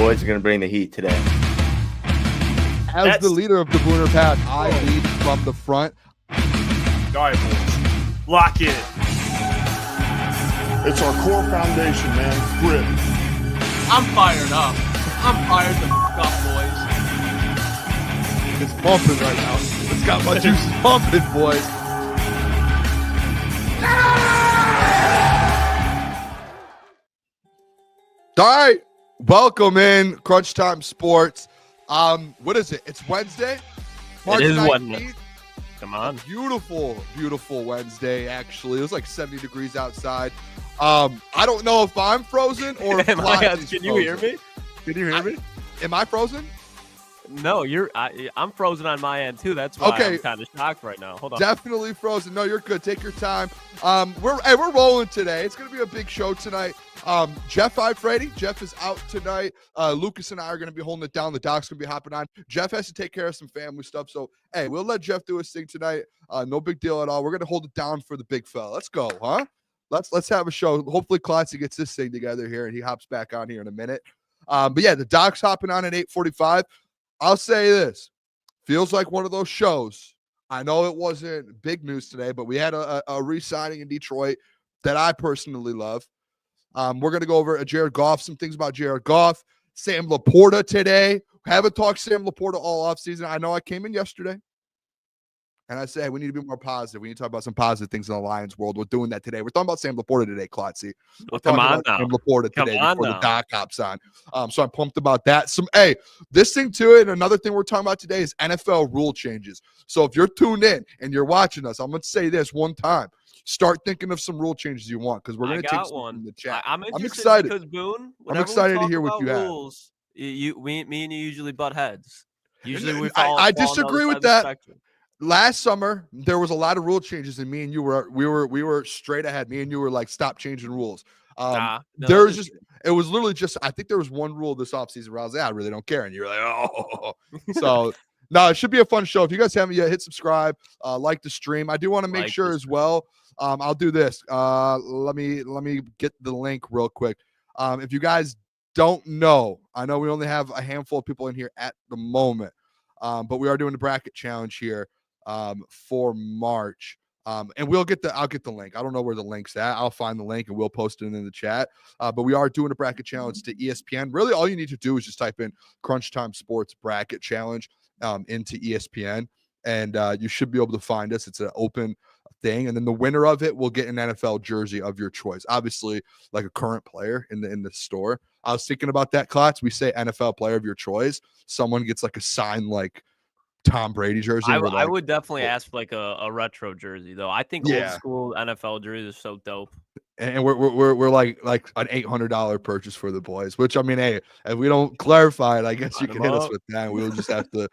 boys are going to bring the heat today. As the leader of the Booner Pack, I lead from the front. All right, boys. Lock in. It's our core foundation, man. Grit. I'm fired up. I'm fired the f*** up, boys. It's pumping right now. It's got my juices pumping, boys. All right. Welcome in Crunch Time Sports. What is it? It's Wednesday? March it is 19th. Wednesday. Come on. Beautiful, beautiful Wednesday, actually. It was like 70 degrees outside. I don't know if I'm frozen or if Can Flossy's you hear frozen. me? Can you hear me? Am I frozen? No, I'm frozen on my end too. That's why I'm kind of shocked right now. Hold on. Definitely frozen. No, you're good. Take your time. We're rolling today. It's gonna be a big show tonight. Jeff Iafrate. Jeff is out tonight. Lucas and I are gonna be holding it down. The doc's gonna be hopping on. Jeff has to take care of some family stuff. So hey, we'll let Jeff do his thing tonight. No big deal at all. We're gonna hold it down for the big fella. Let's go, huh? Let's have a show. Hopefully Klotz gets this thing together here and he hops back on here in a minute. But yeah, the doc's hopping on at 8:45. I'll say this, feels like one of those shows. I know it wasn't big news today, but we had a re-signing in Detroit that I personally love. We're going to go over Jared Goff, some things about Jared Goff, Sam Laporta today. Haven't talked Sam Laporta all offseason. I know I came in yesterday and I said, hey, we need to be more positive. We need to talk about some positive things in the Lions world. We're doing that today. We're talking about Sam Laporta today, Klotzy. Well, come on now. Sam Laporta today before now. the doc hops on. So I'm pumped about that. This thing to it, another thing we're talking about today is NFL rule changes. So if you're tuned in and you're watching us, I'm going to say this one time. Start thinking of some rule changes you want because we're going to take some one from the chat. I'm excited because Boone. I'm excited to hear what you rules, have. Me and you usually butt heads. Usually we I disagree with that. Last summer, there was a lot of rule changes, and me and you were straight ahead. Me and you were like, stop changing rules. It was literally just, I think there was one rule this offseason where I was like, I really don't care. And you're like, oh. So, no, it should be a fun show. If you guys haven't yet, hit subscribe, like the stream. I do want to make sure as well. I'll do this. Let me get the link real quick. If you guys don't know, I know we only have a handful of people in here at the moment, but we are doing the bracket challenge here. For March. And I'll get the link. I don't know where the link's at. I'll find the link and we'll post it in the chat. But we are doing a bracket challenge to ESPN. Really, all you need to do is just type in Crunch Time Sports Bracket Challenge into ESPN, and you should be able to find us. It's an open thing, and then the winner of it will get an NFL jersey of your choice. Obviously, like a current player in the store. I was thinking about that, Klotz. We say NFL player of your choice. Someone gets like a signed like Tom Brady jersey. I would definitely ask for like a retro jersy though. I think old school NFL jerseys are so dope. And we're like an $800 purchase for the boys. Which I mean, hey, if we don't clarify it, I guess you can hit us with that. We'll just have to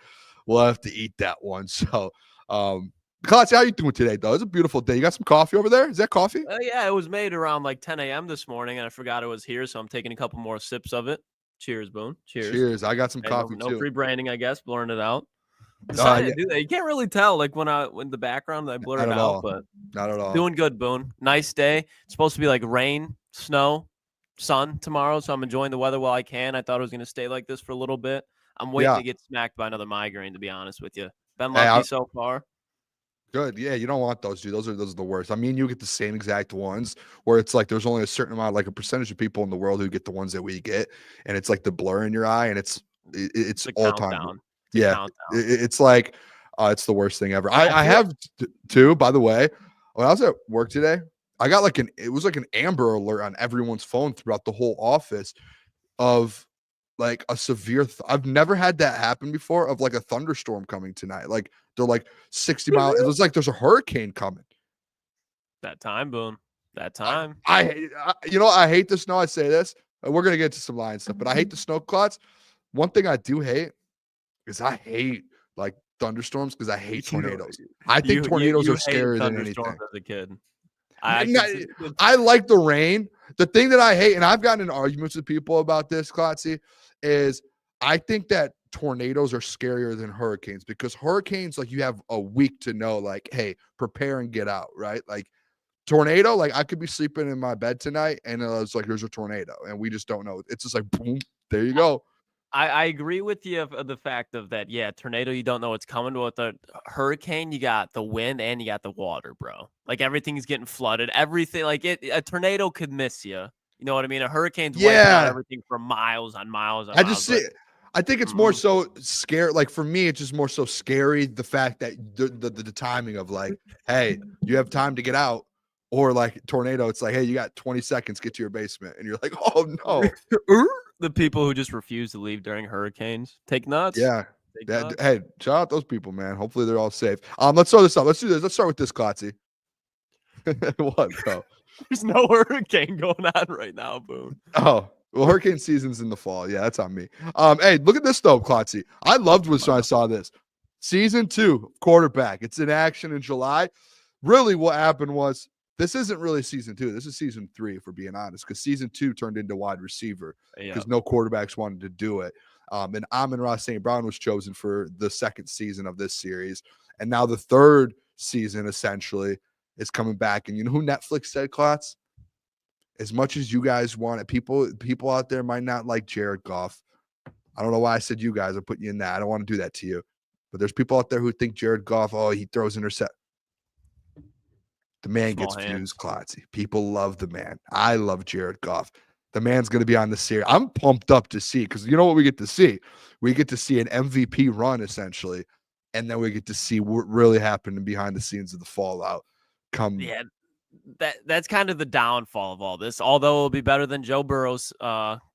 eat that one. So, Klotz, how you doing today though? It's a beautiful day. You got some coffee over there? Is that coffee? Yeah, it was made around like 10 a.m. this morning, and I forgot it was here, so I'm taking a couple more sips of it. Cheers, Boone. Cheers. I got some coffee no too. Free branding, I guess. Blurring it out. Yeah. You can't really tell, like when the background I blur it out, but not at all. Doing good, Boone. Nice day. It's supposed to be like rain, snow, sun tomorrow, so I'm enjoying the weather while I can. I thought it was going to stay like this for a little bit. I'm waiting to get smacked by another migraine, to be honest with you. Been lucky so far. Good. Yeah, you don't want those, dude. Those are the worst. I mean, you get the same exact ones where it's like there's only a certain amount, like a percentage of people in the world who get the ones that we get, and it's like the blur in your eye, and it's all time. Yeah, it's like it's the worst thing ever. I have too, by the way. When I was at work today, I got it was like an Amber Alert on everyone's phone throughout the whole office of like a severe. I've never had that happen before. Of like a thunderstorm coming tonight. Like they're like 60 miles. It was like there's a hurricane coming. That time, Boone. That time. I hate the snow. I say this. We're gonna get to some Lions stuff, but I hate the snow, Klotz. One thing I do hate is I hate like thunderstorms because I hate tornadoes. I think tornadoes are scarier than anything. As a kid, I like the rain. The thing that I hate, and I've gotten in arguments with people about this, Klotzy, is I think that tornadoes are scarier than hurricanes because hurricanes, like you have a week to know, like, hey, prepare and get out, right? Like tornado, like I could be sleeping in my bed tonight and it's like, there's a tornado and we just don't know. It's just like, boom, there you go. I agree with you of the fact of that. Yeah, tornado, you don't know what's coming. But with the hurricane, you got the wind and you got the water, bro. Like everything's getting flooded. Everything, like a tornado could miss you. You know what I mean? A hurricane's wiping out everything for miles on miles on I miles. just see. I think it's more so scary. Like for me, it's just more so scary the fact that the timing of like, hey, you have time to get out, or like tornado, it's like, hey, you got 20 seconds, get to your basement, and you're like, oh no. The people who just refuse to leave during hurricanes take nuts. Yeah. Hey, shout out those people, man. Hopefully they're all safe. Let's throw this up. Let's do this. Let's start with this, Klotzy. What, bro? There's no hurricane going on right now, Boone. Oh, well, hurricane season's in the fall. Yeah, that's on me. Hey, look at this though, Klotzy. I loved when I saw this. Season 2 quarterback. It's in action in July. Really, what happened was this isn't really season 2. This is season 3, if we're being honest, because season 2 turned into wide receiver because no quarterbacks wanted to do it. And Amon-Ra St. Brown was chosen for the second season of this series. And now the third season, essentially, is coming back. And you know who Netflix said, Klotz? As much as you guys want it, people out there might not like Jared Goff. I don't know why I said you guys. I'm putting you in that. I don't want to do that to you. But there's people out there who think Jared Goff, he throws intercept. The man gets views, Klotzy. People love the man. I love Jared Goff. The man's going to be on the series. I'm pumped up to see, because you know what we get to see? We get to see an MVP run, essentially, and then we get to see what really happened behind the scenes of the fallout. Yeah, that's kind of the downfall of all this. Although it'll be better than Joe Burrow's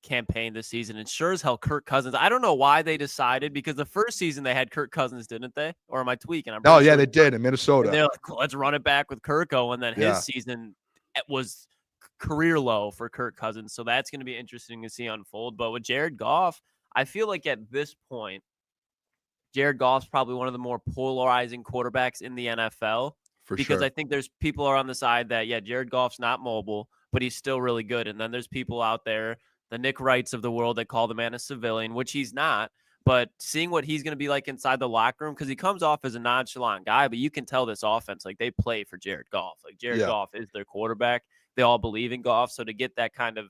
campaign this season, and sure as hell Kirk Cousins. I don't know why they decided, because the first season they had Kirk Cousins, didn't they? Or am I tweaking? They did in Minnesota. And they're like, let's run it back with Kirko, and then his season was career low for Kirk Cousins. So that's going to be interesting to see unfold. But with Jared Goff, I feel like at this point, Jared Goff's probably one of the more polarizing quarterbacks in the NFL. Because I think there's people are on the side that, Jared Goff's not mobile, but he's still really good. And then there's people out there, the Nick Wrights of the world, that call the man a civilian, which he's not. But seeing what he's going to be like inside the locker room, because he comes off as a nonchalant guy, but you can tell this offense, like they play for Jared Goff. Like Jared Goff is their quarterback. They all believe in Goff. So to get that kind of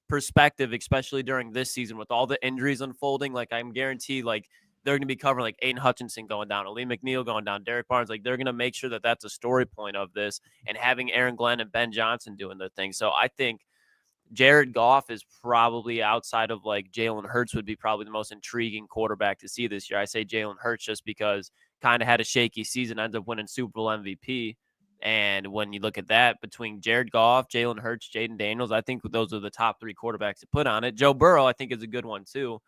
perspective, especially during this season with all the injuries unfolding, like I'm guaranteed, like they're going to be covering like Aiden Hutchinson going down, Ali McNeil going down, Derek Barnes. Like they're going to make sure that that's a story point of this, and having Aaron Glenn and Ben Johnson doing their thing. So I think Jared Goff is probably, outside of like Jalen Hurts, would be probably the most intriguing quarterback to see this year. I say Jalen Hurts just because kind of had a shaky season, ends up winning Super Bowl MVP. And when you look at that, between Jared Goff, Jalen Hurts, Jaden Daniels, I think those are the top 3 quarterbacks to put on it. Joe Burrow, I think, is a good one too.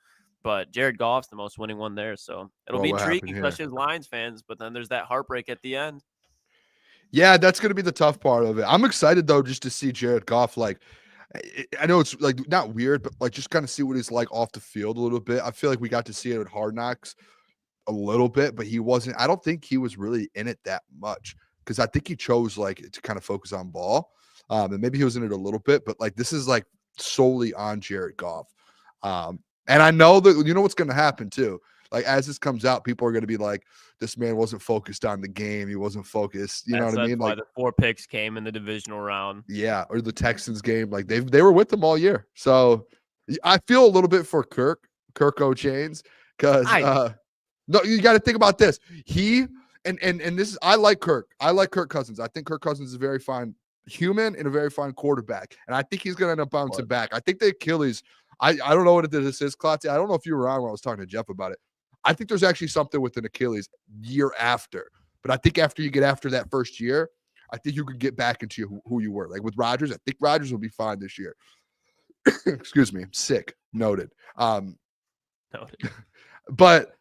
But Jared Goff's the most winning one there. So it'll be intriguing, especially as Lions fans. But then there's that heartbreak at the end. Yeah, that's going to be the tough part of it. I'm excited, though, just to see Jared Goff. Like, I know it's like not weird, but like just kind of see what he's like off the field a little bit. I feel like we got to see it at Hard Knocks a little bit, but I don't think he was really in it that much, because I think he chose like to kind of focus on ball. And maybe he was in it a little bit, but like this is like solely on Jared Goff. And I know that, you know what's going to happen too. Like as this comes out, people are going to be like, this man wasn't focused on the game. He wasn't focused. You know what I mean? Why like the 4 picks came in the divisional round. Yeah. Or the Texans game. Like they were with them all year. So I feel a little bit for Kirko Chains, because no, you got to think about this. He, and this is, I like Kirk. I like Kirk Cousins. I think Kirk Cousins is a very fine human and a very fine quarterback. And I think he's going to end up bouncing back. I think the Achilles, I don't know what this is, Klotzy. I don't know if you were around when I was talking to Jeff about it. I think there's actually something with an Achilles year after. But I think after you get after that first year, I think you could get back into who you were. Like with Rodgers, I think Rodgers will be fine this year. Excuse me. I'm sick. Noted. Noted. But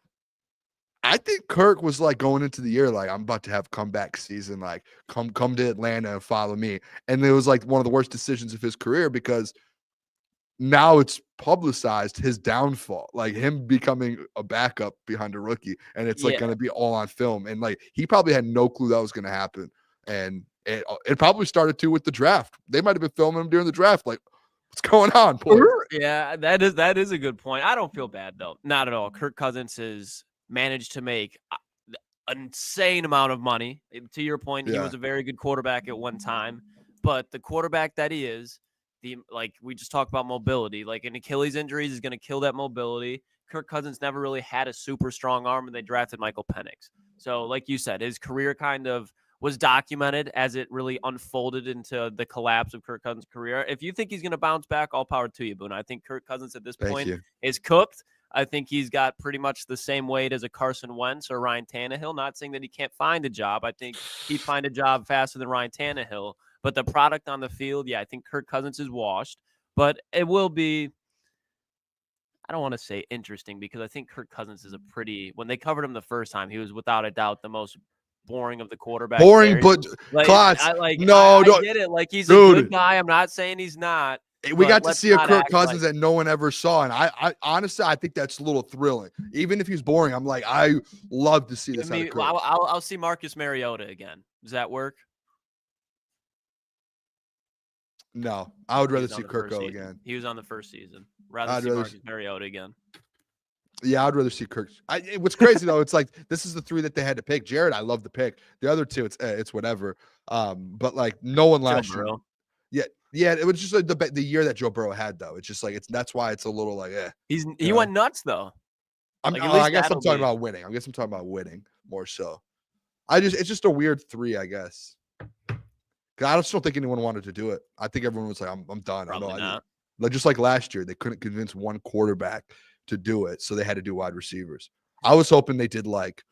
I think Kirk was like going into the year like, I'm about to have comeback season. Like come to Atlanta and follow me. And it was like one of the worst decisions of his career, because now it's publicized his downfall, like him becoming a backup behind a rookie, and it's like going to be all on film. And like he probably had no clue that was going to happen. And it probably started too with the draft. They might have been filming him during the draft. Like, what's going on, boy? Yeah, that is a good point. I don't feel bad though, not at all. Kirk Cousins has managed to make an insane amount of money. To your point, he was a very good quarterback at one time, but the quarterback that he is, like we just talked about mobility, like an Achilles injury is going to kill that mobility. Kirk Cousins never really had a super strong arm, and they drafted Michael Penix. So, like you said, his career kind of was documented as it really unfolded into the collapse of Kirk Cousins' career. If you think he's going to bounce back, all power to you, Boone. I think Kirk Cousins at this point is cooked. I think he's got pretty much the same weight as a Carson Wentz or Ryan Tannehill. Not saying that he can't find a job. I think he'd find a job faster than Ryan Tannehill. But the product on the field, I think Kirk Cousins is washed. But it will be, I don't want to say interesting, because I think Kirk Cousins is when they covered him the first time, he was without a doubt the most boring of the quarterbacks. Boring, but Klotz, I get it. Like, he's a good guy. I'm not saying he's not. We got to see a Kirk Cousins that no one ever saw. And I honestly, I think that's a little thrilling. Even if he's boring, I'm like, I love to see this. I'll see Marcus Mariota again. Does that work? No, I would rather see Kirk go again. He was on the first season. Rather see Marcus Mariota again. Yeah, I'd rather see Kirk. What's crazy though, it's like this is the 3 that they had to pick. Jared, I love the pick. The other 2, it's whatever. But like no one last year. Yeah, it was just like the year that Joe Burrow had though. It's just like that's why it's a little like he went nuts though. I guess I'm talking about winning. I guess I'm talking about winning more so. It's just a weird 3, I guess. Cause I just don't think anyone wanted to do it. I think everyone was like, I'm done. Probably not. Like just like last year, they couldn't convince one quarterback to do it, so they had to do wide receivers. I was hoping they did like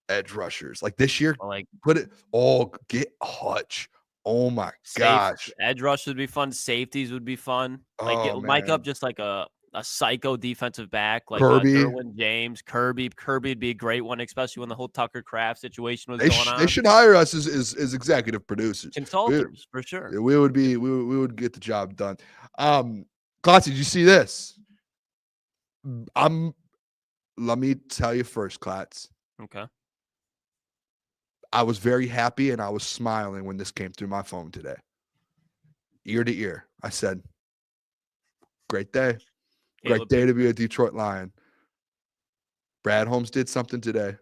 edge rushers. Like this year, get Hutch. Oh my gosh. Edge rush would be fun. Safeties would be fun. Like get Mike up just like a psycho defensive back, like Kirby. Derwin James, Kirby would be a great one, especially when the whole Tucker Kraft situation was going on. They should hire us as executive producers. Consultants, for sure. We would get the job done. Klotz, did you see this? Let me tell you first, Klotz. Okay. I was very happy and I was smiling when this came through my phone today. Ear to ear. I said, great day. Great day to be a Detroit Lion. Brad Holmes did something today.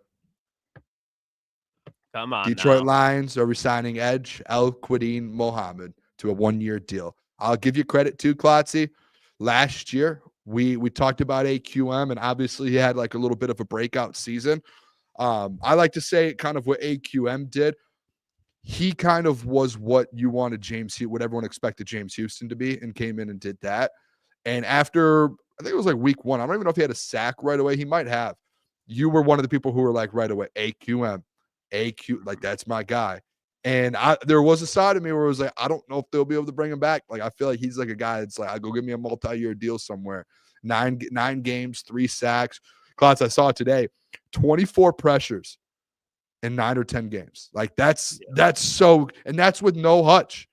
Come on. Detroit Lions are resigning edge Al-Quadin Muhammad to a 1-year deal. I'll give you credit too, Klotzy. Last year, we talked about AQM, and obviously he had like a little bit of a breakout season. I like to say kind of what AQM did. He kind of was what you wanted what everyone expected James Houston to be, and came in and did that. And after, I think it was like week 1, I don't even know if he had a sack right away. He might have. You were one of the people who were like right away, AQM, like that's my guy. And there was a side of me where it was like, I don't know if they'll be able to bring him back. Like I feel like he's like a guy that's like, I'll go give me a multi-year deal somewhere. 9 games, 3 sacks. Klotz, I saw it today. 24 pressures in 9 or 10 games. Like that's so, and that's with no Hutch,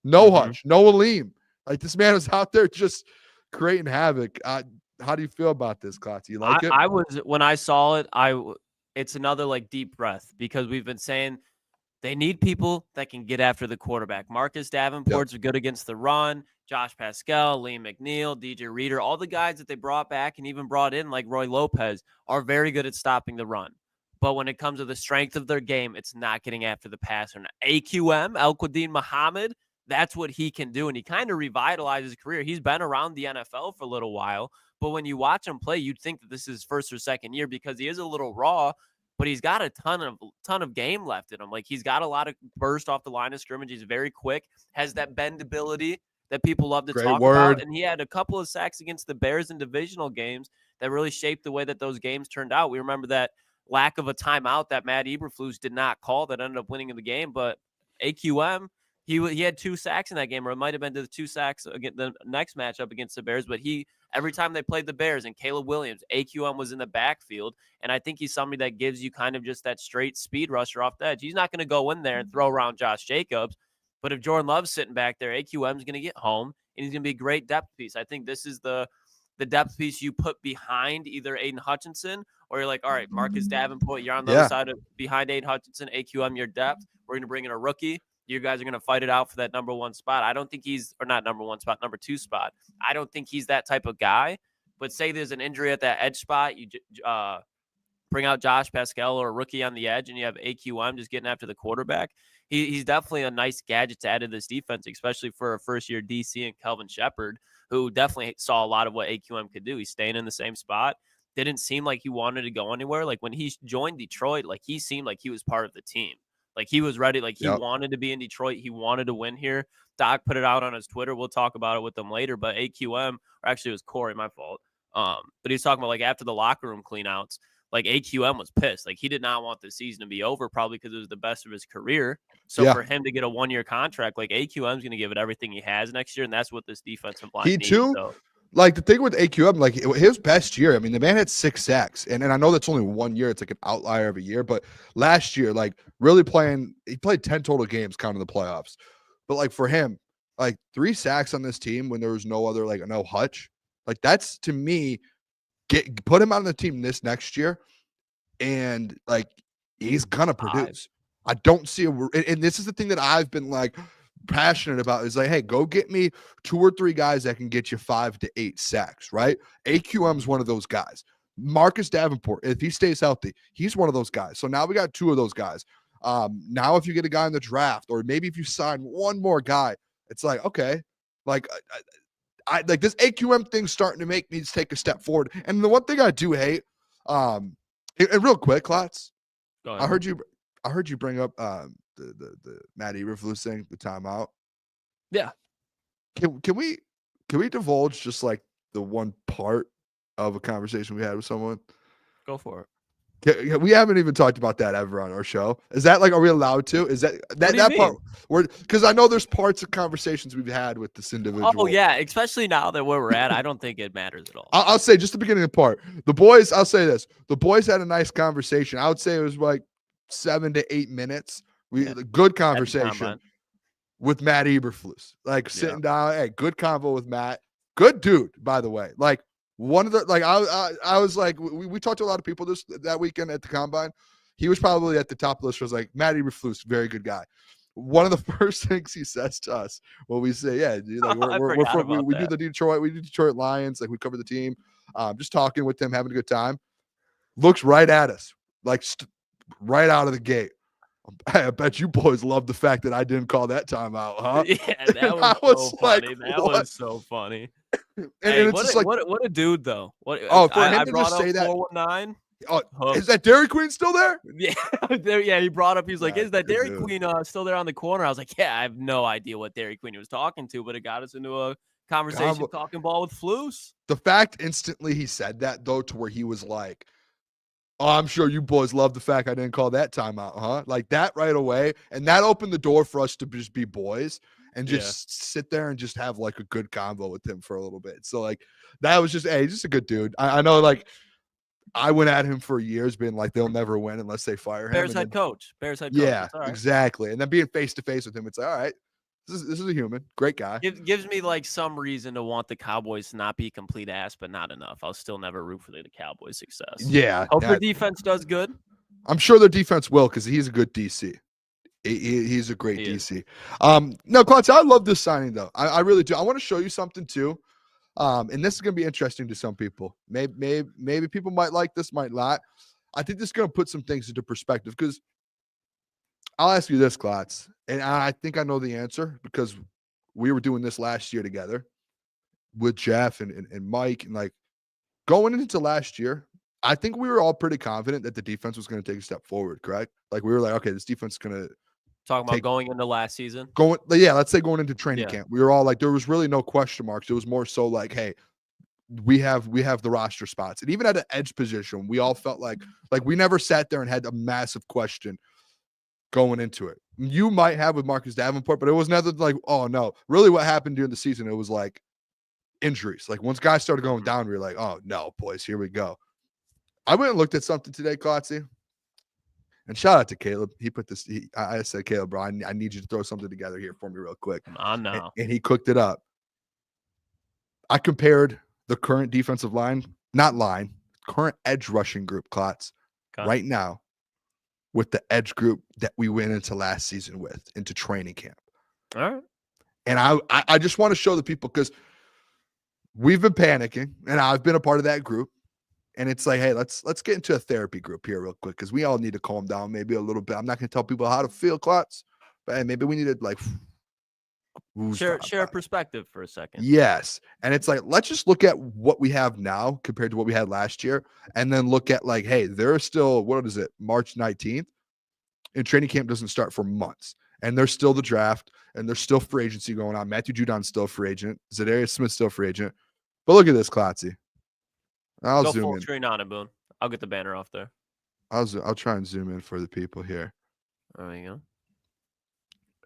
Hutch, no Aleem. Like this man is out there just creating havoc. How do you feel about this, Klotz? You like it? When I saw it, it's another like deep breath, because we've been saying they need people that can get after the quarterback. Marcus Davenport's good against the run. Josh Pascal, Liam McNeil, DJ Reader, all the guys that they brought back and even brought in like Roy Lopez are very good at stopping the run. But when it comes to the strength of their game, it's not getting after the passer. And AQM, Al-Quadin Muhammad, that's what he can do. And he kind of revitalized his career. He's been around the NFL for a little while. But when you watch him play, you'd think that this is his first or second year, because he is a little raw, but he's got a ton of game left in him. Like he's got a lot of burst off the line of scrimmage. He's very quick, has that bendability that people love to talk about. And he had a couple of sacks against the Bears in divisional games that really shaped the way that those games turned out. We remember that lack of a timeout that Matt Eberflus did not call that ended up winning the game. But AQM, he had 2 sacks in that game, or it might have been the 2 sacks against the next matchup against the Bears. But every time they played the Bears and Caleb Williams, AQM was in the backfield. And I think he's somebody that gives you kind of just that straight speed rusher off the edge. He's not going to go in there and throw around Josh Jacobs. But if Jordan Love's sitting back there, AQM is going to get home, and he's going to be a great depth piece. I think this is the depth piece you put behind either Aiden Hutchinson, or you're like, all right, Marcus Davenport, you're on the other side of behind Aiden Hutchinson, AQM, your depth. We're going to bring in a rookie. You guys are going to fight it out for that number 1 spot. I don't think number 2 spot. I don't think he's that type of guy. But say there's an injury at that edge spot, you bring out Josh Pascal or a rookie on the edge, and you have AQM just getting after the quarterback. He's definitely a nice gadget to add to this defense, especially for a first-year DC and Kelvin Shepard, who definitely saw a lot of what AQM could do. He's staying in the same spot. didn't seem like he wanted to go anywhere. Like when he joined Detroit, like he seemed like he was part of the team. Like he was ready. Like he wanted to be in Detroit. He wanted to win here. Doc put it out on his Twitter. We'll talk about it with them later. But AQM, or actually it was Corey, my fault. But he was talking about like after the locker room cleanouts, like AQM was pissed. Like he did not want the season to be over, probably because it was the best of his career. So for him to get a 1-year contract, like AQM's going to give it everything he has next year, and that's what this defensive line needs. So. Like the thing with AQM, like his best year, I mean, the man had 6 sacks, and I know that's only 1 year. It's like an outlier of a year, but last year, like really he played 10 total games counting the playoffs. But like for him, like 3 sacks on this team when there was no other, like no Hutch, like that's to me, put him on the team this next year, and like he's gonna produce. I don't see and this is the thing that I've been like passionate about is like, hey, go get me 2 or 3 guys that can get you 5 to 8 sacks, right? AQM's one of those guys. Marcus Davenport, if he stays healthy, he's one of those guys. So now we got 2 of those guys. Now if you get a guy in the draft, or maybe if you sign one more guy, it's like, okay, like I like this AQM thing starting to make me take a step forward. And the one thing I do hate, and real quick, Klotz, I heard you bring up the Matt Eberflus thing, the timeout. Yeah. Can we divulge just like the one part of a conversation we had with someone? Go for it. We haven't even talked about that ever on our show. Is that like, are we allowed to? Is that part? Because I know there's parts of conversations we've had with this individual. Oh yeah, especially now that where we're at, I don't think it matters at all. I'll say just the beginning of the part. The boys, I'll say this: the boys had a nice conversation. I would say it was like 7 to 8 minutes. Good conversation with Matt Eberflus. Like sitting down, hey, good convo with Matt. Good dude, by the way. Like one of the I was like, we talked to a lot of people that weekend at the combine. He was probably at the top of the list. Was like Matt Eberflus, very good guy. One of the first things he says to us when we say, yeah, dude, like we do the Detroit Lions, like we cover the team, just talking with them, having a good time. Looks right at us, like right out of the gate. Hey, I bet you boys love the fact that I didn't call that timeout, huh? Yeah, that was so funny. That was so funny. And hey, it's just like, what a dude though. For him to just say that. 419. Is that Dairy Queen still there? Yeah, he brought up. He's like, "Is that Dairy Queen still there on the corner?" I was like, "Yeah, I have no idea what Dairy Queen he was talking to, but it got us into a conversation talking ball with Flus." The fact instantly he said that though, to where he was like, "Oh, I'm sure you boys love the fact I didn't call that timeout, huh?" Like that right away, and that opened the door for us to just be boys and just sit there and just have like a good convo with him for a little bit. So like that was just, hey, just a good dude. I know, like. I went at him for years being like, they'll never win unless they fire him. Bears head coach. Yeah, exactly. And then being face to face with him, it's like, all right, this is a human. Great guy. It gives me like some reason to want the Cowboys to not be complete ass, but not enough. I'll still never root for the Cowboys' success. Yeah. Hope their defense does good. I'm sure their defense will, because he's a good DC. He's a great DC. No, Klotz, I love this signing though. I really do. I want to show you something too. And this is going to be interesting to some people. Maybe people might like this, might not. I think this is going to put some things into perspective, because I'll ask you this, Klotz, and I think I know the answer because we were doing this last year together with Jeff and Mike. And like going into last year, I think we were all pretty confident that the defense was going to take a step forward, correct? Like we were like, okay, this defense is going to talking about going into last season. Let's say going into training camp. We were all like, there was really no question marks. It was more so like, hey, we have the roster spots. And even at an edge position, we all felt like we never sat there and had a massive question going into it. You might have with Marcus Davenport, but it was never like, oh no. Really what happened during the season, it was like injuries. Like once guys started going down, we were like, oh no, boys, here we go. I went and looked at something today, Klotzy. And shout out to Caleb. He put this. I said, Caleb, bro, I need you to throw something together here for me real quick. Come on now. And he cooked it up. I compared the current defensive current edge rushing group, Klotz, right now with the edge group that we went into last season with, into training camp. All right. And I just want to show the people, because we've been panicking, and I've been a part of that group. And it's like, hey, let's get into a therapy group here real quick, because we all need to calm down maybe a little bit. I'm not going to tell people how to feel, Klotz, but hey, maybe we need to like Share a perspective for a second. Yes. And it's like, let's just look at what we have now compared to what we had last year. And then look at like, hey, there's still, what is it, March 19th? And training camp doesn't start for months. And there's still the draft. And there's still free agency going on. Matthew Judon's still a free agent. Zadarius Smith's still a free agent. But look at this, Klotzy. I'll Go zoom full in. screen on it, Boone. I'll get the banner off there. I'll try and zoom in for the people here. There you go.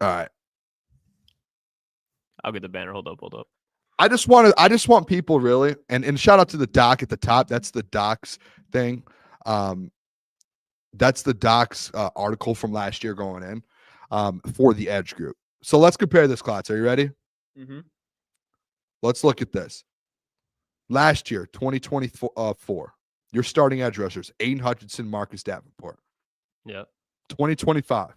All right. I'll get the banner. Hold up. I just want people really, and shout out to the doc at the top. That's the docs thing. That's the docs article from last year going in for the Edge group. So let's compare this, Klotz. Are you ready? Mm-hmm. Let's look at this. Last year, 2024, your starting edge rushers, Aiden Hutchinson, Marcus Davenport. Yeah. 2025,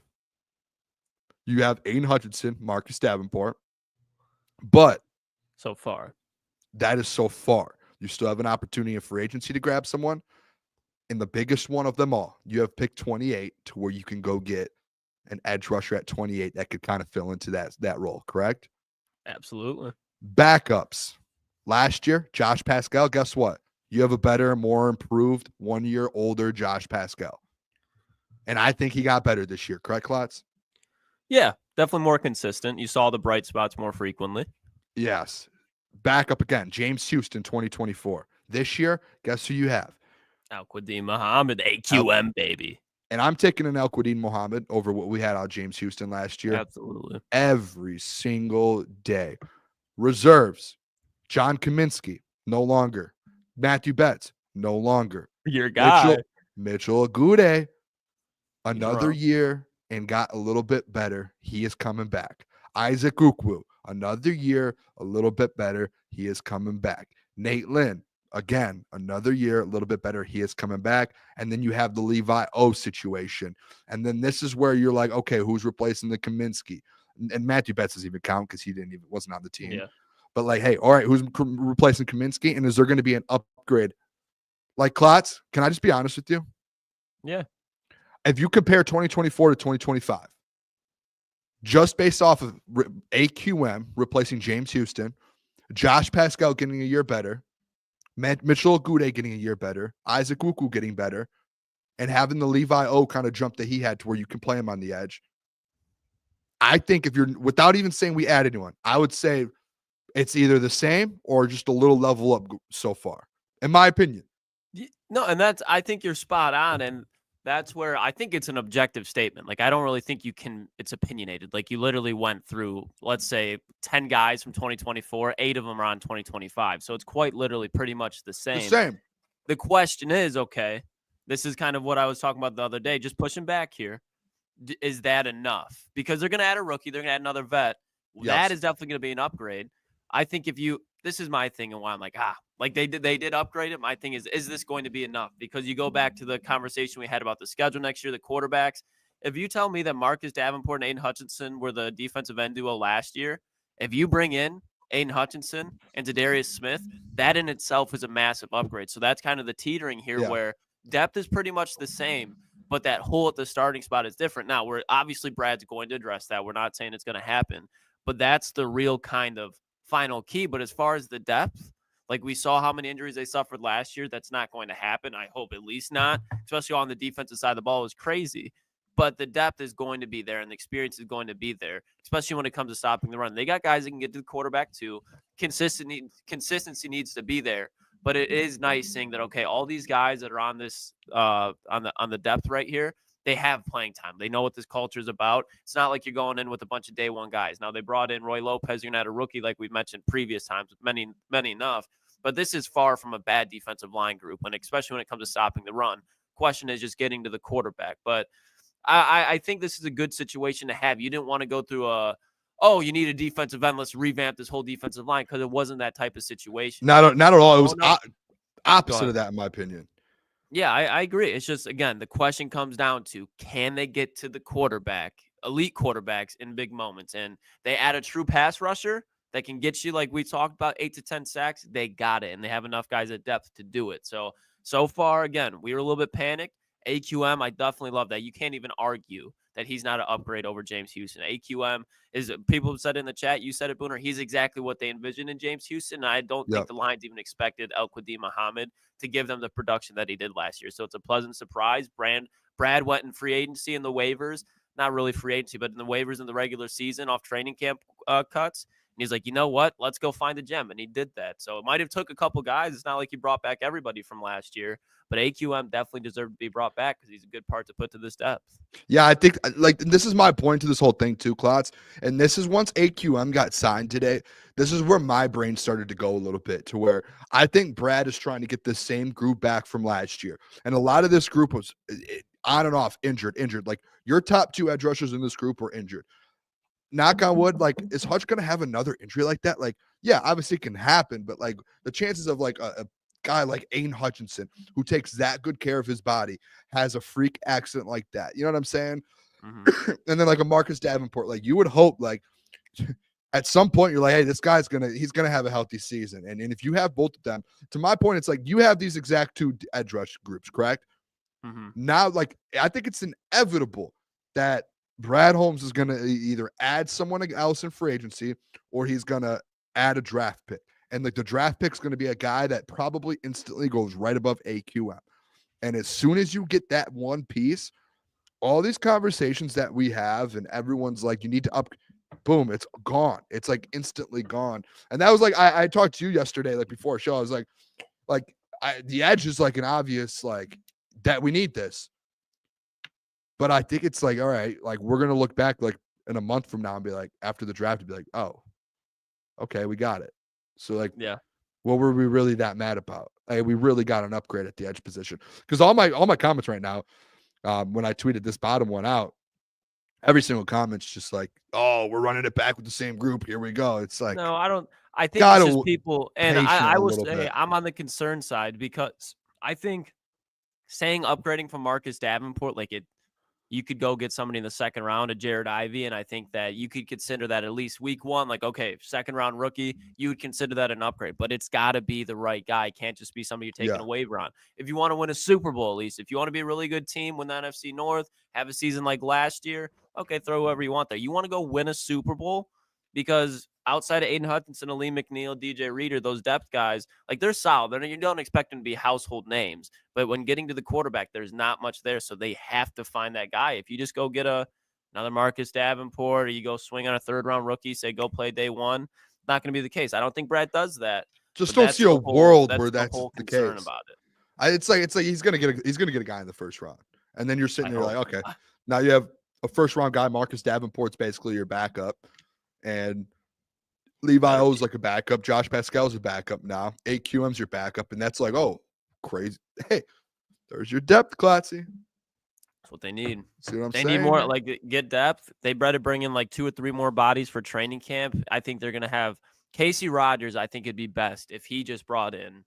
you have Aiden Hutchinson, Marcus Davenport. But so far, that is so far. You still have an opportunity in free agency to grab someone. And the biggest one of them all, you have pick 28 to where you can go get an edge rusher at 28 that could kind of fill into that role, correct? Absolutely. Backups. Last year, Josh Pascal, guess what? You have a better, more improved, 1 year older Josh Pascal. And I think he got better this year, correct, Klotz? Yeah, definitely more consistent. You saw the bright spots more frequently. Yes. Back up again. James Houston, 2024. This year, guess who you have? Al-Quadin Muhammad, AQM, baby. And I'm taking an Al-Quadin Muhammad over what we had out James Houston last year. Absolutely. Every single day. Reserves. John Kaminsky, no longer. Matthew Betts, no longer. Your guy. Mitchell Agude, another year and got a little bit better. He is coming back. Isaac Ukwu, another year, a little bit better. He is coming back. Nate Lynn, again, another year, a little bit better. He is coming back. And then you have the Levi O situation. And then this is where you're like, okay, who's replacing the Kaminsky? And Matthew Betts doesn't even count because he wasn't on the team. Yeah. But like, hey, all right, who's replacing Kaminsky? And is there going to be an upgrade? Like, Klotz, can I just be honest with you? Yeah. If you compare 2024 to 2025, just based off of AQM replacing James Houston, Josh Pascal getting a year better, Mitchell Agude getting a year better, Isaac Ukwu getting better, and having the Levi O kind of jump that he had to where you can play him on the edge. I think if you're, without even saying we add anyone, I would say it's either the same or just a little level up so far, in my opinion. No, and I think you're spot on. And that's where I think it's an objective statement. Like, I don't really think it's opinionated. Like, you literally went through, let's say, 10 guys from 2024, 8 of them are on 2025. So it's quite literally pretty much the same. The question is, okay, this is kind of what I was talking about the other day, just pushing back here. Is that enough? Because they're going to add a rookie. They're going to add another vet. Yes. That is definitely going to be an upgrade. I think this is my thing and why I'm like, like they did upgrade it. My thing is this going to be enough? Because you go back to the conversation we had about the schedule next year, the quarterbacks. If you tell me that Marcus Davenport and Aiden Hutchinson were the defensive end duo last year, if you bring in Aiden Hutchinson and Zadarius Smith, that in itself is a massive upgrade. So that's kind of the teetering here where depth is pretty much the same, but that hole at the starting spot is different. Now, obviously Brad's going to address that. We're not saying it's going to happen, but that's the real kind of final key. But as far as the depth, like we saw how many injuries they suffered last year, that's not going to happen. I hope at least not, especially on the defensive side of the ball. It was crazy. But the depth is going to be there and the experience is going to be there, especially when it comes to stopping the run. They got guys that can get to the quarterback too. Consistency needs to be there. But it is nice seeing that, okay, all these guys that are on this on the depth right here, they have playing time. They know what this culture is about. It's not like you're going in with a bunch of day one guys. Now, they brought in Roy Lopez. You're going to add a rookie like we've mentioned previous times, many enough. But this is far from a bad defensive line group, and especially when it comes to stopping the run. Question is just getting to the quarterback. But I think this is a good situation to have. You didn't want to go through you need a defensive end. Let's revamp this whole defensive line, because it wasn't that type of situation. Not at all. It was opposite of that, in my opinion. Yeah, I agree. It's just, again, the question comes down to, can they get to the quarterback, elite quarterbacks in big moments? And they add a true pass rusher that can get you, like we talked about, 8 to 10 sacks. They got it, and they have enough guys at depth to do it. So far, again, we were a little bit panicked. AQM, I definitely love that. You can't even argue that he's not an upgrade over James Houston. AQM is, people have said in the chat, you said it, Booner, he's exactly what they envisioned in James Houston. And I don't think the Lions even expected Al-Quadin Muhammad to give them the production that he did last year. So it's a pleasant surprise. Brad went in free agency in the waivers, not really free agency, but in the waivers in the regular season off training camp cuts. And he's like, you know what? Let's go find a gem. And he did that. So it might have took a couple guys. It's not like he brought back everybody from last year. But AQM definitely deserved to be brought back because he's a good part to put to this depth. Yeah, I think like this is my point to this whole thing too, Klotz. And this is once AQM got signed today, this is where my brain started to go a little bit to where I think Brad is trying to get the same group back from last year. And a lot of this group was on and off, injured. Like your top 2 edge rushers in this group were injured. Knock on wood, like, is Hutch going to have another injury like that? Like, yeah, obviously it can happen, but like the chances of like a guy like Aiden Hutchinson, who takes that good care of his body, has a freak accident like that. You know what I'm saying? Mm-hmm. And then like a Marcus Davenport, like you would hope like at some point you're like, hey, this guy's he's going to have a healthy season. And if you have both of them, to my point, it's like you have these exact 2 edge rush groups, correct? Mm-hmm. Now, like, I think it's inevitable that Brad Holmes is going to either add someone else in free agency or he's going to add a draft pick. And like the draft pick is going to be a guy that probably instantly goes right above AQM. And as soon as you get that one piece, all these conversations that we have and everyone's like, you need to up, boom, it's gone. It's like instantly gone. And that was like, I talked to you yesterday, like before a show, I was like the edge is like an obvious, like that we need this. But I think it's like, all right, like we're going to look back like in a month from now and be like, after the draft, to be like, oh, okay, we got it. So like, yeah, what were we really that mad about? Like, we really got an upgrade at the edge position. Because all my comments right now, when I tweeted this bottom one out, every single comment's just like, oh, we're running it back with the same group. Here we go. It's like, no, I don't. I think it's just people, and I will say I'm on the concern side because I think saying upgrading from Marcus Davenport, like you could go get somebody in the second round, a Jared Ivey, and I think that you could consider that at least week 1. Like, okay, second round rookie, you would consider that an upgrade, but it's got to be the right guy. It can't just be somebody you're taking a waiver on. If you want to win a Super Bowl, at least, if you want to be a really good team, win the NFC North, have a season like last year, okay, throw whoever you want there. You want to go win a Super Bowl because outside of Aiden Hutchinson, Ali McNeil, DJ Reader, those depth guys, like they're solid. You don't expect them to be household names, but when getting to the quarterback, there's not much there. So they have to find that guy. If you just go get another Marcus Davenport, or you go swing on a 3rd-round rookie, say go play day 1, not going to be the case. I don't think Brad does that. Just don't see a world where that's the case. About it. It's like he's gonna get a guy in the 1st round, and then you're sitting there like, okay, now you have a 1st-round guy. Marcus Davenport's basically your backup, and Levi O's like a backup. Josh Pascal's a backup now. AQM's your backup, and that's like, oh, crazy. Hey, there's your depth, Klotzy. That's what they need. See what I'm saying? They need more, like, get depth. They better bring in like 2 or 3 more bodies for training camp. I think they're gonna have Casey Rogers. I think it'd be best if he just brought in,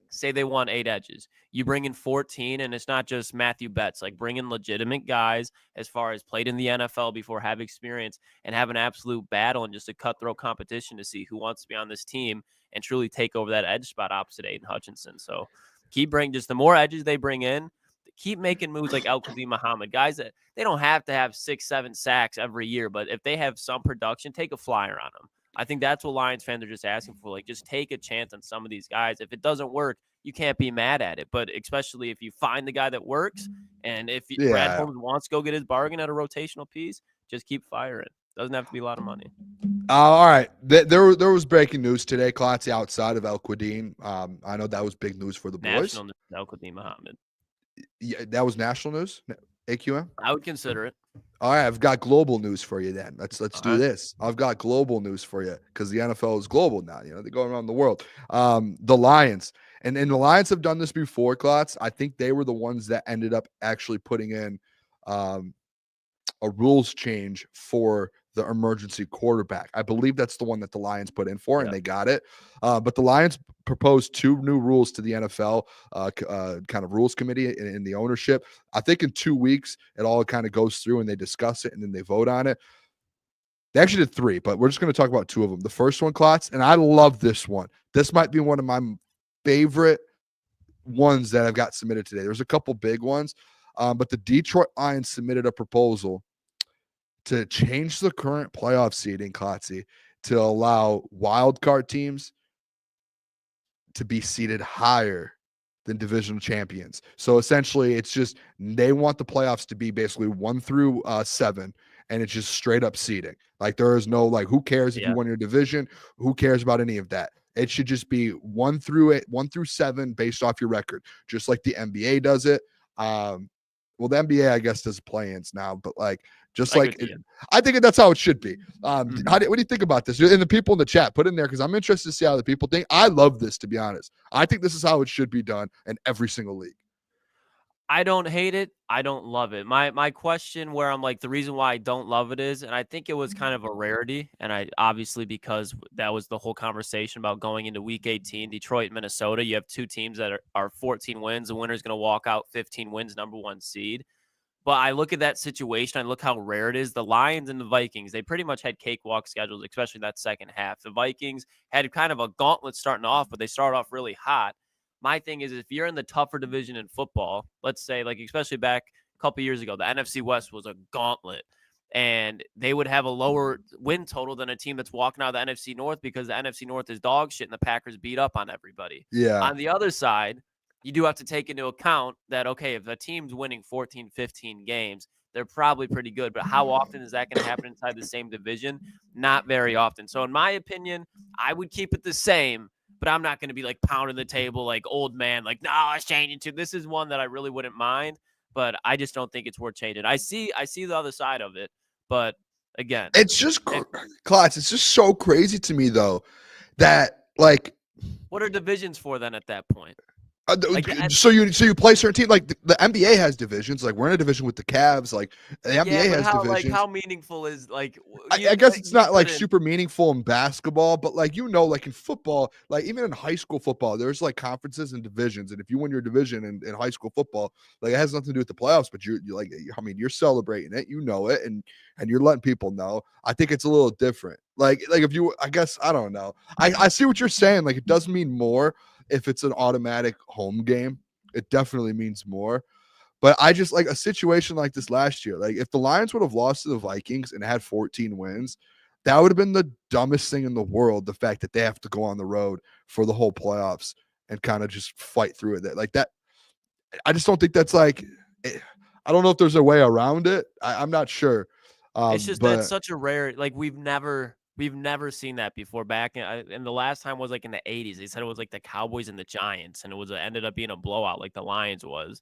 say they want 8 edges. You bring in 14, and it's not just Matthew Betts. Like, bring in legitimate guys as far as played in the NFL before, have experience, and have an absolute battle and just a cutthroat competition to see who wants to be on this team and truly take over that edge spot opposite Aiden Hutchinson. So keep bringing, just the more edges they bring in, keep making moves like Al-Quadin Muhammad. Guys that they don't have to have 6-7 sacks every year, but if they have some production, take a flyer on them. I think that's what Lions fans are just asking for. Like, just take a chance on some of these guys. If it doesn't work, you can't be mad at it. But especially if you find the guy that works, and if Brad Holmes wants to go get his bargain at a rotational piece, just keep firing. Doesn't have to be a lot of money. All right. There was breaking news today, Klotzy, outside of Al-Quadin. I know that was big news for the boys. National news, Al-Quadin Muhammad. Yeah, that was national news, AQM? I would consider it. All right, I've got global news for you then. Let's do this. I've got global news for you because the NFL is global now. You know, they go around the world. The Lions. And the Lions have done this before, Klotz. I think they were the ones that ended up actually putting in a rules change for the emergency quarterback. I believe that's the one that the Lions put in for, and they got it. But the Lions proposed 2 new rules to the NFL kind of rules committee in the ownership. I think in 2 weeks, it all kind of goes through and they discuss it and then they vote on it. They actually did 3, but we're just going to talk about 2 of them. The first one, Klotz, and I love this one. This might be one of my favorite ones that I've got submitted today. There's a couple big ones, but the Detroit Lions submitted a proposal to change the current playoff seeding, Klotzy, to allow wild card teams to be seated higher than divisional champions. So essentially, it's just they want the playoffs to be basically 1 through 7, and it's just straight up seeding. Like there is no like, who cares if you won your division? Who cares about any of that? It should just be 1 through 7 based off your record, just like the NBA does it. Well, the NBA, I guess, does play-ins now, but like, just like, I think that's how it should be. What do you think about this? And the people in the chat, put in there, because I'm interested to see how the people think. I love this, to be honest. I think this is how it should be done in every single league. I don't hate it. I don't love it. My question where I'm like, the reason why I don't love it is, and I think it was kind of a rarity, and I obviously because that was the whole conversation about going into Week 18, Detroit, Minnesota. You have two teams that are 14 wins. The winner's going to walk out 15 wins, number 1 seed. But I look at that situation. I look how rare it is. The Lions and the Vikings, they pretty much had cakewalk schedules, especially that second half. The Vikings had kind of a gauntlet starting off, but they started off really hot. My thing is, if you're in the tougher division in football, let's say, like, especially back a couple years ago, the NFC West was a gauntlet, and they would have a lower win total than a team that's walking out of the NFC North because the NFC North is dog shit and the Packers beat up on everybody. Yeah. On the other side, you do have to take into account that, okay, if a team's winning 14, 15 games, they're probably pretty good. But how often is that going to happen inside the same division? Not very often. So in my opinion, I would keep it the same. But I'm not going to be like pounding the table like old man, like, no, it's changing too. This is one that I really wouldn't mind, but I just don't think it's worth changing. I see the other side of it, but again, it's just Klotz. It's just so crazy to me though that like, what are divisions for then at that point? So you play certain teams, like the NBA has divisions. Like we're in a division with the Cavs. Like the NBA has divisions. Like how meaningful is like? I guess it's not like super meaningful in basketball, but like like in football, like even in high school football, there's like conferences and divisions. And if you win your division in high school football, like it has nothing to do with the playoffs, but you're like, I mean, you're celebrating it, you know it, and you're letting people know. I think it's a little different. Like if you, I guess I don't know. I see what you're saying. Like it does mean more. If it's an automatic home game, it definitely means more. But I just like a situation like this last year. Like if the Lions would have lost to the Vikings and had 14 wins, that would have been the dumbest thing in the world. The fact that they have to go on the road for the whole playoffs and kind of just fight through it. Like that, I just don't think that's like, I don't know if there's a way around it. I'm not sure. It's just that's such a rare, like we've never seen that before. Back and the last time was like in the 80s. They said it was like the Cowboys and the Giants, and it ended up being a blowout like the Lions was.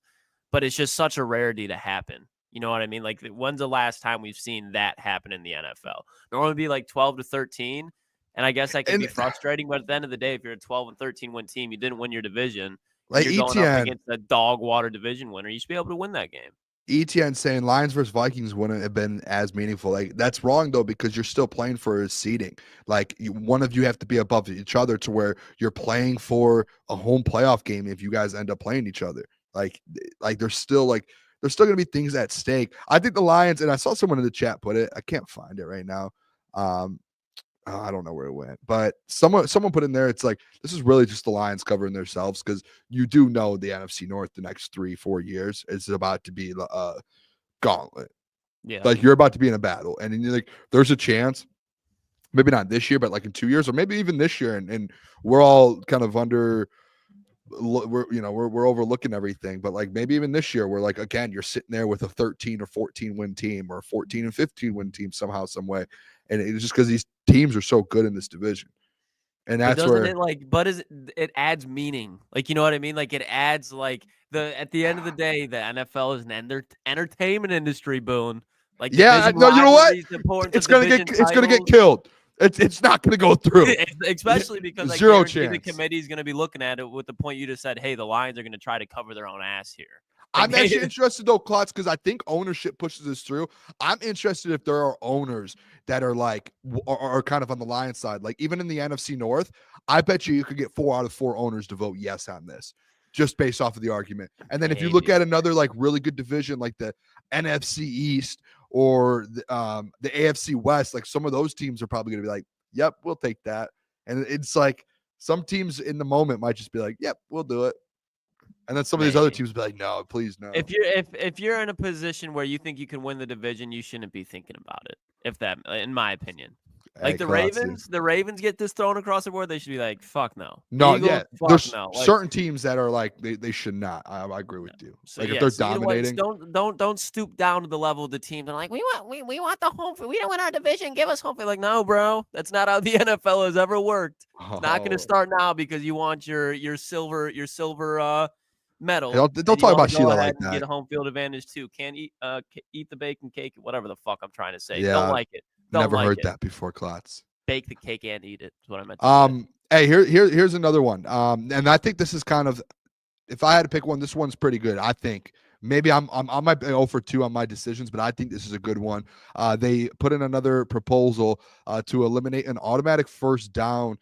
But it's just such a rarity to happen. You know what I mean? Like when's the last time we've seen that happen in the NFL? Normally it'd be like 12-13, and I guess that can be frustrating. But at the end of the day, if you're a 12 and 13 win team, you didn't win your division. Like you're going up against a dog water division winner. You should be able to win that game. ETN saying Lions versus Vikings wouldn't have been as meaningful. Like that's wrong though, because you're still playing for seeding. Like one of you have to be above each other to where you're playing for a home playoff game if you guys end up playing each other. Like there's still going to be things at stake. I think the Lions, and I saw someone in the chat put it. I can't find it right now. I don't know where it went, but someone put in there. It's like this is really just the Lions covering themselves because you do know the NFC North the next 3-4 years is about to be a gauntlet. Yeah, like you're about to be in a battle, and you're like, there's a chance, maybe not this year, but like in 2 years, or maybe even this year, and we're all kind of we're overlooking everything, but like maybe even this year, we're like again, you're sitting there with a 13 or 14 win team or a 14 and 15 win team somehow, some way. And it's just because these teams are so good in this division. And that's where it adds meaning. Like, you know what I mean? Like it adds like at the end of the day, the NFL is an entertainment industry, Boone. Like, yeah, no, you know what? It's gonna get killed. It's not gonna go through. Especially because like, zero chance. The committee is gonna be looking at it with the point you just said, hey, the Lions are gonna try to cover their own ass here. I'm actually interested though, Klotz, because I think ownership pushes this through. I'm interested if there are owners that are like are kind of on the Lions side. Like even in the NFC North, I bet you could get 4 out of 4 owners to vote yes on this, just based off of the argument. And then if you look at another like really good division like the NFC East or the AFC West, like some of those teams are probably going to be like, yep, we'll take that. And it's like some teams in the moment might just be like, yep, we'll do it. And then some of these other teams be like, no, please no. If you're in a position where you think you can win the division, you shouldn't be thinking about it. If that, in my opinion. Like the Ravens get this thrown across the board. They should be like, "Fuck no." No, Eagles, yeah. fuck There's no. certain teams that are like they should not. I agree with you. So, like if they're dominating, don't stoop down to the level of the team. They're like, we want the home field. We don't win our division. Give us home field. Like, no, bro, that's not how the NFL has ever worked. It's not going to start now because you want your silver medal. Hey, don't talk about Sheila like that. Get a home field advantage too. Can't eat the bacon cake, whatever the fuck I'm trying to say. Yeah, don't like it. Never heard that before, Klotz. Bake the cake and eat it. Is what I meant to say. Hey, here's another one. And I think this is kind of, if I had to pick one, this one's pretty good. I think maybe I might be 0 for 2 on my decisions, but I think this is a good one. They put in another proposal to eliminate an automatic first down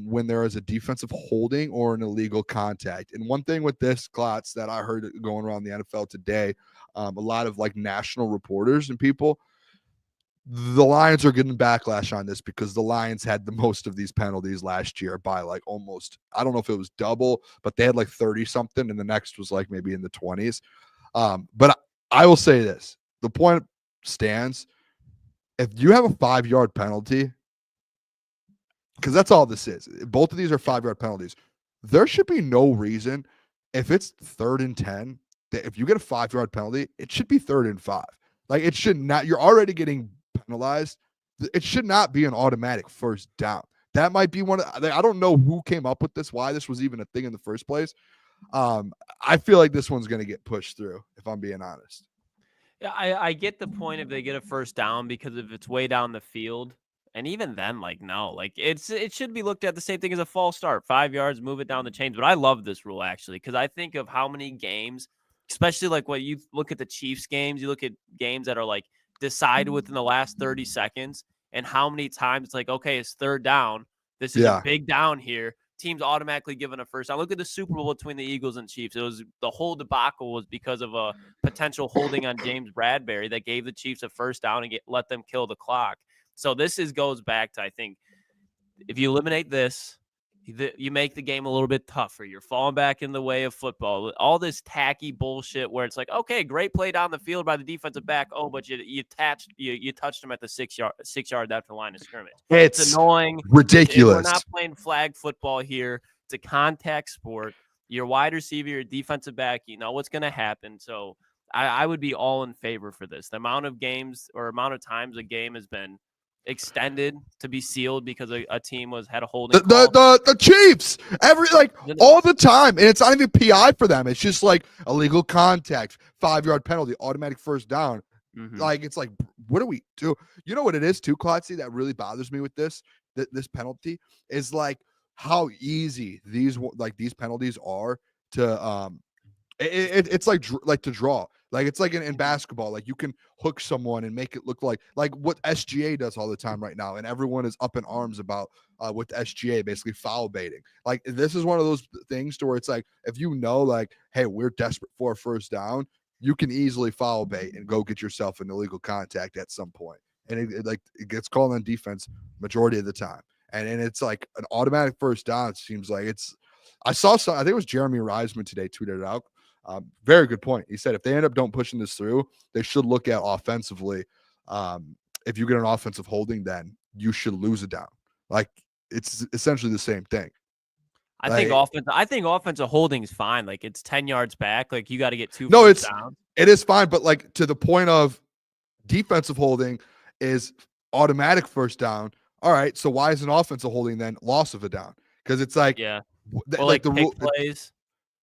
when there is a defensive holding or an illegal contact. And one thing with this, Klotz, that I heard going around the NFL today, a lot of like national reporters and people, the Lions are getting backlash on this because the Lions had the most of these penalties last year by like almost, I don't know if it was double, but they had like 30 something and the next was like maybe in the 20s. But I will say this, the point stands. If you have a 5-yard penalty, because that's all this is, both of these are 5-yard penalties. There should be no reason if it's 3rd and 10, that if you get a 5-yard penalty, it should be 3rd and 5. Like it should not, you're already getting penalized. It should not be an automatic first down. That might be one of, I don't know who came up with this, why this was even a thing in the first place. I feel like this one's going to get pushed through, if I'm being honest. Yeah, I get the point if they get a first down, because if it's way down the field, and even then, like, no, like it should be looked at the same thing as a false start, 5 yards, move it down the chains. But I love this rule actually, because I think of how many games, especially like when you look at the Chiefs games, you look at games that are like decided within the last 30 seconds, and how many times it's like, okay, it's 3rd down. This is a big down here. Teams automatically given a first down. Look at the Super Bowl between the Eagles and Chiefs. It was the whole debacle was because of a potential holding on James Bradbury that gave the Chiefs a first down and let them kill the clock. So this goes back to, I think, if you eliminate this, you make the game a little bit tougher. You're falling back in the way of football. All this tacky bullshit where it's like, okay, great play down the field by the defensive back. Oh, but you touched him at the 6 yard after the line of scrimmage. It's annoying, ridiculous. We're not playing flag football here. It's a contact sport. Your wide receiver, your defensive back, you know what's going to happen. So I would be all in favor for this. The amount of games or amount of times a game has been extended to be sealed because a team had a holding call. The Chiefs all the time, and it's not even PI for them. It's just like illegal contact, 5-yard penalty, automatic first down. Like it's like, what do we do? You know what it is too, Klotzy, that really bothers me with this penalty is like how easy these penalties are to it's like to draw. Like it's like in basketball, like you can hook someone and make it look like what SGA does all the time right now, and everyone is up in arms about with SGA basically foul baiting. Like this is one of those things to where it's like, if you know, like, hey, we're desperate for a first down, you can easily foul bait and go get yourself an illegal contact at some point, and it gets called on defense majority of the time, and it's like an automatic first down. It seems like it's. I saw some. I think it was Jeremy Reisman today tweeted it out. Very good point. He said if they end up don't pushing this through, they should look at offensively. If you get an offensive holding, then you should lose it down. Like it's essentially the same thing. I think offensive holding is fine. Like it's 10 yards back. Like you got to get 2 No, first downs. It is fine, but like to the point of defensive holding is automatic first down. All right, so why is an offensive holding then loss of a down? Because it's like like the rule plays.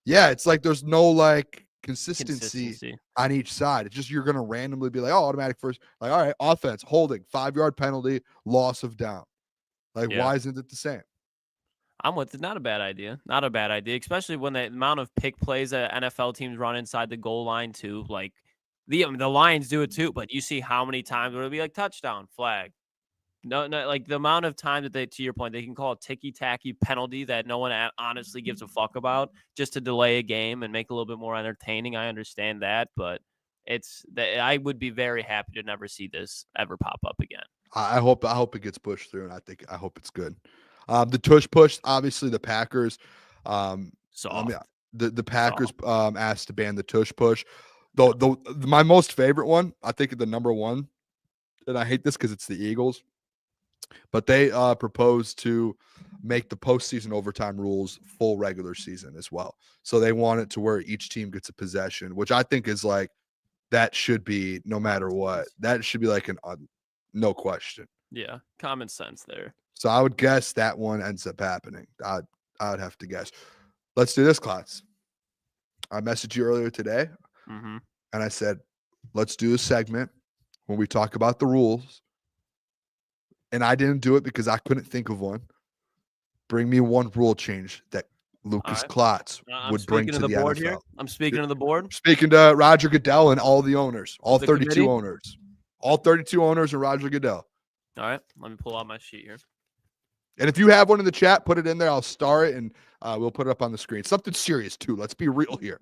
Yeah, it's like there's no like consistency on each side. It's just you're gonna randomly be like, oh, automatic first, like, all right, offense, holding, 5-yard penalty, loss of down. Like, why isn't it the same? I'm with it. Not a bad idea. Not a bad idea, especially when the amount of pick plays that NFL teams run inside the goal line too. Like the Lions do it too, but you see how many times it'll be like touchdown, flag. No, like the amount of time that to your point, they can call a ticky-tacky penalty that no one honestly gives a fuck about just to delay a game and make it a little bit more entertaining. I understand that, but I would be very happy to never see this ever pop up again. I hope it gets pushed through, and I hope it's good. The tush push, obviously the Packers. The Packers asked to ban the tush push. Though my most favorite one, I think the number one, and I hate this because it's the Eagles, but they proposed to make the postseason overtime rules full regular season as well. So they want it to where each team gets a possession, which I think is like that should be no matter what. That should be like no question. Yeah, common sense there. So I would guess that one ends up happening. I would have to guess. Let's do this, Klotz. I messaged you earlier today, and I said, let's do a segment when we talk about the rules. And I didn't do it because I couldn't think of one. Bring me one rule change that Lukas Klotz would bring to the board NFL. Here. I'm speaking to the board. Speaking to Roger Goodell and all the owners, all 32 committee? owners. All 32 owners and Roger Goodell. All right, let me pull out my sheet here. And if you have one in the chat, put it in there. I'll star it, and we'll put it up on the screen. Something serious, too. Let's be real here.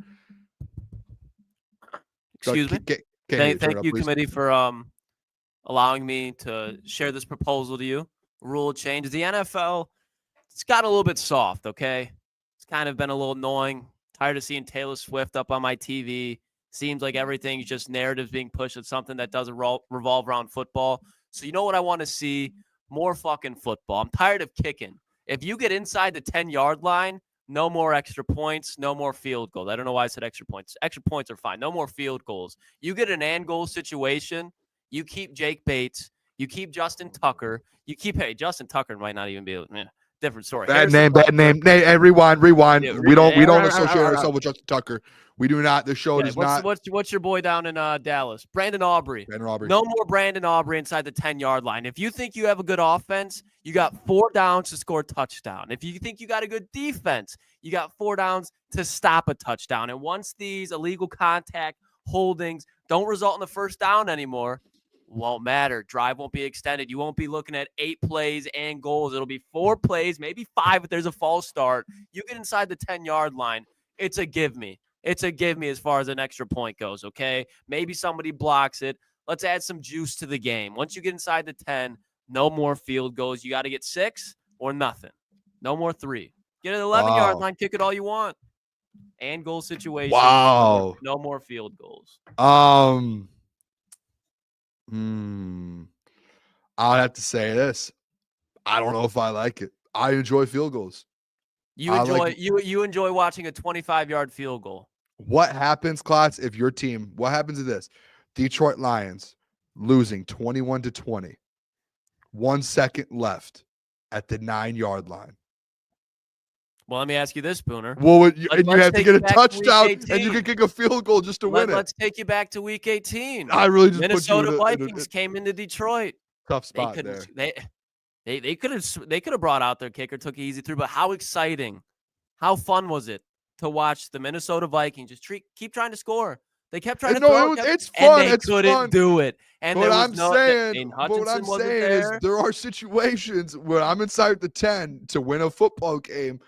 Excuse me. Thank you, committee, for allowing me to share this proposal to you. Rule change. The NFL, it's got a little bit soft, okay? It's kind of been a little annoying. Tired of seeing Taylor Swift up on my TV. Seems like everything's just narratives being pushed at something that doesn't revolve around football. So you know what I want to see? More fucking football. I'm tired of kicking. If you get inside the 10-yard line, no more extra points, no more field goals. I don't know why I said extra points. Extra points are fine. No more field goals. You get an and goal situation, you keep Jake Bates, you keep Justin Tucker, Justin Tucker might not even be able to, different story. Bad name. Hey, rewind. Yeah, we don't associate ourselves with Justin Tucker. We do not. The show does not. What's your boy down in Dallas? Brandon Aubrey. No more Brandon Aubrey inside the 10-yard line. If you think you have a good offense, you got 4 downs to score a touchdown. If you think you got a good defense, you got 4 downs to stop a touchdown. And once these illegal contact holdings don't result in the first down anymore, won't matter. Drive won't be extended. You won't be looking at 8 plays and goals. It'll be 4 plays, maybe 5 if there's a false start. You get inside the 10-yard line, it's a give me. It's a give me as far as an extra point goes, okay? Maybe somebody blocks it. Let's add some juice to the game. Once you get inside the 10, no more field goals. You got to get 6 or nothing. No more 3. Get an 11-yard line, kick it all you want. And goal situation. Wow. No more field goals. I'll have to say this. I don't know if I like it. I enjoy field goals. You enjoy watching a 25-yard field goal. What happens, Klotz, if your team, what happens to this? Detroit Lions losing 21-20. 1 second left at the 9-yard line. Well, let me ask you this, Booner. Well, you have to get a touchdown, and you can kick a field goal just to win it. Let's take you back to Week 18. I really just Minnesota put you Vikings came into Detroit. Tough spot there. They could have brought out their kicker, took it easy through. But how exciting, how fun was it to watch the Minnesota Vikings just keep trying to score? They kept trying to throw. It's fun. And they couldn't do it. And what I'm saying is there are situations where I'm inside the 10 to win a football game.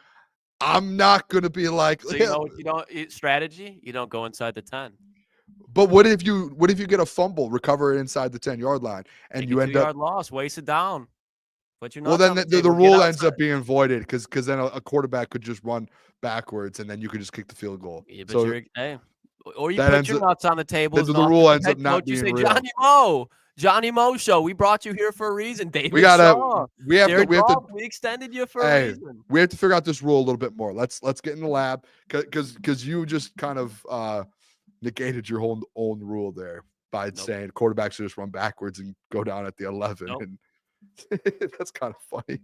I'm not going to be like, so you know, strategy, you don't go inside the 10. But what if you get a fumble, recover it inside the 10-yard line, and you end up loss, waste it down? But you're not. Well, then the rule ends up being voided because then a quarterback could just run backwards, and then you could just kick the field goal. Yeah, but or you put your nuts on the table. The rule ends up not being real. Johnny Mo show. We brought you here for a reason, David. We extended you for a reason. We have to figure out this rule a little bit more. Let's get in the lab because you just kind of negated your own rule there by saying quarterbacks should just run backwards and go down at the 11. Nope. And that's kind of funny.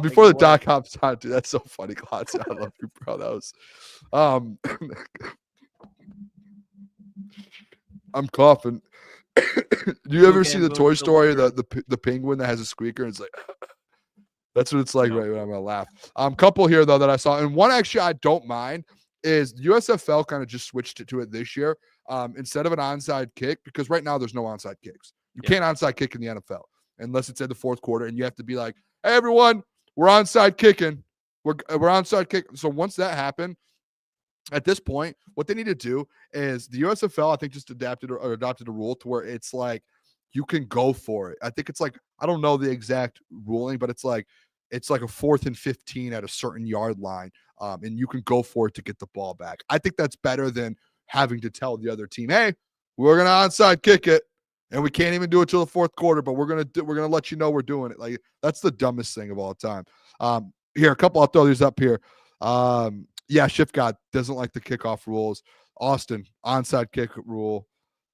Before the dot cops on, dude, that's so funny, Klotz. I love you, bro. That was I'm coughing. Do you ever see the Toy Story, the penguin that has a squeaker? And it's like that's what it's like right when I'm gonna laugh. Couple here though that I saw, and one actually I don't mind is USFL kind of just switched it to it this year. Instead of an onside kick, because right now there's no onside kicks. You can't onside kick in the NFL unless it's in the fourth quarter, and you have to be like, hey everyone, we're onside kicking. We're onside kicking. So once that happened, at this point, what they need to do is the USFL, I think, just adopted a rule to where it's like you can go for it. I think it's like, I don't know the exact ruling, but it's like a 4th and 15 at a certain yard line. and you can go for it to get the ball back. I think that's better than having to tell the other team, hey, we're going to onside kick it, and we can't even do it till the fourth quarter, but we're going to let you know we're doing it. Like, that's the dumbest thing of all time. Here, a couple, I'll throw these up here. Shift God doesn't like the kickoff rules. Austin, onside kick rule.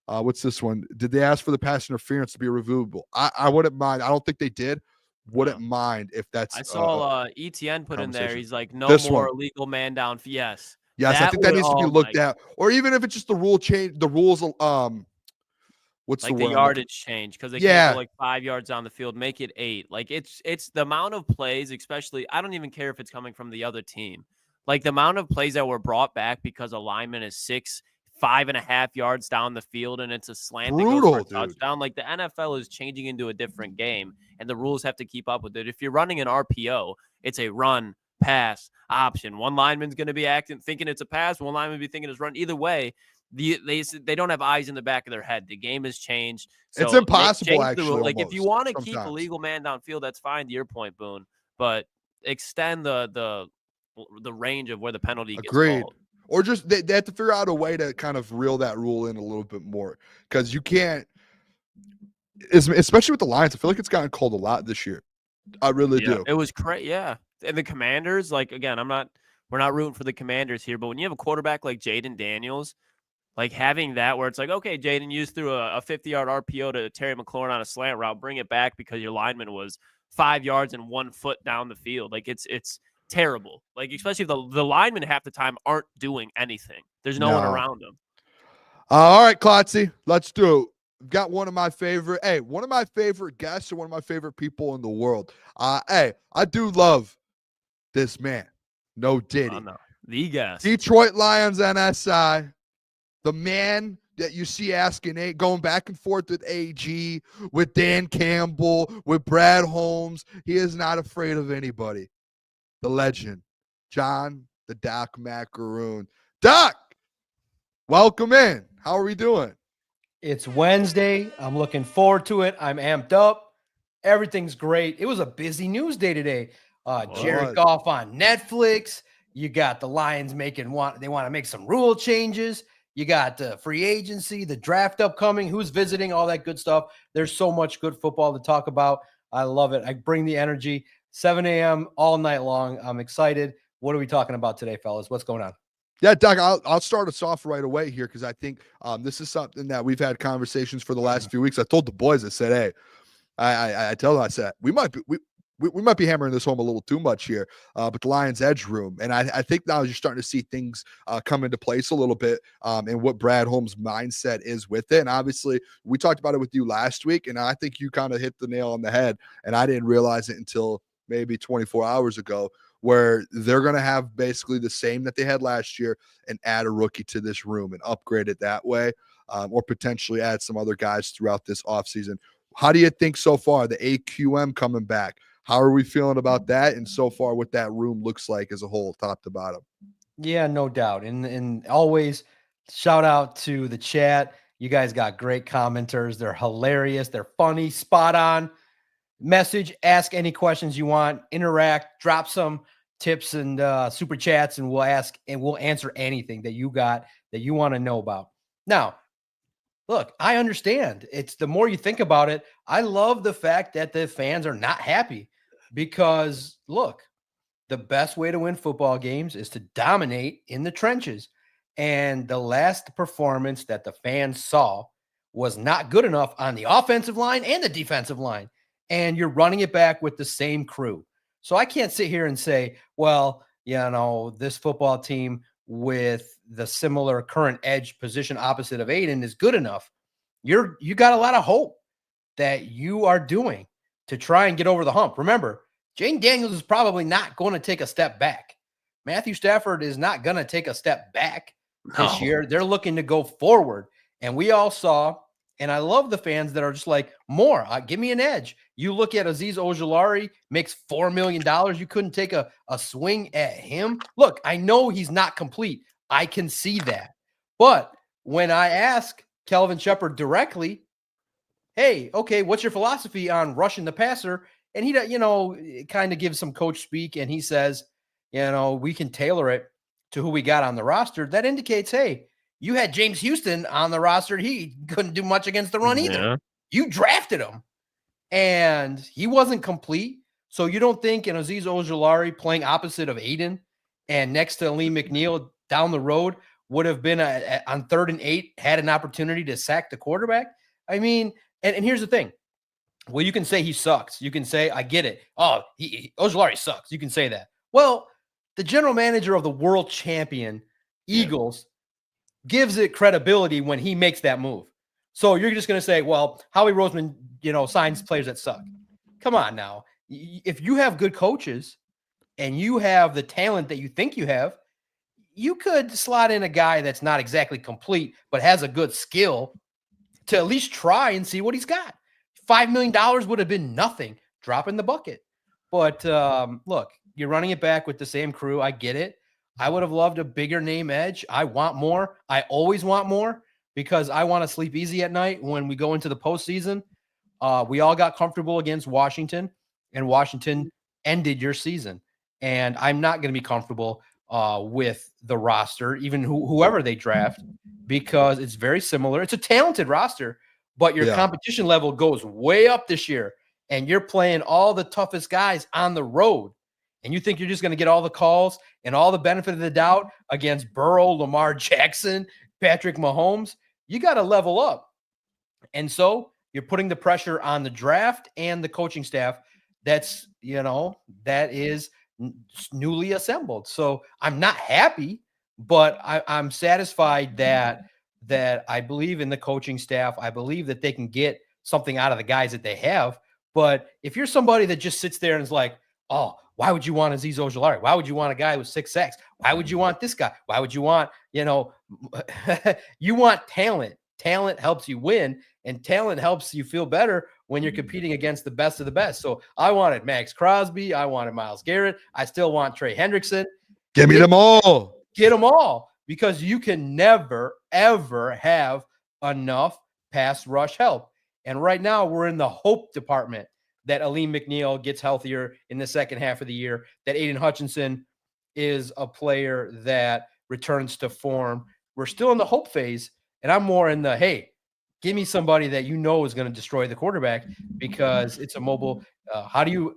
What's this one? Did they ask for the pass interference to be reviewable? I wouldn't mind. I don't think they did. Wouldn't mind if that's. I saw ETN put in there. He's like, no this more one. illegal man down. Yes. Yes, I think that needs to be looked at. Or even if it's just the rule change, the rules. What's like the word? Yardage change, because they can't go like 5 yards down the field, make it 8. Like it's the amount of plays, especially. I don't even care if it's coming from the other team. Like the amount of plays that were brought back because a lineman is 5.5 yards down the field and it's a slant that goes for a touchdown. Like the NFL is changing into a different game, and the rules have to keep up with it. If you're running an RPO, it's a run, pass option. One lineman's going to be thinking it's a pass. One lineman will be thinking it's run. Either way, they don't have eyes in the back of their head. The game has changed. So it's impossible, actually. Like if you want to keep a legal man downfield, that's fine. To your point, Boone, but extend the range of where the penalty gets called. Or just they have to figure out a way to kind of reel that rule in a little bit more, because you can't, especially with the Lions. I feel like it's gotten called a lot this year. I really do. It was crazy. Yeah. And the Commanders, like, again, we're not rooting for the Commanders here, but when you have a quarterback like Jaden Daniels, like having that where it's like, okay, Jaden, you threw a 50-yard RPO to Terry McLaurin on a slant route, bring it back because your lineman was 5 yards and 1 foot down the field. Like it's terrible. Like, especially if the linemen half the time aren't doing anything. There's no one around them. All right, Klotzy, let's do it. Got one of my favorite guests and one of my favorite people in the world. I do love this man. No Diddy. Oh, no. The guest. Detroit Lions NSI. The man that you see asking, going back and forth with AG, with Dan Campbell, with Brad Holmes. He is not afraid of anybody. The legend, John the Doc Maakaron. Doc, welcome in. How are we doing? It's Wednesday. I'm looking forward to it. I'm amped up. Everything's great. It was a busy news day today. Jared Goff on Netflix. You got the Lions they want to make some rule changes. You got the free agency, the draft upcoming, who's visiting, all that good stuff. There's so much good football to talk about. I love it. I bring the energy. 7 a.m. all night long. I'm excited. What are we talking about today, fellas? What's going on? Yeah, Doc, I'll start us off right away here, because I think this is something that we've had conversations for the last few weeks. I told the boys, I said, hey, I told them, I said, we might be hammering this home a little too much here, but the Lions edge room. And I think now you're starting to see things come into place a little bit, and what Brad Holmes' mindset is with it. And obviously we talked about it with you last week, and I think you kind of hit the nail on the head, and I didn't realize it until maybe 24 hours ago, where they're going to have basically the same that they had last year and add a rookie to this room and upgrade it that way, or potentially add some other guys throughout this offseason. How do you think so far, the AQM coming back? How are we feeling about that? And so far what that room looks like as a whole, top to bottom? Yeah, no doubt. And always shout out to the chat. You guys got great commenters. They're hilarious. They're funny, spot on. Message, ask any questions you want, interact, drop some tips and super chats, and we'll answer anything that you got that you want to know about. Now, look, I understand. It's the more you think about it, I love the fact that the fans are not happy, because look, the best way to win football games is to dominate in the trenches. And the last performance that the fans saw was not good enough on the offensive line and the defensive line. And you're running it back with the same crew. So I can't sit here and say, well, this football team with the similar current edge position opposite of Aiden is good enough. You got a lot of hope that you are doing to try and get over the hump. Remember, Jaden Daniels is probably not going to take a step back. Matthew Stafford is not going to take a step back this year. They're looking to go forward. And we all saw, and I love the fans that are just like, more, give me an edge. You look at Azeez Ojulari, makes $4 million. You couldn't take a swing at him. Look, I know he's not complete. I can see that. But when I ask Kelvin Shepard directly, hey, okay, what's your philosophy on rushing the passer? And he, kind of gives some coach speak, and he says, we can tailor it to who we got on the roster. That indicates, hey, you had James Houston on the roster. He couldn't do much against the run either. Yeah. You drafted him, and he wasn't complete. So you don't think Azeez Ojulari playing opposite of Aiden and next to Lee McNeil down the road would have been on 3rd and 8, had an opportunity to sack the quarterback? I mean, and here's the thing. Well, you can say he sucks. You can say, I get it. Oh, Ojulari sucks. You can say that. Well, the general manager of the world champion Eagles gives it credibility when he makes that move. So you're just going to say, well, Howie Roseman, signs players that suck. Come on now. If you have good coaches and you have the talent that you think you have, you could slot in a guy that's not exactly complete, but has a good skill to at least try and see what he's got. $5 million would have been nothing. Drop in the bucket. But look, you're running it back with the same crew. I get it. I would have loved a bigger name edge. I want more. I always want more because I want to sleep easy at night when we go into the postseason. We all got comfortable against Washington, and Washington ended your season. And I'm not going to be comfortable with the roster, even whoever they draft, because it's very similar. It's a talented roster, but your competition level goes way up this year, and you're playing all the toughest guys on the road. And you think you're just going to get all the calls and all the benefit of the doubt against Burrow, Lamar Jackson, Patrick Mahomes? You got to level up. And so you're putting the pressure on the draft and the coaching staff that is newly assembled. So I'm not happy, but I'm satisfied that I believe in the coaching staff. I believe that they can get something out of the guys that they have. But if you're somebody that just sits there and is like, oh, why would you want Azeez Ojulari? Why would you want a guy with 6 sacks? Why would you want this guy? Why would you want, you want talent. Talent helps you win, and talent helps you feel better when you're competing against the best of the best. So I wanted Max Crosby. I wanted Myles Garrett. I still want Trey Hendrickson. Give me them all. Get them all, because you can never, ever have enough pass rush help. And right now we're in the hope department that Aleem McNeil gets healthier in the second half of the year, that Aiden Hutchinson is a player that returns to form. We're still in the hope phase, and I'm more in the, hey, give me somebody that is going to destroy the quarterback, because it's a mobile. How do you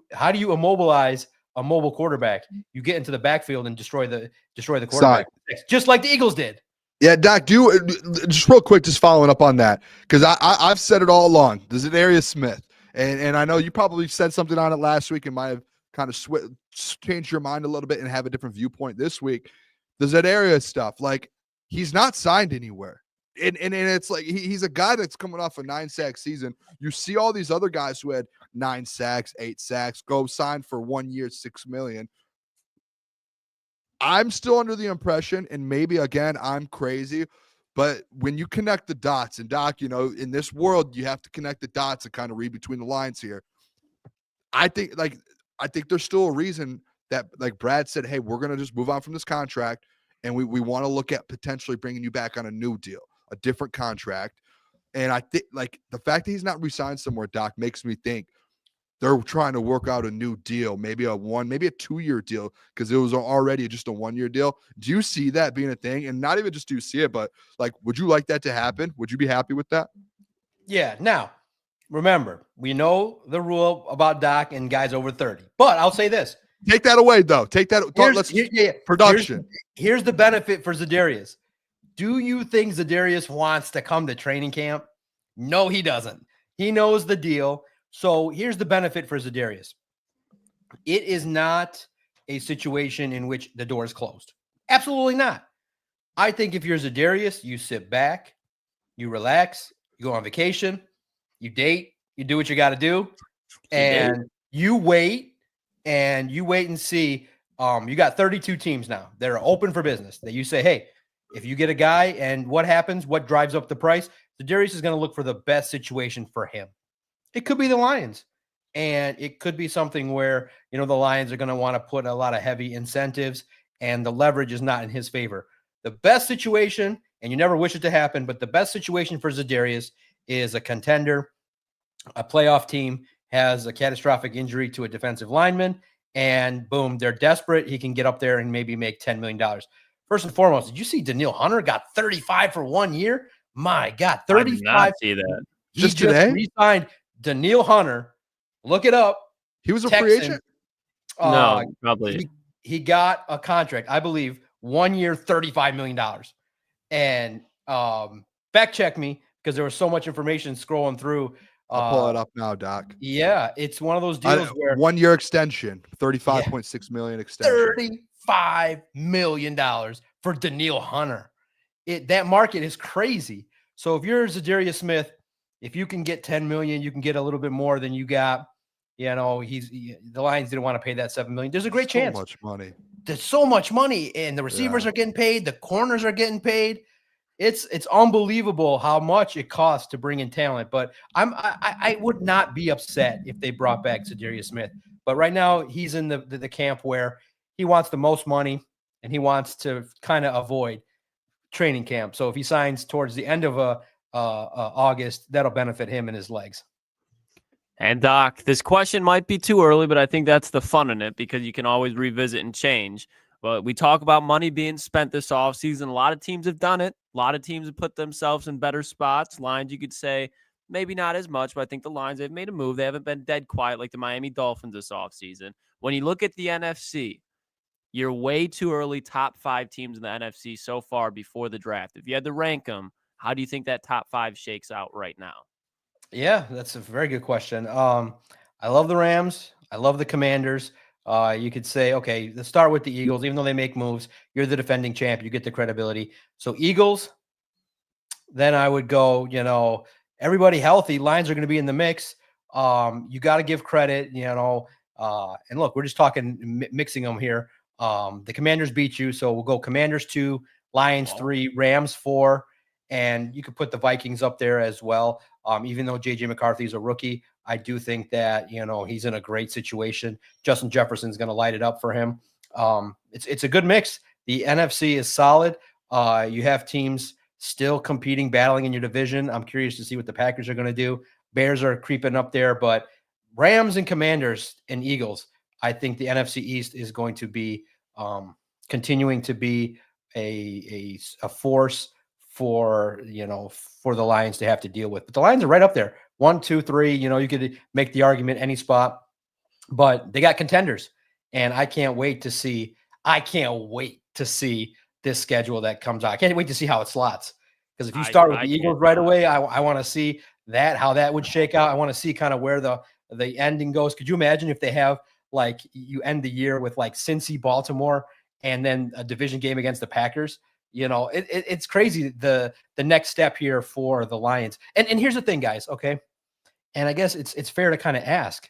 immobilize a mobile quarterback? You get into the backfield and destroy the quarterback, just like the Eagles did. Yeah, Doc, just real quick, just following up on that, because I've said it all along. There's Zadarius Smith. And I know you probably said something on it last week and might have kind of changed your mind a little bit and have a different viewpoint this week. There's that area stuff. Like, he's not signed anywhere. And it's like he's a guy that's coming off a 9-sack season. You see all these other guys who had 9 sacks, 8 sacks, go sign for 1 year, $6 million. I'm still under the impression, and maybe, again, I'm crazy, but when you connect the dots, and Doc, in this world, you have to connect the dots and kind of read between the lines here. I think there's still a reason that, like Brad said, hey, we're going to just move on from this contract, and we want to look at potentially bringing you back on a new deal, a different contract. And I think, like, the fact that he's not re-signed somewhere, Doc, makes me think they're trying to work out a new deal, maybe a 2-year deal, because it was already just a 1-year deal. Do you see that being a thing? And not even just do you see it, but, like, would you like that to happen? Would you be happy with that? Yeah. Now, remember, we know the rule about Doc and guys over 30. But I'll say this. Take that away, though. Take that. Production. Here's the benefit for Zadarius. Do you think Zadarius wants to come to training camp? No, he doesn't. He knows the deal. So here's the benefit for Zadarius. It is not a situation in which the door is closed. Absolutely not. I think if you're Zadarius, you sit back, you relax, you go on vacation, you date, you do what you got to do, and you wait and see. You got 32 teams now that are open for business, that you say, hey, if you get a guy and what happens, what drives up the price, Zadarius is going to look for the best situation for him. It could be the Lions, and it could be something where, the Lions are going to want to put a lot of heavy incentives, and the leverage is not in his favor. The best situation, and you never wish it to happen, but the best situation for Zadarius is a contender, a playoff team has a catastrophic injury to a defensive lineman, and boom, they're desperate. He can get up there and maybe make $10 million. First and foremost, did you see Danielle Hunter got 35 for 1 year? My God, 35. I did not see that. Just today? Re-signed Danielle Hunter. Look it up. He was a Texan. free agent? No, probably. He got a contract, I believe, 1 year, $35 million. And fact check me because there was so much information scrolling through. I'll pull it up now, Doc. Yeah, it's one of those deals where 1 year extension, $35.6 million extension. $35 million for Danielle Hunter. That market is crazy. So if you're Zadarius Smith, if you can get $10 million, you can get a little bit more than you got. You know, the Lions didn't want to pay that $7 million. There's a great chance. So much money. There's so much money, and the receivers are getting paid. The corners are getting paid. It's unbelievable how much it costs to bring in talent. But I would not be upset if they brought back Zadarius Smith. But right now he's in the camp where he wants the most money and he wants to kind of avoid training camp. So if he signs towards the end of August, that'll benefit him and his legs. And Doc, this question might be too early, but I think that's the fun in it because you can always revisit and change. But we talk about money being spent this offseason. A lot of teams have done it. A lot of teams have put themselves in better spots. Lions, you could say, maybe not as much, but I think the Lions, they've made a move. They haven't been dead quiet like the Miami Dolphins this offseason. When you look at the NFC, you're way too early top 5 teams in the NFC so far before the draft. If you had to rank them, how do you think that top 5 shakes out right now? Yeah, that's a very good question. I love the Rams. I love the Commanders. You could say, okay, let's start with the Eagles. Even though they make moves, you're the defending champ. You get the credibility. So Eagles, then I would go, everybody healthy. Lions are going to be in the mix. You got to give credit, and look, we're just talking, mixing them here. The Commanders beat you. So we'll go Commanders 2, Lions 3, Rams 4. And you could put the Vikings up there as well. Even though J.J. McCarthy is a rookie, I do think that, he's in a great situation. Justin Jefferson's going to light it up for him. It's a good mix. The NFC is solid. You have teams still competing, battling in your division. I'm curious to see what the Packers are going to do. Bears are creeping up there, but Rams and Commanders and Eagles, I think the NFC East is going to be continuing to be a force for the Lions to have to deal with. But the Lions are right up there. 1, 2, 3, you could make the argument any spot, but they got contenders. And I can't wait to see this schedule that comes out. I can't wait to see how it slots. Because if you start with the Eagles right away, I want to see how that would shake out. I want to see kind of where the ending goes. Could you imagine if they have you end the year with Cincy, Baltimore, and then a division game against the Packers? It's crazy the next step here for the Lions. And here's the thing, guys, okay? And I guess it's fair to kind of ask,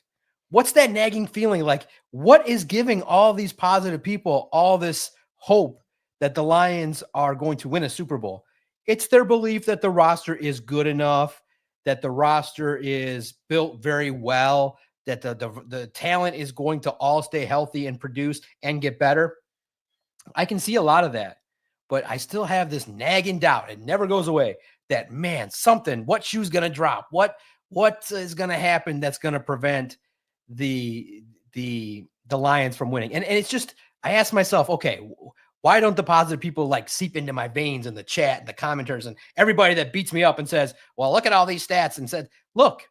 what's that nagging feeling like? What is giving all these positive people all this hope that the Lions are going to win a Super Bowl? It's their belief that the roster is good enough, that the roster is built very well, that the talent is going to all stay healthy and produce and get better. I can see a lot of that. But I still have this nagging doubt. It never goes away that, man, what shoe's going to drop? What is going to happen that's going to prevent the Lions from winning? And it's just, I ask myself, okay, why don't the positive people seep into my veins in the chat and the commenters and everybody that beats me up and says, well, look at all these stats and said, look,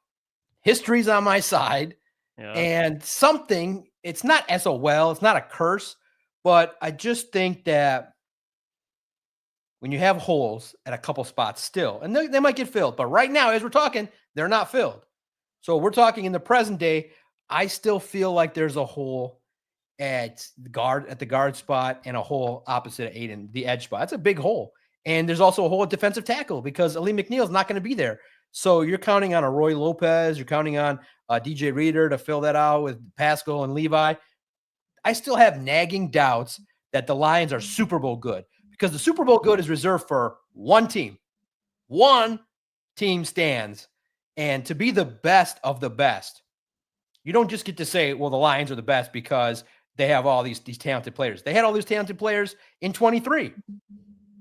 history's on my side. Yeah. And it's not SOL, it's not a curse, but I just think that when you have holes at a couple spots still, and they might get filled, but right now, as we're talking, they're not filled. So we're talking in the present day, I still feel like there's a hole at the guard spot and a hole opposite of Aiden, the edge spot. That's a big hole. And there's also a hole at defensive tackle because Ali McNeil's not going to be there. So you're counting on a Roy Lopez, you're counting on DJ Reader to fill that out with Pascal and Levi. I still have nagging doubts that the Lions are Super Bowl good. Because the Super Bowl good is reserved for one team. One team stands. And to be the best of the best, you don't just get to say, well, the Lions are the best because they have all these talented players. They had all these talented players in 23.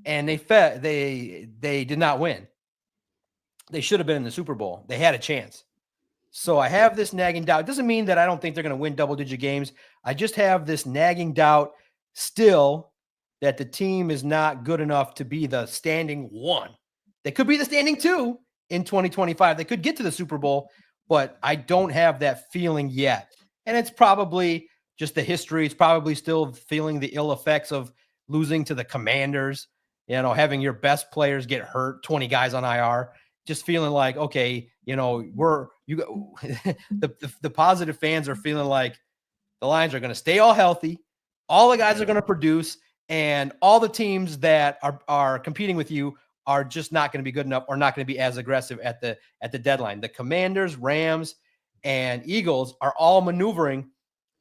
And they did not win. They should have been in the Super Bowl. They had a chance. So I have this nagging doubt. It doesn't mean that I don't think they're going to win double-digit games. I just have this nagging doubt still that the team is not good enough to be the standing 1. They could be the standing 2 in 2025. They could get to the Super Bowl, but I don't have that feeling yet. And it's probably just the history. It's probably still feeling the ill effects of losing to the Commanders, having your best players get hurt, 20 guys on IR, just feeling like, okay, the positive fans are feeling like the Lions are going to stay all healthy. All the guys are going to produce, and all the teams that are competing with you are just not going to be good enough or not going to be as aggressive at the deadline. The Commanders, Rams, and Eagles are all maneuvering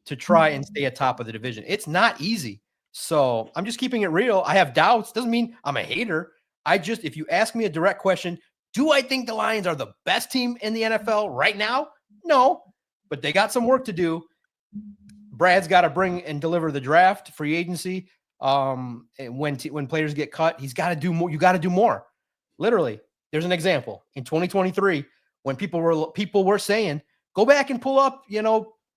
to try and stay atop of the division. It's not easy. So I'm just keeping it real. I have doubts. Doesn't mean I'm a hater. If you ask me a direct question, do I think the Lions are the best team in the NFL right now? No, but they got some work to do. Brad's got to bring and deliver the draft, free agency. And when players get cut, he's got to do more. You got to do more. Literally, there's an example in 2023 when people were saying, go back and pull up,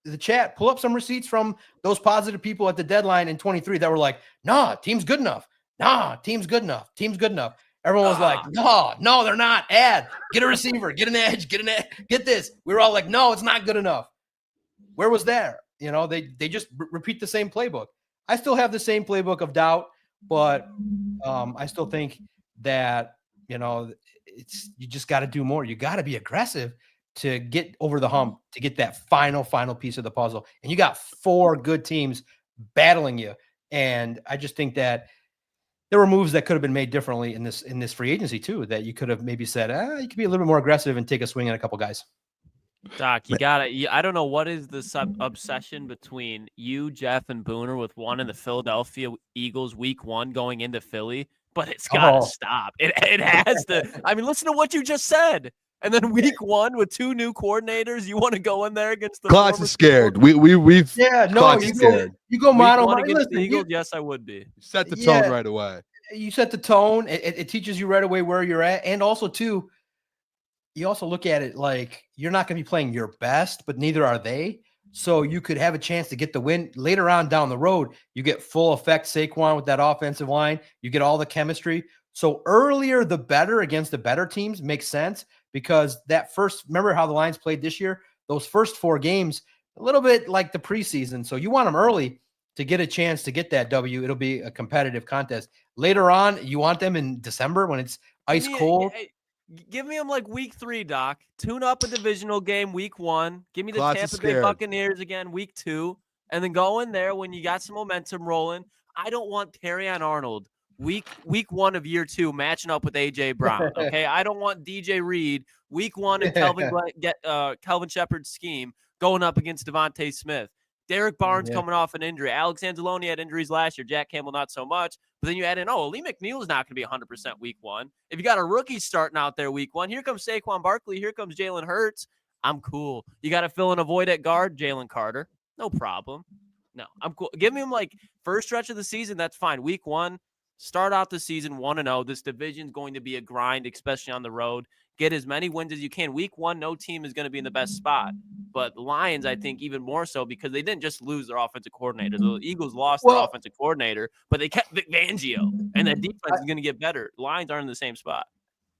the chat, pull up some receipts from those positive people at the deadline in 23 that were like, nah, team's good enough. Nah, team's good enough. Team's good enough. Everyone was like, no, they're not. Get a receiver, get an edge, get this. We were all like, no, it's not good enough. Where was that? They just repeat the same playbook. I still have the same playbook of doubt, but I still think that, you just got to do more. You got to be aggressive to get over the hump, to get that final piece of the puzzle. And you got 4 good teams battling you. And I just think that there were moves that could have been made differently in this free agency too, that you could have maybe said, you could be a little bit more aggressive and take a swing at a couple guys. Doc, you got it. I don't know what is the obsession between you, Jeff, and Booner with one in the Philadelphia Eagles week 1 going into Philly, but it's got to stop. It has to. I mean, listen to what you just said. And then week 1 with 2 new coordinators, you want to go in there against the Klotz is scared. We've scared. You go mono against the Eagles. Yes, I would be. Set the tone right away. You set the tone. It teaches you right away where you're at, and also too, you also look at it like you're not going to be playing your best, but neither are they. So you could have a chance to get the win later on down the road. You get full effect Saquon with that offensive line. You get all the chemistry. So earlier the better against the better teams makes sense. Because remember how the Lions played this year? Those first 4 games, a little bit like the preseason. So you want them early to get a chance to get that W. It'll be a competitive contest. Later on, you want them in December when it's ice cold. Give me them like week 3, Doc. Tune up a divisional game week 1. Give me the Klotz Tampa Bay Buccaneers again week 2. And then go in there when you got some momentum rolling. I don't want Terrion Arnold week 1 of year 2 matching up with AJ Brown. Okay, I don't want DJ Reed week 1 in Kelvin Shepard's scheme going up against Devontae Smith. Derek Barnes coming off an injury. Alex Anzalone had injuries last year. Jack Campbell not so much. But then you add in, Lee McNeil is not going to be 100% week 1. If you got a rookie starting out there week 1, here comes Saquon Barkley. Here comes Jalen Hurts. I'm cool. You got to fill in a void at guard, Jalen Carter. No problem. No, I'm cool. Give me him like first stretch of the season. That's fine. Week 1. Start out the season 1-0. This division is going to be a grind, especially on the road. Get as many wins as you can. Week 1, no team is going to be in the best spot. But the Lions, I think, even more so because they didn't just lose their offensive coordinator. The Eagles lost their offensive coordinator, but they kept Vic Fangio, and that defense is going to get better. Lions aren't in the same spot.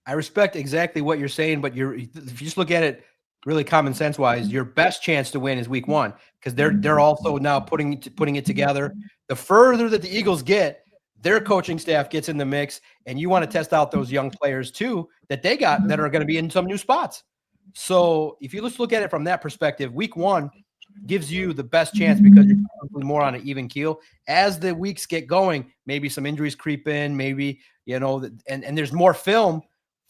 I respect exactly what you're saying, but if you just look at it really common sense wise, your best chance to win is week 1 because they're also now putting it together. The further that the Eagles get, their coaching staff gets in the mix, and you want to test out those young players too that they got that are going to be in some new spots. So if you just look at it from that perspective, week 1 gives you the best chance because you're probably more on an even keel. As the weeks get going, maybe some injuries creep in, maybe, and there's more film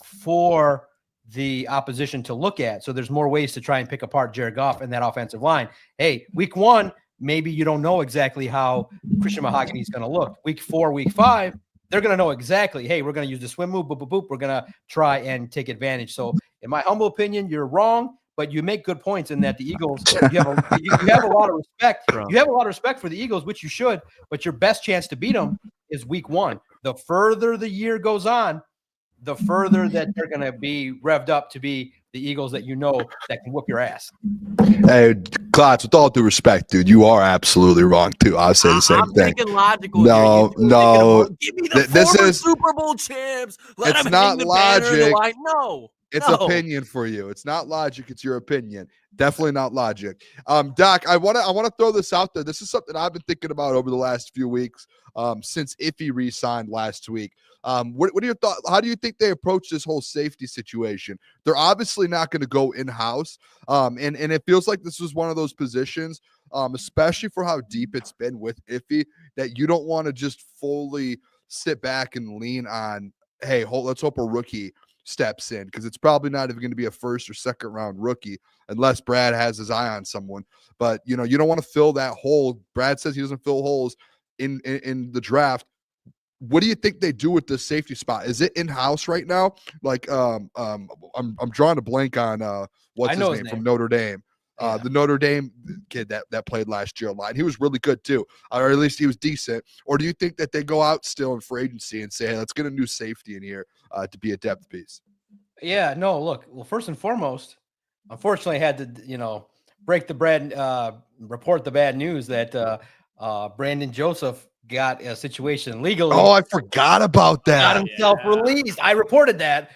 for the opposition to look at. So there's more ways to try and pick apart Jared Goff and that offensive line. Hey, week 1, maybe you don't know exactly how Christian Mahogany is going to look. Week 4, week 5, they're going to know exactly, hey, we're going to use the swim move, boop, boop, boop. We're going to try and take advantage. So in my humble opinion, you're wrong, but you make good points in that the Eagles, you have a lot of respect. You have a lot of respect for the Eagles, which you should, but your best chance to beat them is week 1. The further the year goes on, the further that they're going to be revved up to be the Eagles that you know that can whoop your ass. Hey, Klotz, with all due respect, dude, you are absolutely wrong too. I'll say the same I'm thing. thinking logical. No, here. no. Give me the This former is Super Bowl champs. Let it's them not hang the banner in the logic. line. No, It's no. opinion for you. It's not logic. It's your opinion. Definitely not logic. Doc, I wanna throw this out there. This is something I've been thinking about over the last few weeks. Since Iffy re-signed last week. What are your thoughts? How do you think they approach this whole safety situation? They're obviously not going to go in-house. And it feels like this was one of those positions, especially for how deep it's been with Iffy, that you don't want to just fully sit back and lean on, hey, let's hope a rookie steps in, because it's probably not even going to be a first or second round rookie unless Brad has his eye on someone. But you don't want to fill that hole. Brad says he doesn't fill holes in the draft. What do you think they do with this safety spot? Is it in-house right now? Like I'm drawing a blank on what's his name from Notre Dame. The Notre Dame kid that played last year line. He was really good too, or at least he was decent. Or do you think that they go out still in free agency and say, hey, let's get a new safety in here to be a depth piece? Yeah, no, look, well, first and foremost, unfortunately, I had to, break the bread, report the bad news that Brandon Joseph got a situation legally. Oh, I forgot about that. Got himself released. I reported that.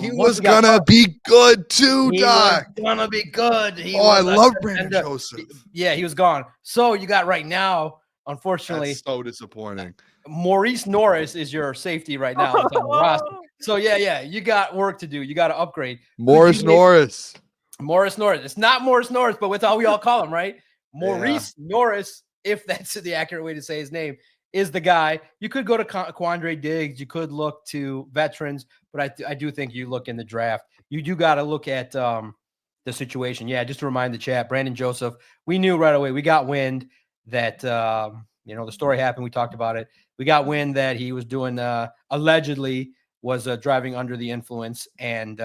He was gonna be good too, Doc. He was gonna be good. I love Brandon Joseph. Yeah, he was gone. So you got right now, unfortunately. That's so disappointing. Maurice Norris is your safety right now. On the roster. So yeah, you got work to do. You got to upgrade. Morris Norris. It's not Morris Norris, but that's how we all call him, right? Maurice Norris, if that's the accurate way to say his name, is the guy. You could go to Quandre Diggs. You could look to veterans, but I do think you look in the draft. You do got to look at the situation. Yeah, just to remind the chat, Brandon Joseph, we knew right away. We got wind that, the story happened. We talked about it. We got wind that he was doing, allegedly was driving under the influence, and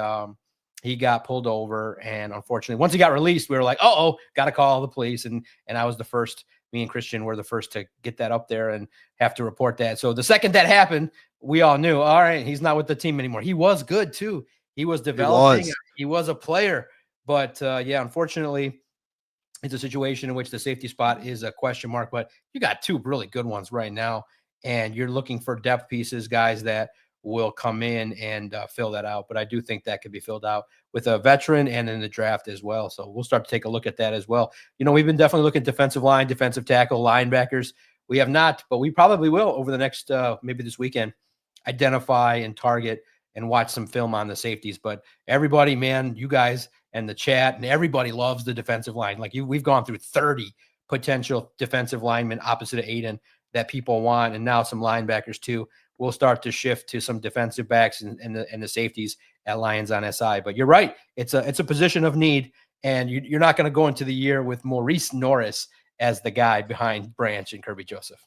he got pulled over. And unfortunately, once he got released, we were like, got to call the police. And I was the first. Me and Christian were the first to get that up there and have to report that. So the second that happened, we all knew, all right, he's not with the team anymore. He was good too. He was developing. He was a player. But unfortunately, it's a situation in which the safety spot is a question mark. But you got two really good ones right now, and you're looking for depth pieces, guys that will come in and fill that out. But I do think that could be filled out with a veteran and in the draft as well. So we'll start to take a look at that as well. We've been definitely looking at defensive line, defensive tackle, linebackers. We have not, but we probably will over the next, maybe this weekend, identify and target and watch some film on the safeties. But everybody, man, you guys and the chat and everybody loves the defensive line. Like we've gone through 30 potential defensive linemen opposite of Aiden that people want, and now some linebackers too. We'll start to shift to some defensive backs and the safeties at Lions on SI. But you're right. It's a position of need, and you're not going to go into the year with Maurice Norris as the guy behind Branch and Kirby Joseph.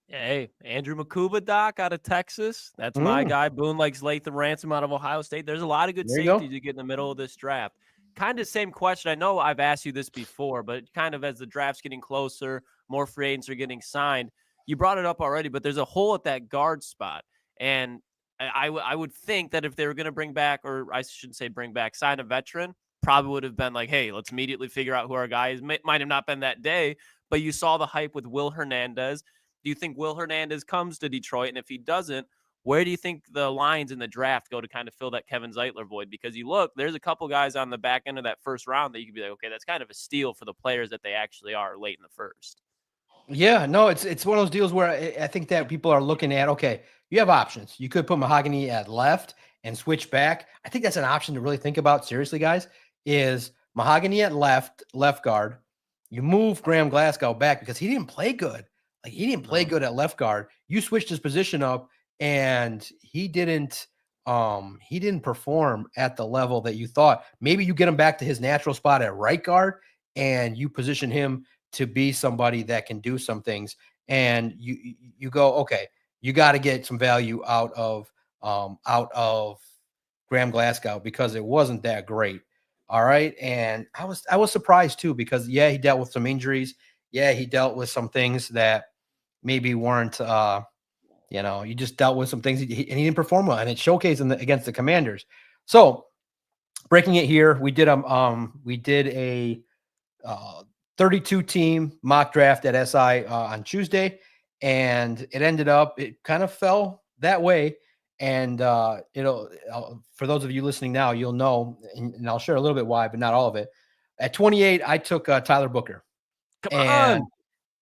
Hey, Andrew Makuba, Doc, out of Texas. That's my guy. Boone likes Latham Ransom out of Ohio State. There's a lot of good safeties you get in the middle of this draft. Kind of same question. I know I've asked you this before, but kind of as the draft's getting closer, more free agents are getting signed. You brought it up already, but there's a hole at that guard spot. And I would think that if they were going to bring back, or I shouldn't say bring back, sign a veteran, probably would have been like, hey, let's immediately figure out who our guy is. Might have not been that day, but you saw the hype with Will Hernandez. Do you think Will Hernandez comes to Detroit? And if he doesn't, where do you think the Lions in the draft go to kind of fill that Kevin Zeitler void? Because you look, there's a couple guys on the back end of that first round that you could be like, okay, that's kind of a steal for the players that they actually are late in the first. Yeah, no, it's one of those deals where I think that people are looking at, okay, you have options. You could put Mahogany at left and switch back. I think that's an option to really think about seriously, guys, is Mahogany at left guard. You move Graham Glasgow back because he didn't play good. Like he didn't play good at left guard. You switched his position up and he didn't perform at the level that you thought. Maybe you get him back to his natural spot at right guard and you position him to be somebody that can do some things. And you go, okay, you got to get some value out of Graham Glasgow because it wasn't that great. All right. And I was surprised too, because he dealt with some injuries. Yeah, he dealt with some things that maybe weren't, you just dealt with some things and he didn't perform well, and it showcased against the Commanders. So breaking it here. We did a 32 team mock draft at SI on Tuesday, and it kind of fell that way. And for those of you listening now, you'll know, and I'll share a little bit why, but not all of it. At 28, I took Tyler Booker. Come on.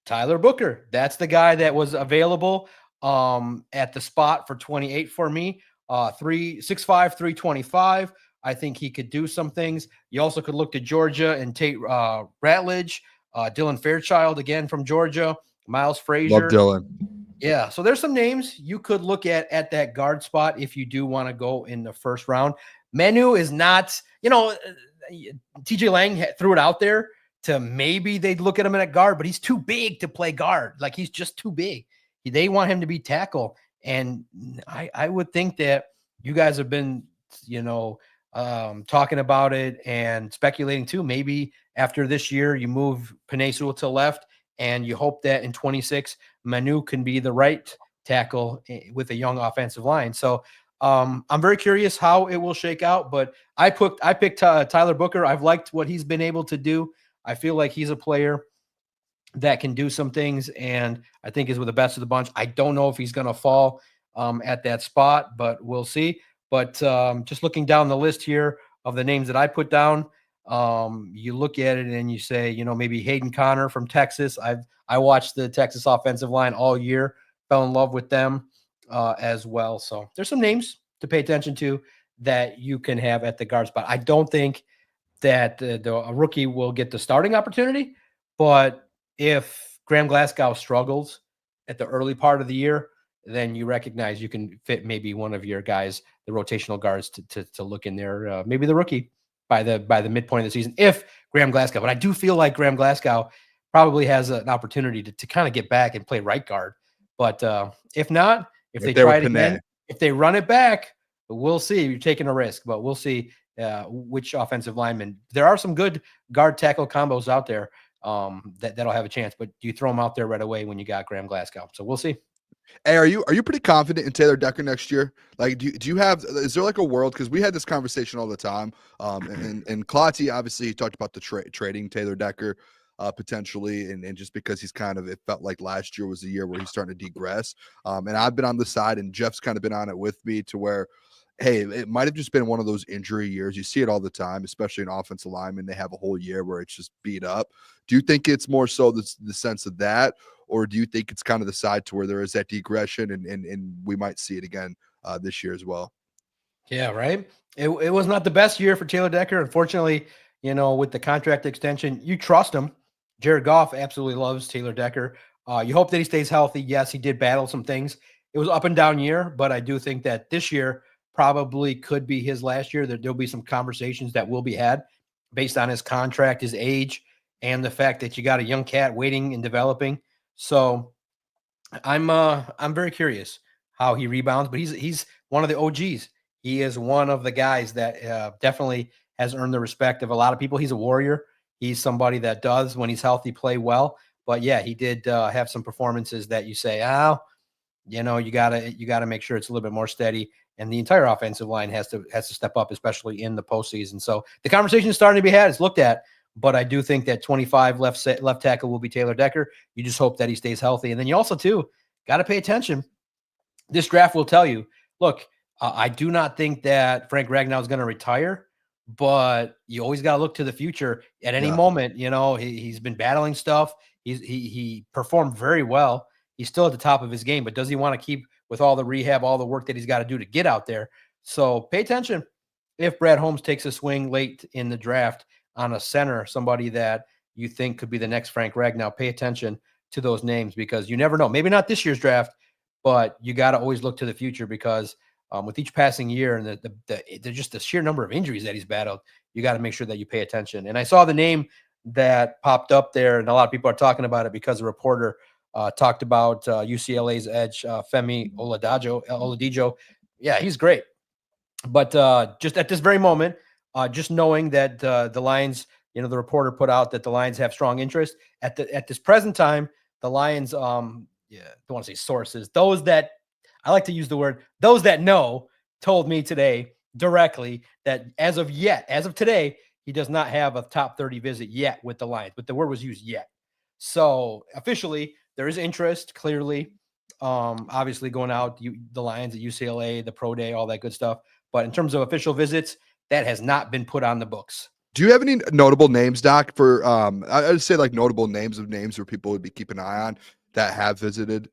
Tyler Booker, that's the guy that was available at the spot for 28 for me. 6'5", 325. I think he could do some things. You also could look to Georgia and Tate Ratledge, Dylan Fairchild again from Georgia, Miles Frazier. Love Dylan. Yeah, so there's some names you could look at that guard spot if you do want to go in the first round. Manu is not, TJ Lang threw it out there to maybe they'd look at him at guard, but he's too big to play guard. Like, he's just too big. They want him to be tackle. And I would think that you guys have been, talking about it and speculating too. Maybe after this year, you move Penesu to left, and you hope that in 26, Manu can be the right tackle with a young offensive line. So I'm very curious how it will shake out, but I picked Tyler Booker. I've liked what he's been able to do. I feel like he's a player that can do some things, and I think is with the best of the bunch. I don't know if he's going to fall at that spot, but we'll see. But just looking down the list here of the names that I put down, you look at it and you say, maybe Hayden Connor from Texas. I watched the Texas offensive line all year, fell in love with them as well. So there's some names to pay attention to that you can have at the guard spot. I don't think that a rookie will get the starting opportunity, but if Graham Glasgow struggles at the early part of the year, then you recognize you can fit maybe one of your guys, the rotational guards, to look in there, maybe the rookie by the midpoint of the season, if Graham Glasgow. But I do feel like Graham Glasgow probably has an opportunity to kind of get back and play right guard. But if not, if they try it again, if they run it back, we'll see. You're taking a risk, but we'll see which offensive lineman. There are some good guard tackle combos out there that'll have a chance, but do you throw them out there right away when you got Graham Glasgow? So we'll see. Hey, are you pretty confident in Taylor Decker next year? Like, do you have? Is there like a world? Because we had this conversation all the time. And Klotz, obviously, he talked about the trading Taylor Decker potentially, and just because he's it felt like last year was the year where he's starting to degress. And I've been on the side, and Jeff's kind of been on it with me to where, hey, it might have just been one of those injury years. You see it all the time, especially in offensive linemen. They have a whole year where it's just beat up. Do you think it's more so the sense of that? Or do you think it's kind of the side to where there is that degression and we might see it again this year as well? Yeah, right. It was not the best year for Taylor Decker. Unfortunately, with the contract extension, you trust him. Jared Goff absolutely loves Taylor Decker. You hope that he stays healthy. Yes, he did battle some things. It was up and down year, but I do think that this year probably could be his last year. There'll be some conversations that will be had based on his contract, his age, and the fact that you got a young cat waiting and developing. So I'm very curious how he rebounds, but he's one of the OGs. He is one of the guys that definitely has earned the respect of a lot of people. He's a warrior. He's somebody that does, when he's healthy, play well. But yeah, he did have some performances that you say, you gotta make sure it's a little bit more steady. And the entire offensive line has to step up, especially in the postseason. So the conversation is starting to be had. It's looked at. But I do think that 25 left tackle will be Taylor Decker. You just hope that he stays healthy. And then you also, too, got to pay attention. This draft will tell you, look, I do not think that Frank Ragnow is going to retire, but you always got to look to the future. At any moment, he's been battling stuff. He performed very well. He's still at the top of his game, but does he want to keep with all the rehab, all the work that he's got to do to get out there? So pay attention if Brad Holmes takes a swing late in the draft on a center, somebody that you think could be the next Frank Ragnow. Pay attention to those names, because you never know. Maybe not this year's draft, but you got to always look to the future, because with each passing year and the just the sheer number of injuries that he's battled, you got to make sure that you pay attention. And I saw the name that popped up there, and a lot of people are talking about it because a reporter talked about UCLA's edge, Femi Oladijo. Yeah, he's great. But just at this very moment, just knowing that the Lions, the reporter put out that the Lions have strong interest at this present time. The Lions, don't want to say sources. Those that I like to use the word, those that know, told me today directly that as of today, he does not have a top 30 visit yet with the Lions, but the word was used yet. So officially there is interest clearly. Obviously going out, the Lions at UCLA, the pro day, all that good stuff. But in terms of official visits, that has not been put on the books. Do you have any notable names, Doc, for I'd say like notable names where people would be keeping an eye on that have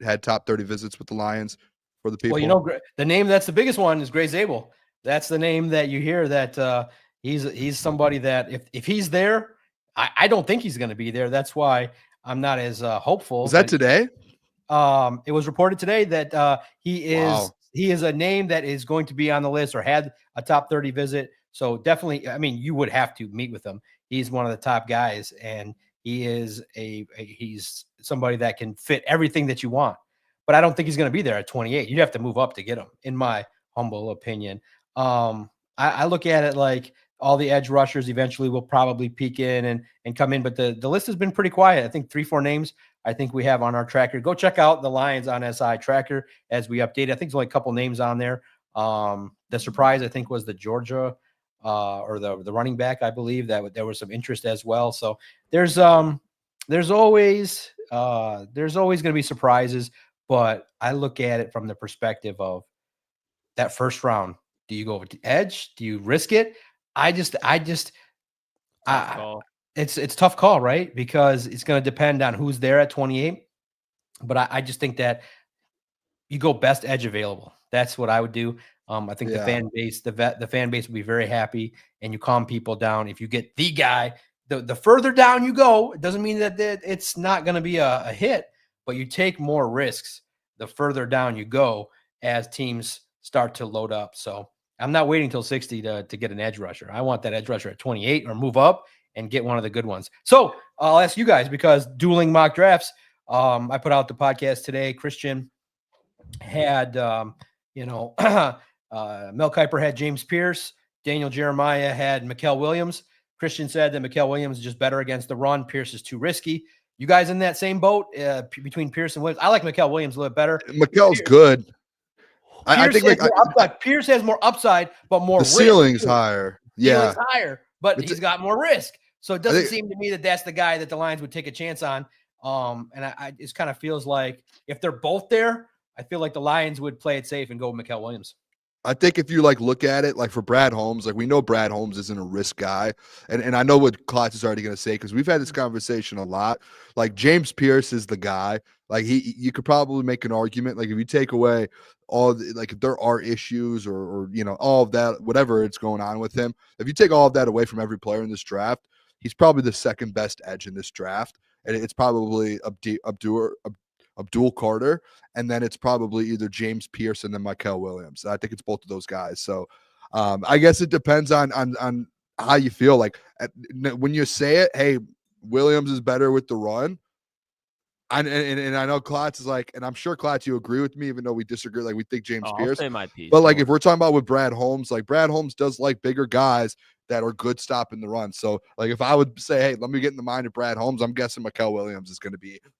had top 30 visits with the Lions for the people? Well, the name that's the biggest one is Gray Zabel. That's the name that you hear that he's somebody that if he's there, I don't think he's going to be there. That's why I'm not as hopeful. Was that today? It was reported today that he is a name that is going to be on the list or had a top 30 visit. So definitely, I mean, you would have to meet with him. He's one of the top guys, and he is he's somebody that can fit everything that you want. But I don't think he's going to be there at 28. You'd have to move up to get him, in my humble opinion. I look at it like all the edge rushers eventually will probably peek in and come in, but the list has been pretty quiet. I think 3-4 names I think we have on our tracker. Go check out the Lions on SI tracker as we update. I think there's only a couple names on there. The surprise, I think, was the Georgia or the running back, I believe, that there was some interest as well. So there's always going to be surprises, but I look at it from the perspective of that first round. Do you go with the edge? Do you risk it? It's a tough call, right? Because it's going to depend on who's there at 28. But I just think that you go best edge available. That's what I would do. I think the fan base will be very happy, and you calm people down. If you get the guy, the further down you go, it doesn't mean that it's not going to be a hit, but you take more risks the further down you go as teams start to load up. So I'm not waiting till 60 to get an edge rusher. I want that edge rusher at 28 or move up and get one of the good ones. So I'll ask you guys, because dueling mock drafts, I put out the podcast today. Christian had, Mel Kiper had James Pierce. Daniel Jeremiah had Mikael Williams. Christian said that Mikael Williams is just better against the run. Pierce is too risky. You guys in that same boat between Pierce and Williams? I like Mikael Williams a little bit better. Mikael's good. I think Pierce has more upside, but more the ceiling's higher. Yeah, ceiling's higher, but he's got more risk. So it doesn't seem to me that that's the guy that the Lions would take a chance on. And I it kind of feels like if they're both there, I feel like the Lions would play it safe and go with Mikael Williams. I think if you look at it, for Brad Holmes, we know Brad Holmes isn't a risk guy. And I know what Klotz is already going to say, because we've had this conversation a lot. James Pierce is the guy. You could probably make an argument. If you take away all if there are issues or all of that, whatever it's going on with him, if you take all of that away from every player in this draft, he's probably the second best edge in this draft. And it's probably Abdul Carter, and then it's probably either James Pierce and then Mikael Williams. I think it's both of those guys. So I guess it depends on how you feel. When you say it, hey, Williams is better with the run. And I know Klotz is and I'm sure Klotz, you agree with me, even though we disagree. We think James Pierce. I'll say my piece. But if we're talking about with Brad Holmes, Brad Holmes does like bigger guys that are good stopping the run. So if I would say, hey, let me get in the mind of Brad Holmes, I'm guessing Mikael Williams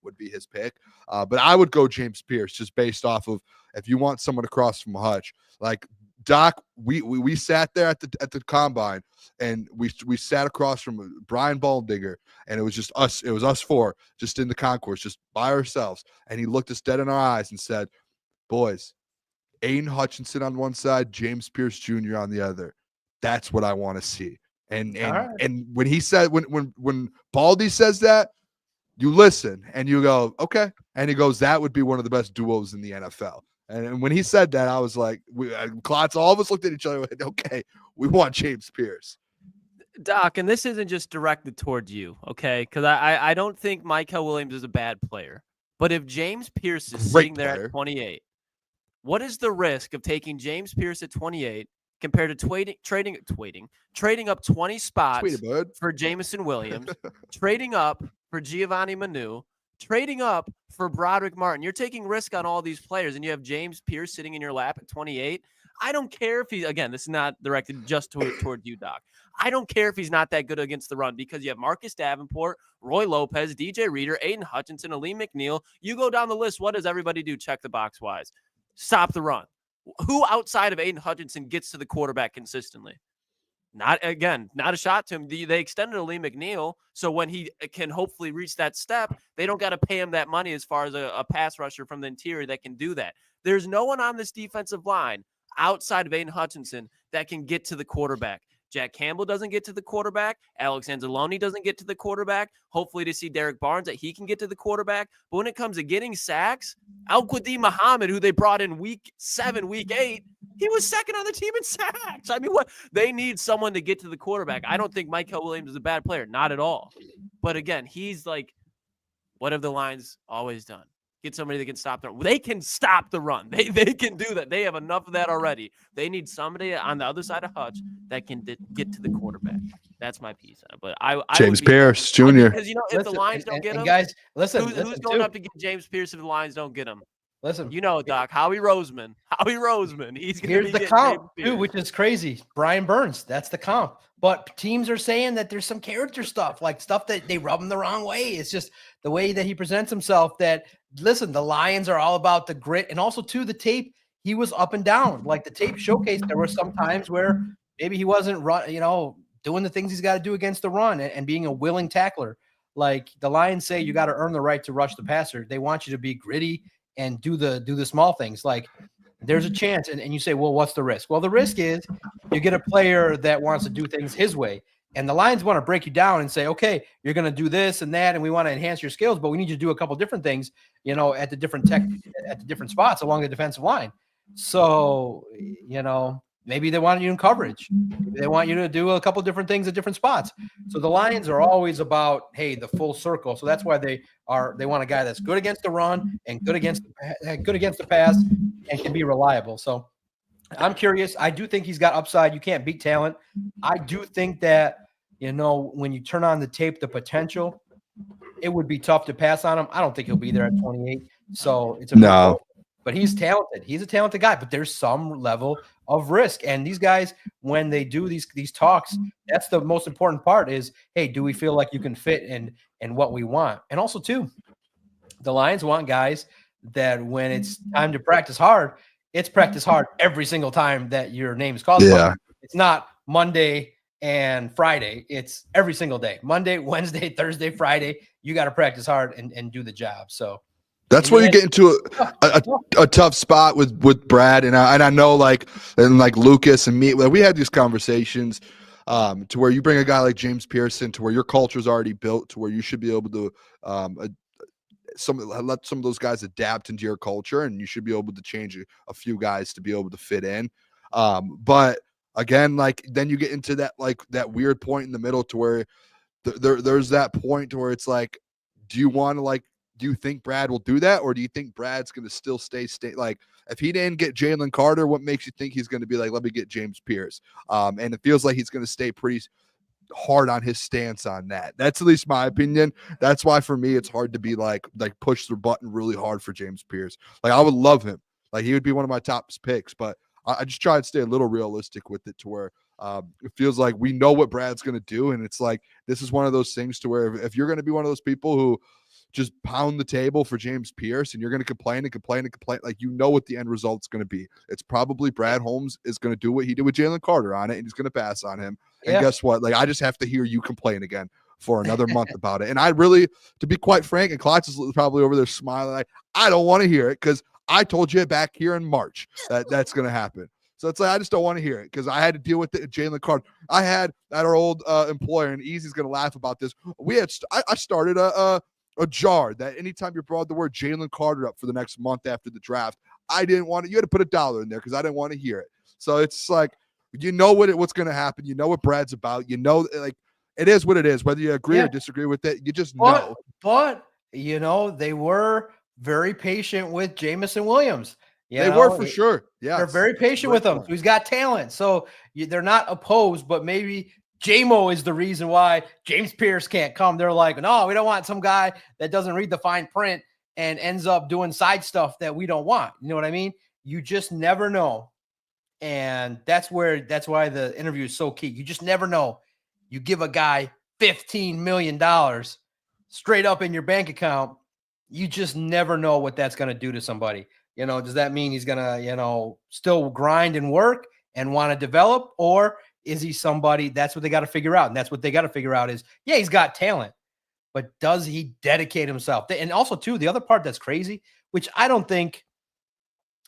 would be his pick. But I would go James Pierce just based off of if you want someone across from Hutch. Doc, we sat there at the combine, and we sat across from Brian Baldinger, and it was just us. It was us four just in the concourse, just by ourselves. And he looked us dead in our eyes and said, "Boys, Aiden Hutchinson on one side, James Pierce Jr. on the other. That's what I want to see." And when he said when Baldy says that, you listen and you go, okay. And he goes, that would be one of the best duos in the NFL. And when he said that, I was like, Klotz, all of us looked at each other and went, okay, we want James Pierce. Doc, and this isn't just directed towards you, okay? Because I don't think Mikael Williams is a bad player. But if James Pierce is sitting there at 28, what is the risk of taking James Pierce at 28 compared to trading up 20 spots for Jameson Williams, trading up for Giovanni Manu, trading up for Broderick Martin? You're taking risk on all these players, and you have James Pierce sitting in your lap at 28. I don't care if again, this is not directed just toward you, Doc. I don't care if he's not that good against the run, because you have Marcus Davenport, Roy Lopez, DJ Reader, Aiden Hutchinson, Aleem McNeil. You go down the list. What does everybody do? Check the box wise. Stop the run. Who outside of Aiden Hutchinson gets to the quarterback consistently? Not a shot to him. They extended Lee McNeil, so when he can hopefully reach that step, they don't got to pay him that money as far as a pass rusher from the interior that can do that. There's no one on this defensive line outside of Aiden Hutchinson that can get to the quarterback. Jack Campbell doesn't get to the quarterback. Alex Anzalone doesn't get to the quarterback. Hopefully to see Derek Barnes that he can get to the quarterback. But when it comes to getting sacks, Al-Quadin Muhammad, who they brought in week 7, week 8, he was second on the team in sacks. I mean, what? They need someone to get to the quarterback. I don't think Michael Williams is a bad player. Not at all. But again, he's like, what have the Lions always done? Get somebody that can stop the run. They can stop the run. They can do that. They have enough of that already. They need somebody on the other side of Hutch that can get to the quarterback. That's my piece. But James Pierce Jr. Because if the Lions don't get him, guys, listen, who's going up to get James Pierce if the Lions don't get him? Listen, Doc, Howie Roseman. He's going here's the comp, too, which is crazy. Brian Burns, that's the comp. But teams are saying that there's some character stuff, like stuff that they rub him the wrong way. It's just the way that he presents himself. That listen, the Lions are all about the grit, and also too the tape. He was up and down. Like the tape showcased, there were some times where maybe he wasn't doing the things he's got to do against the run and being a willing tackler. Like the Lions say, you got to earn the right to rush the passer. They want you to be gritty and do the small things. Like there's a chance, and you say, well, what's the risk? Well, the risk is you get a player that wants to do things his way, and the Lions want to break you down and say, okay, you're going to do this and that, and we want to enhance your skills, but we need you to do a couple different things, at the different spots along the defensive line. So, maybe they want you in coverage. Maybe they want you to do a couple different things at different spots. So the Lions are always about, hey, the full circle. So that's why they want a guy that's good against the run and good against the pass and can be reliable. So I'm curious. I do think he's got upside. You can't beat talent. I do think that, when you turn on the tape, the potential, it would be tough to pass on him. I don't think he'll be there at 28. So it's no. But he's talented. He's a talented guy, but there's some level of risk. And these guys, when they do these talks, that's the most important part is, hey, do we feel like you can fit in what we want? And also, too, the Lions want guys that when it's time to practice hard, it's practice hard every single time that your name is called. Yeah. It's not Monday and Friday. It's every single day. Monday, Wednesday, Thursday, Friday. You got to practice hard and do the job. So that's where you get into a tough spot with Brad and I know like Lucas and me. We had these conversations to where you bring a guy like James Pearson to where your culture is already built to where you should be able to let some of those guys adapt into your culture, and you should be able to change a few guys to be able to fit in. But again, like then you get into that weird point in the middle to where there's that point to where it's like, do you think Brad will do that, or do you think Brad's going to still stay like if he didn't get Jalen Carter, what makes you think he's going to be like, let me get James Pierce? And it feels like he's going to stay pretty hard on his stance on that. That's at least my opinion. That's why for me it's hard to be like push the button really hard for James Pierce. Like I would love him. Like he would be one of my top picks, but I just try and stay a little realistic with it to where it feels like we know what Brad's going to do. And it's like, this is one of those things to where if you're going to be one of those people who just pound the table for James Pierce and you're going to complain, like what the end result's going to be. It's probably Brad Holmes is going to do what he did with Jalen Carter on it, and he's going to pass on him. And guess what? Like I just have to hear you complain again for another month about it. And I really, to be quite frank, and Klotz is probably over there smiling like, I don't want to hear it because I told you back here in March that's going to happen. So it's like, I just don't want to hear it because I had to deal with it. Jalen Carter. I had at our old employer, and Easy's going to laugh about this. I started a jar that anytime you brought the word Jalen Carter up for the next month after the draft, I didn't want it. You had to put $1 in there because I didn't want to hear it. So it's like, what's going to happen. You know what Brad's about. Like it is what it is. Whether you agree or disagree with it, you just know. But they were very patient with Jamison Williams. They were for sure. Yeah, they're very patient with him. He's got talent, so they're not opposed. But maybe JMO is the reason why James Pierce can't come. They're like, no, we don't want some guy that doesn't read the fine print and ends up doing side stuff that we don't want. You know what I mean? You just never know. And that's why the interview is so key. You just never know. You give a guy $15 million straight up in your bank account. You just never know what that's going to do to somebody. Does that mean he's going to, still grind and work and want to develop? Or is he somebody? That's what they got to figure out. And that's what they got to figure out is, yeah, he's got talent, but does he dedicate himself? And also, too, the other part that's crazy, which I don't think,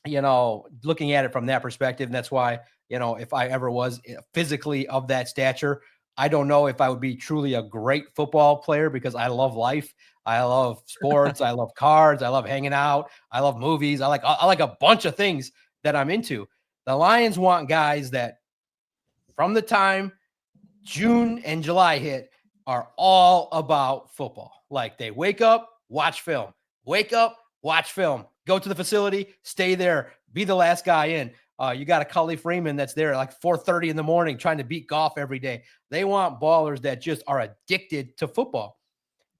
looking at it from that perspective, and that's why, if I ever was physically of that stature, I don't know if I would be truly a great football player because I love life. I love sports. I love cards. I love hanging out. I love movies. I like a bunch of things that I'm into. The Lions want guys that from the time June and July hit are all about football. Like they wake up, watch film, wake up, watch film, go to the facility, stay there, be the last guy in. You got a Cully Freeman that's there at like 4:30 in the morning trying to beat Goff every day. They want ballers that just are addicted to football.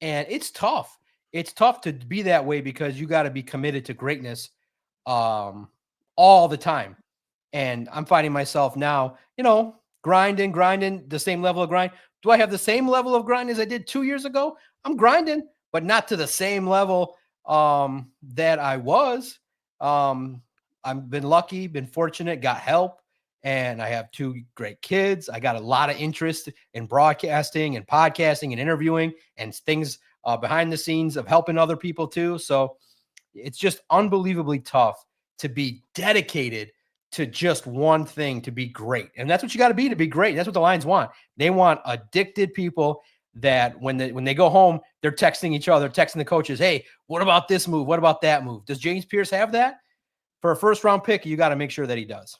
And it's tough. It's tough to be that way because you got to be committed to greatness all the time. And I'm finding myself now, grinding the same level of grind. Do I have the same level of grind as I did 2 years ago? I'm grinding, but not to the same level that I was. I've been lucky, been fortunate, got help, and I have 2 great kids. I got a lot of interest in broadcasting and podcasting and interviewing and things behind the scenes of helping other people too. So it's just unbelievably tough to be dedicated to just one thing to be great. And that's what you got to be great. That's what the Lions want. They want addicted people that when they go home, they're texting each other, texting the coaches, hey, what about this move? What about that move? Does James Pierce have that? For a first-round pick, you got to make sure that he does.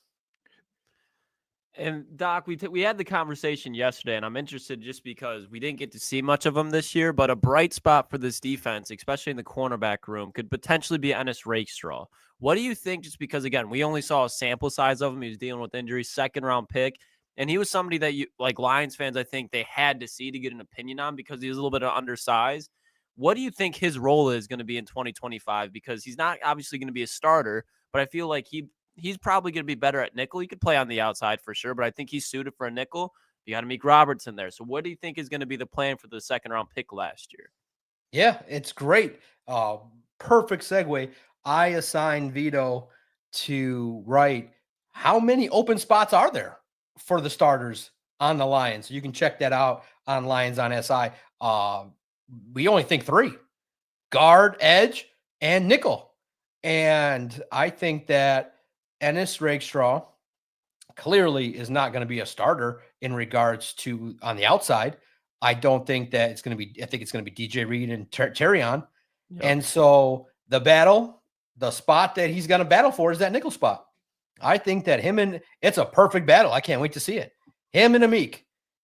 And Doc, we had the conversation yesterday, and I'm interested just because we didn't get to see much of him this year, but a bright spot for this defense, especially in the cornerback room, could potentially be Ennis Rakestraw. What do you think, just because, again, we only saw a sample size of him. He was dealing with injuries, second-round pick, and he was somebody that, like Lions fans, I think they had to see to get an opinion on because he was a little bit undersized. What do you think his role is going to be in 2025? Because he's not obviously going to be a starter, but I feel like he's probably going to be better at nickel. He could play on the outside for sure, but I think he's suited for a nickel. You got to Meek Robertson there. So what do you think is going to be the plan for the second-round pick last year? Yeah, it's great. Perfect segue. I assigned Vito to write how many open spots are there for the starters on the Lions. You can check that out on Lions on SI. We only think 3: guard, edge, and nickel. And I think that Ennis Rakestraw clearly is not going to be a starter in regards to on the outside. I don't think that it's going to be, I think it's going to be DJ Reed and Terrion. Yep. And so the spot that he's going to battle for is that nickel spot. I think that it's a perfect battle. I can't wait to see it. Him and Amik,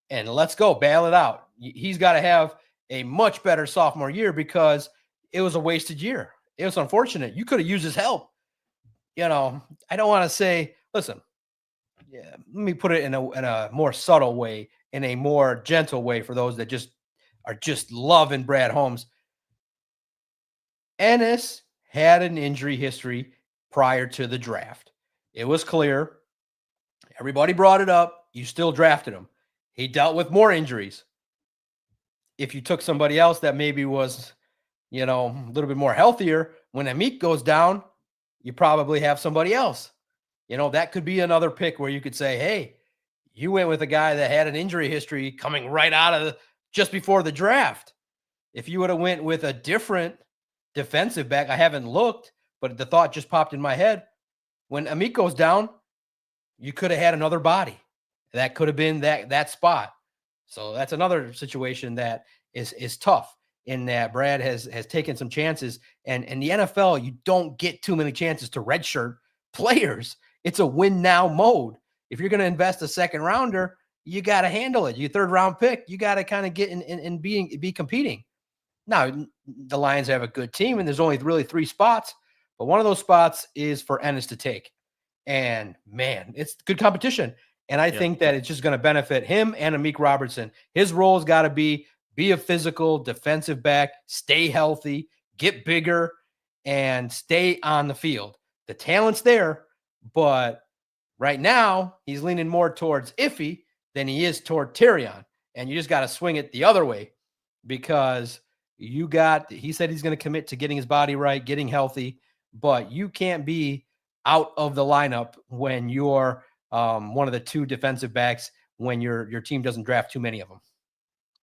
and let's go battle it out. He's got to have a much better sophomore year because it was a wasted year. It was unfortunate. You could have used his help. I don't want to say, listen, let me put it in a more subtle way, in a more gentle way for those that are loving Brad Holmes. Ennis had an injury history prior to the draft. It was clear. Everybody brought it up. You still drafted him. He dealt with more injuries. If you took somebody else that maybe was, a little bit more healthier, when Amik goes down, you probably have somebody else. That could be another pick where you could say, hey, you went with a guy that had an injury history coming right out of just before the draft. If you would have went with a different defensive back, I haven't looked, but the thought just popped in my head. When Amik goes down, you could have had another body. That could have been that spot. So that's another situation that is tough, in that Brad has taken some chances. And in the NFL, you don't get too many chances to redshirt players. It's a win now mode. If you're going to invest a second rounder, you got to handle it. Your third round pick, you got to kind of get in and be competing. Now, the Lions have a good team, and there's only really 3 spots, but one of those spots is for Ennis to take. And man, it's good competition. And I think that it's just going to benefit him and Amik Robertson. His role has got to be a physical defensive back, stay healthy, get bigger, and stay on the field. The talent's there, but right now he's leaning more towards Iffy than he is toward Terrion. And you just got to swing it the other way, because he said he's going to commit to getting his body right, getting healthy. but you can't be out of the lineup when you're one of the 2 defensive backs when your team doesn't draft too many of them.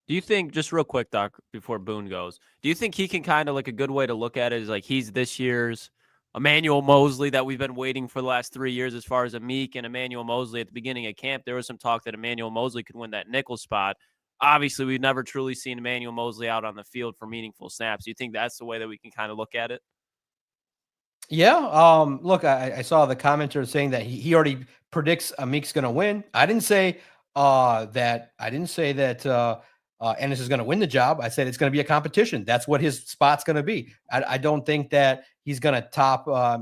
Do you think, just real quick, Doc, before Boone goes, do you think he can kind of, like, a good way to look at it is like he's this year's Emmanuel Mosley that we've been waiting for the last 3 years as far as Amik and Emmanuel Mosley at the beginning of camp? There was some talk that Emmanuel Mosley could win that nickel spot. Obviously, we've never truly seen Emmanuel Mosley out on the field for meaningful snaps. Do you think that's the way that we can kind of look at it? Yeah. Look, I saw the commenter saying that he already predicts Amik's going to win. I didn't say that Ennis is going to win the job. I said it's going to be a competition. That's what his spot's going to be. I don't think that he's going to top, I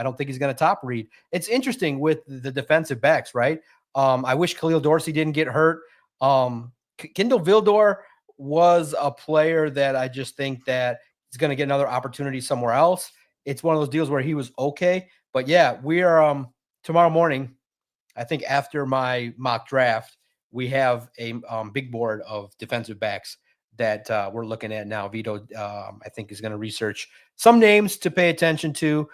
don't think he's going to top Reed. It's interesting with the defensive backs, right? I wish Khalil Dorsey didn't get hurt. Kendall Vildor was a player that I just think that he's going to get another opportunity somewhere else. It's one of those deals where he was okay. But yeah, we are tomorrow morning, I think after my mock draft, we have a big board of defensive backs that we're looking at now. Vito, I think, is going to research some names to pay attention to,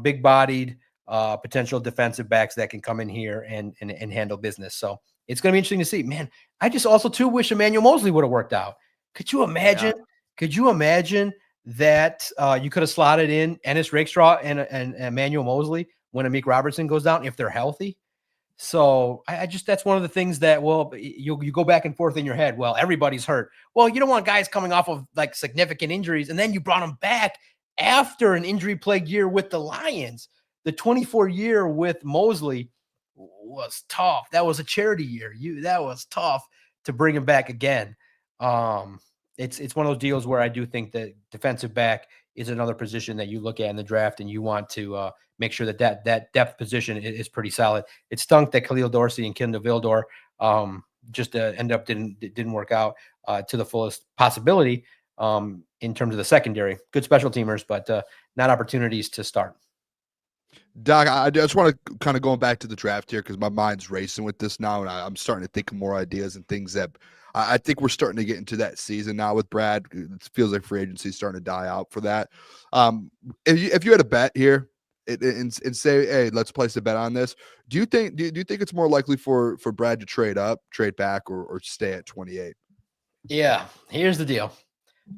big-bodied potential defensive backs that can come in here and handle business. So it's going to be interesting to see. Man, I just also, too, wish Emmanuel Mosley would have worked out. Could you imagine? Yeah. Could you imagine that you could have slotted in Ennis Rakestraw and Emmanuel Mosley when Amik Robertson goes down if they're healthy? So I just, that's one of the things that, well, you go back and forth in your head. Well, everybody's hurt. Well, you don't want guys coming off of like significant injuries, and then you brought them back after an injury-plagued year with the Lions. The 24 year with Mosley was tough. That was a charity year. That was tough to bring him back again. It's one of those deals where I do think that defensive back is another position that you look at in the draft, and you want to make sure that depth position is pretty solid. It stunk that Khalil Dorsey and Kendall Vildor just end up didn't work out to the fullest possibility in terms of the secondary. Good special teamers, but not opportunities to start. Doc, I just want to kind of going back to the draft here because my mind's racing with this now, and I'm starting to think of more ideas and things that I think we're starting to get into that season now with Brad. It feels like free agency is starting to die out for that. If you had a bet here and say, hey, let's place a bet on this, do you think it's more likely for Brad to trade up, trade back, or stay at 28? Yeah, here's the deal.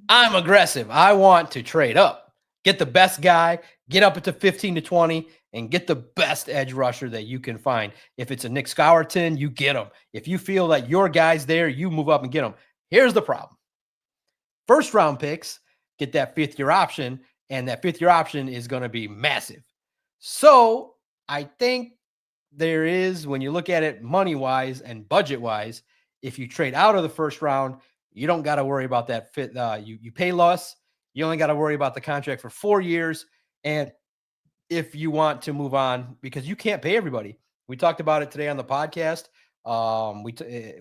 I'm aggressive. I want to trade up, get the best guy, get up into 15 to 20, and get the best edge rusher that you can find. If it's a Nick Scourton, you get him. If you feel that your guy's there, you move up and get him. Here's the problem. First round picks get that 5th-year option, and that 5th-year option is going to be massive. So I think there is, when you look at it money-wise and budget-wise, if you trade out of the first round, you don't got to worry about that fit. You pay less. You only got to worry about the contract for 4 years. And if you want to move on, because you can't pay everybody. We talked about it today on the podcast.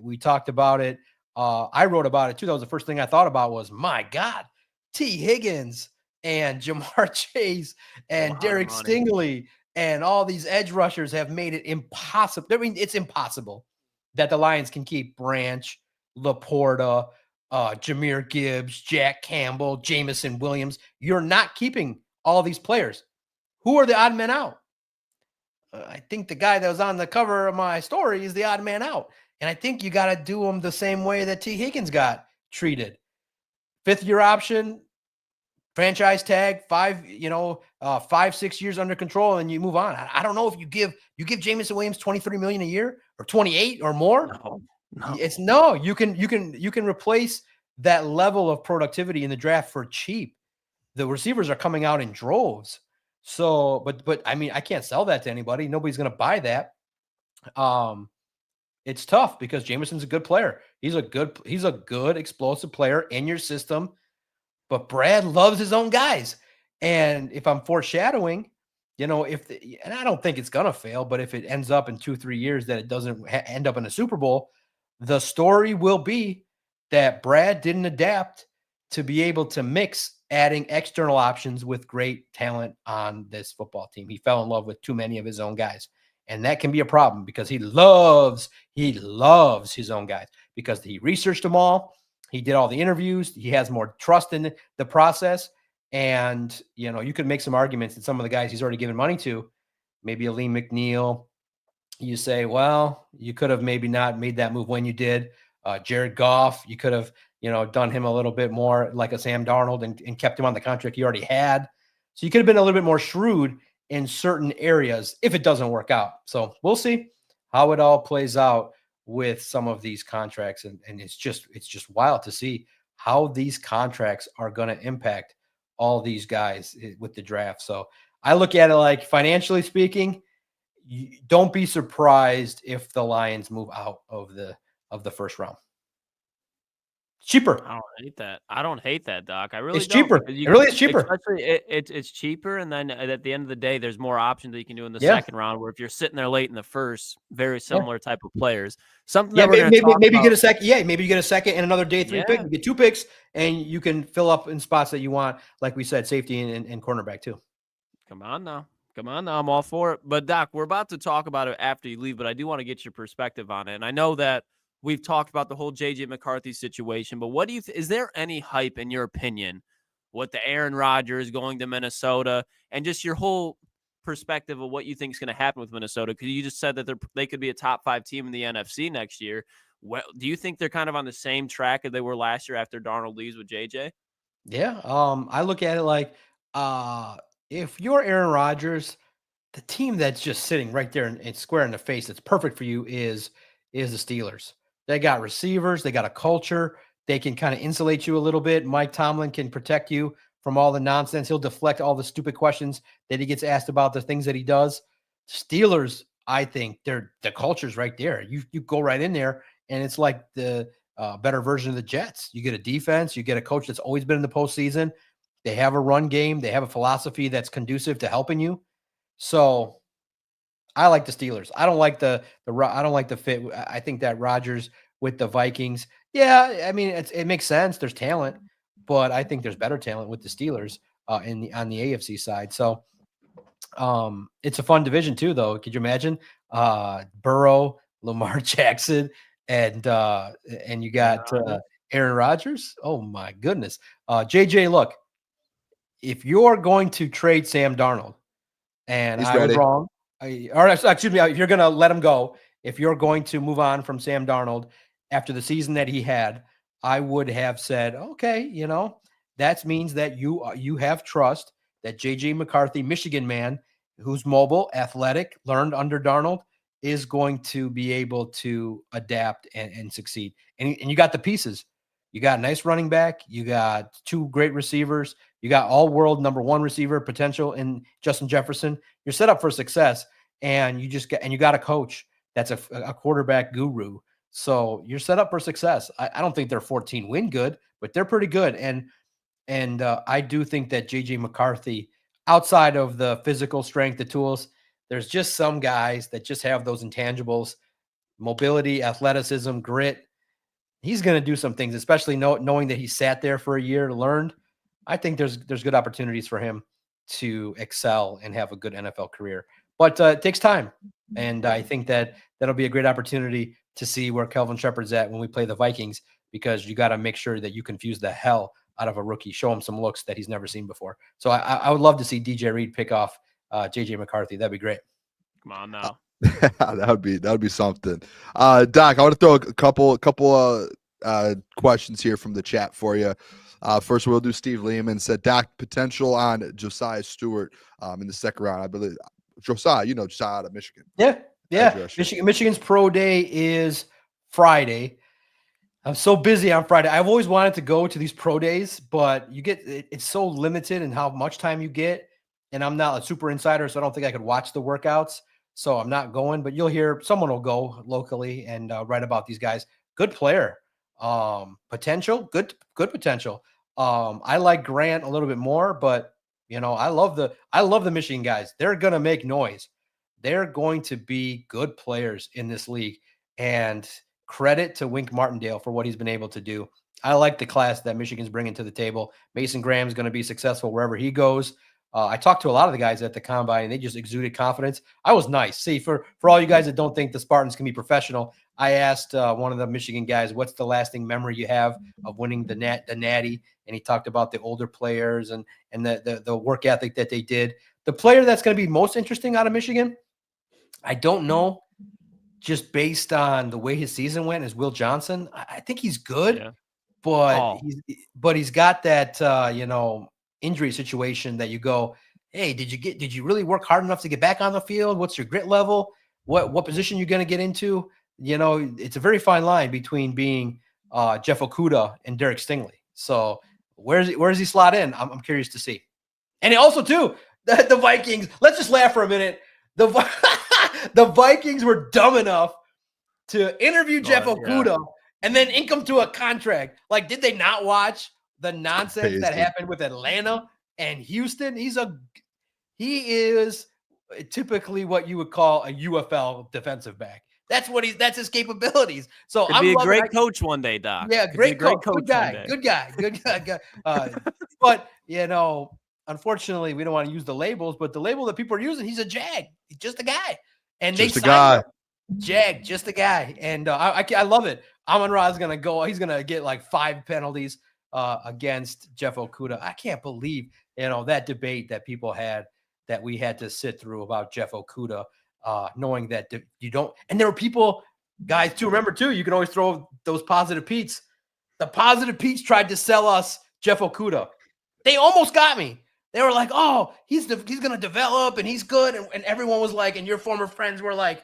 We talked about it. I wrote about it too. That was the first thing I thought about was, my God, T. Higgins and Jamar Chase and Derek Stingley and all these edge rushers have made it impossible. I mean, it's impossible that the Lions can keep Branch, Laporta, Jahmyr Gibbs, Jack Campbell, Jamison Williams. You're not keeping all these players. Who are the odd men out? I think the guy that was on the cover of my story is the odd man out. And I think you got to do them the same way that T. Higgins got treated. 5th-year option, franchise tag, 5-6 years under control, and you move on. I don't know if you give Jamison Williams $23 million a year or 28 or more. No. You can replace that level of productivity in the draft for cheap. The receivers are coming out in droves. So, but I mean, I can't sell that to anybody. Nobody's going to buy that. It's tough because Jamison's a good player. He's a good explosive player in your system, but Brad loves his own guys. And if I'm foreshadowing, and I don't think it's going to fail, but if it ends up in 2-3 years that it doesn't end up in a Super Bowl, the story will be that Brad didn't adapt to be able to mix adding external options with great talent on this football team. He fell in love with too many of his own guys. And that can be a problem because he loves his own guys because he researched them all. He did all the interviews. He has more trust in the process. And, you could make some arguments that some of the guys he's already given money to, maybe a Lee McNeil, you say, well, you could have maybe not made that move when you did. Jared Goff, you could have, done him a little bit more like a Sam Darnold and kept him on the contract he already had. So you could have been a little bit more shrewd in certain areas if it doesn't work out. So we'll see how it all plays out with some of these contracts. And it's just wild to see how these contracts are going to impact all these guys with the draft. So I look at it like, financially speaking, don't be surprised if the Lions move out of the first round. Cheaper. I don't hate that. I don't hate that, Doc. I really it's don't. Cheaper. It really is cheaper. Especially it's cheaper, and then at the end of the day, there's more options that you can do in the second round. Where if you're sitting there late in the first, very similar type of players. Something that maybe you get a second. Yeah, maybe you get a second and another day 3 pick. You get 2 picks, and you can fill up in spots that you want, like we said, safety and cornerback too. Come on now. I'm all for it. But Doc, we're about to talk about it after you leave, but I do want to get your perspective on it. And I know that we've talked about the whole J.J. McCarthy situation, but what do you is there any hype in your opinion with the Aaron Rodgers going to Minnesota and just your whole perspective of what you think is going to happen with Minnesota? Because you just said that they could be a top 5 team in the NFC next year. Well, do you think they're kind of on the same track as they were last year after Darnold leaves with J.J.? Yeah. I look at it like, if you're Aaron Rodgers, the team that's just sitting right there and square in the face that's perfect for you is the Steelers. They got receivers. They got a culture. They can kind of insulate you a little bit. Mike Tomlin can protect you from all the nonsense. He'll deflect all the stupid questions that he gets asked about the things that he does. Steelers, I think the culture's right there. You go right in there, and it's like the better version of the Jets. You get a defense. You get a coach that's always been in the postseason. They have a run game. They have a philosophy that's conducive to helping you. So I like the Steelers. I don't like the fit. I think that Rodgers with the Vikings. Yeah, I mean it makes sense. There's talent, but I think there's better talent with the Steelers on the AFC side. So it's a fun division too, though. Could you imagine Burrow, Lamar Jackson, and you got Aaron Rodgers? Oh my goodness, JJ. Look, if you're going to trade Sam Darnold, and I was wrong. Excuse me, if you're going to let him go, if you're going to move on from Sam Darnold after the season that he had, I would have said, okay, that means that you have trust that J.J. McCarthy, Michigan man, who's mobile, athletic, learned under Darnold, is going to be able to adapt and succeed. And you got the pieces. You got a nice running back. You got 2 great receivers. You got all-world number 1 receiver potential in Justin Jefferson. You're set up for success, and you got a coach that's a quarterback guru. So you're set up for success. I don't think they're 14-win good, but they're pretty good. And I do think that J.J. McCarthy, outside of the physical strength, the tools, there's just some guys that just have those intangibles, mobility, athleticism, grit. He's going to do some things, especially knowing that he sat there for a year, learned. I think there's good opportunities for him to excel and have a good NFL career. But it takes time. And I think that'll be a great opportunity to see where Kelvin Shepherd's at when we play the Vikings, because you got to make sure that you confuse the hell out of a rookie, show him some looks that he's never seen before. So I would love to see DJ Reed pick off JJ McCarthy. That'd be great. Come on now. that would be something. Doc, I want to throw a couple questions here from the chat for you. First, we'll do Steve Lehman said, Doc, potential on Josiah Stewart in the second round. I believe Josiah, Josiah out of Michigan. Yeah. Michigan's pro day is Friday. I'm so busy on Friday. I've always wanted to go to these pro days, but it's so limited in how much time you get. And I'm not a super insider, so I don't think I could watch the workouts. So I'm not going, but you'll hear someone will go locally and write about these guys. Good player, potential, good potential. I like Grant a little bit more, but I love the Michigan guys. They're going to make noise. They're going to be good players in this league, and credit to Wink Martindale for what he's been able to do. I like the class that Michigan's bringing to the table. Mason Graham's going to be successful wherever he goes. I talked to a lot of the guys at the combine, and they just exuded confidence. I was nice. See, for all you guys that don't think the Spartans can be professional, I asked one of the Michigan guys, what's the lasting memory you have of winning the Natty? And he talked about the older players and the work ethic that they did. The player that's going to be most interesting out of Michigan, I don't know, just based on the way his season went, is Will Johnson. I think he's good, but he's got that injury situation that you go, hey, did you really work hard enough to get back on the field? What's your grit level? What position you're going to get into? It's a very fine line between being Jeff Okudah and Derek Stingley. So where does he slot in? I'm curious to see. And also too, the Vikings, let's just laugh for a minute. The Vikings were dumb enough to interview Jeff Okudah and then ink him to a contract. Like, did they not watch the nonsense that happened with Atlanta and Houston? He is typically what you would call a UFL defensive back. That's his capabilities. So Could be a great coach one day, Doc. Yeah, great coach. Good guy. But unfortunately, we don't want to use the labels. But the label that people are using, he's a Jag. He's just a guy. And just a guy. Jag, just a guy. And I love it. Amon-Ra is gonna go. He's gonna get like 5 penalties against Jeff Okudah. I can't believe that debate that people had, that we had to sit through about Jeff Okudah. Knowing that you don't, and there were people, guys, too. Remember, too, you can always throw those positive Pete's. The positive Pete's tried to sell us Jeff Okudah. They almost got me. They were like, "Oh, he's going to develop and he's good," and everyone was like, and your former friends were like,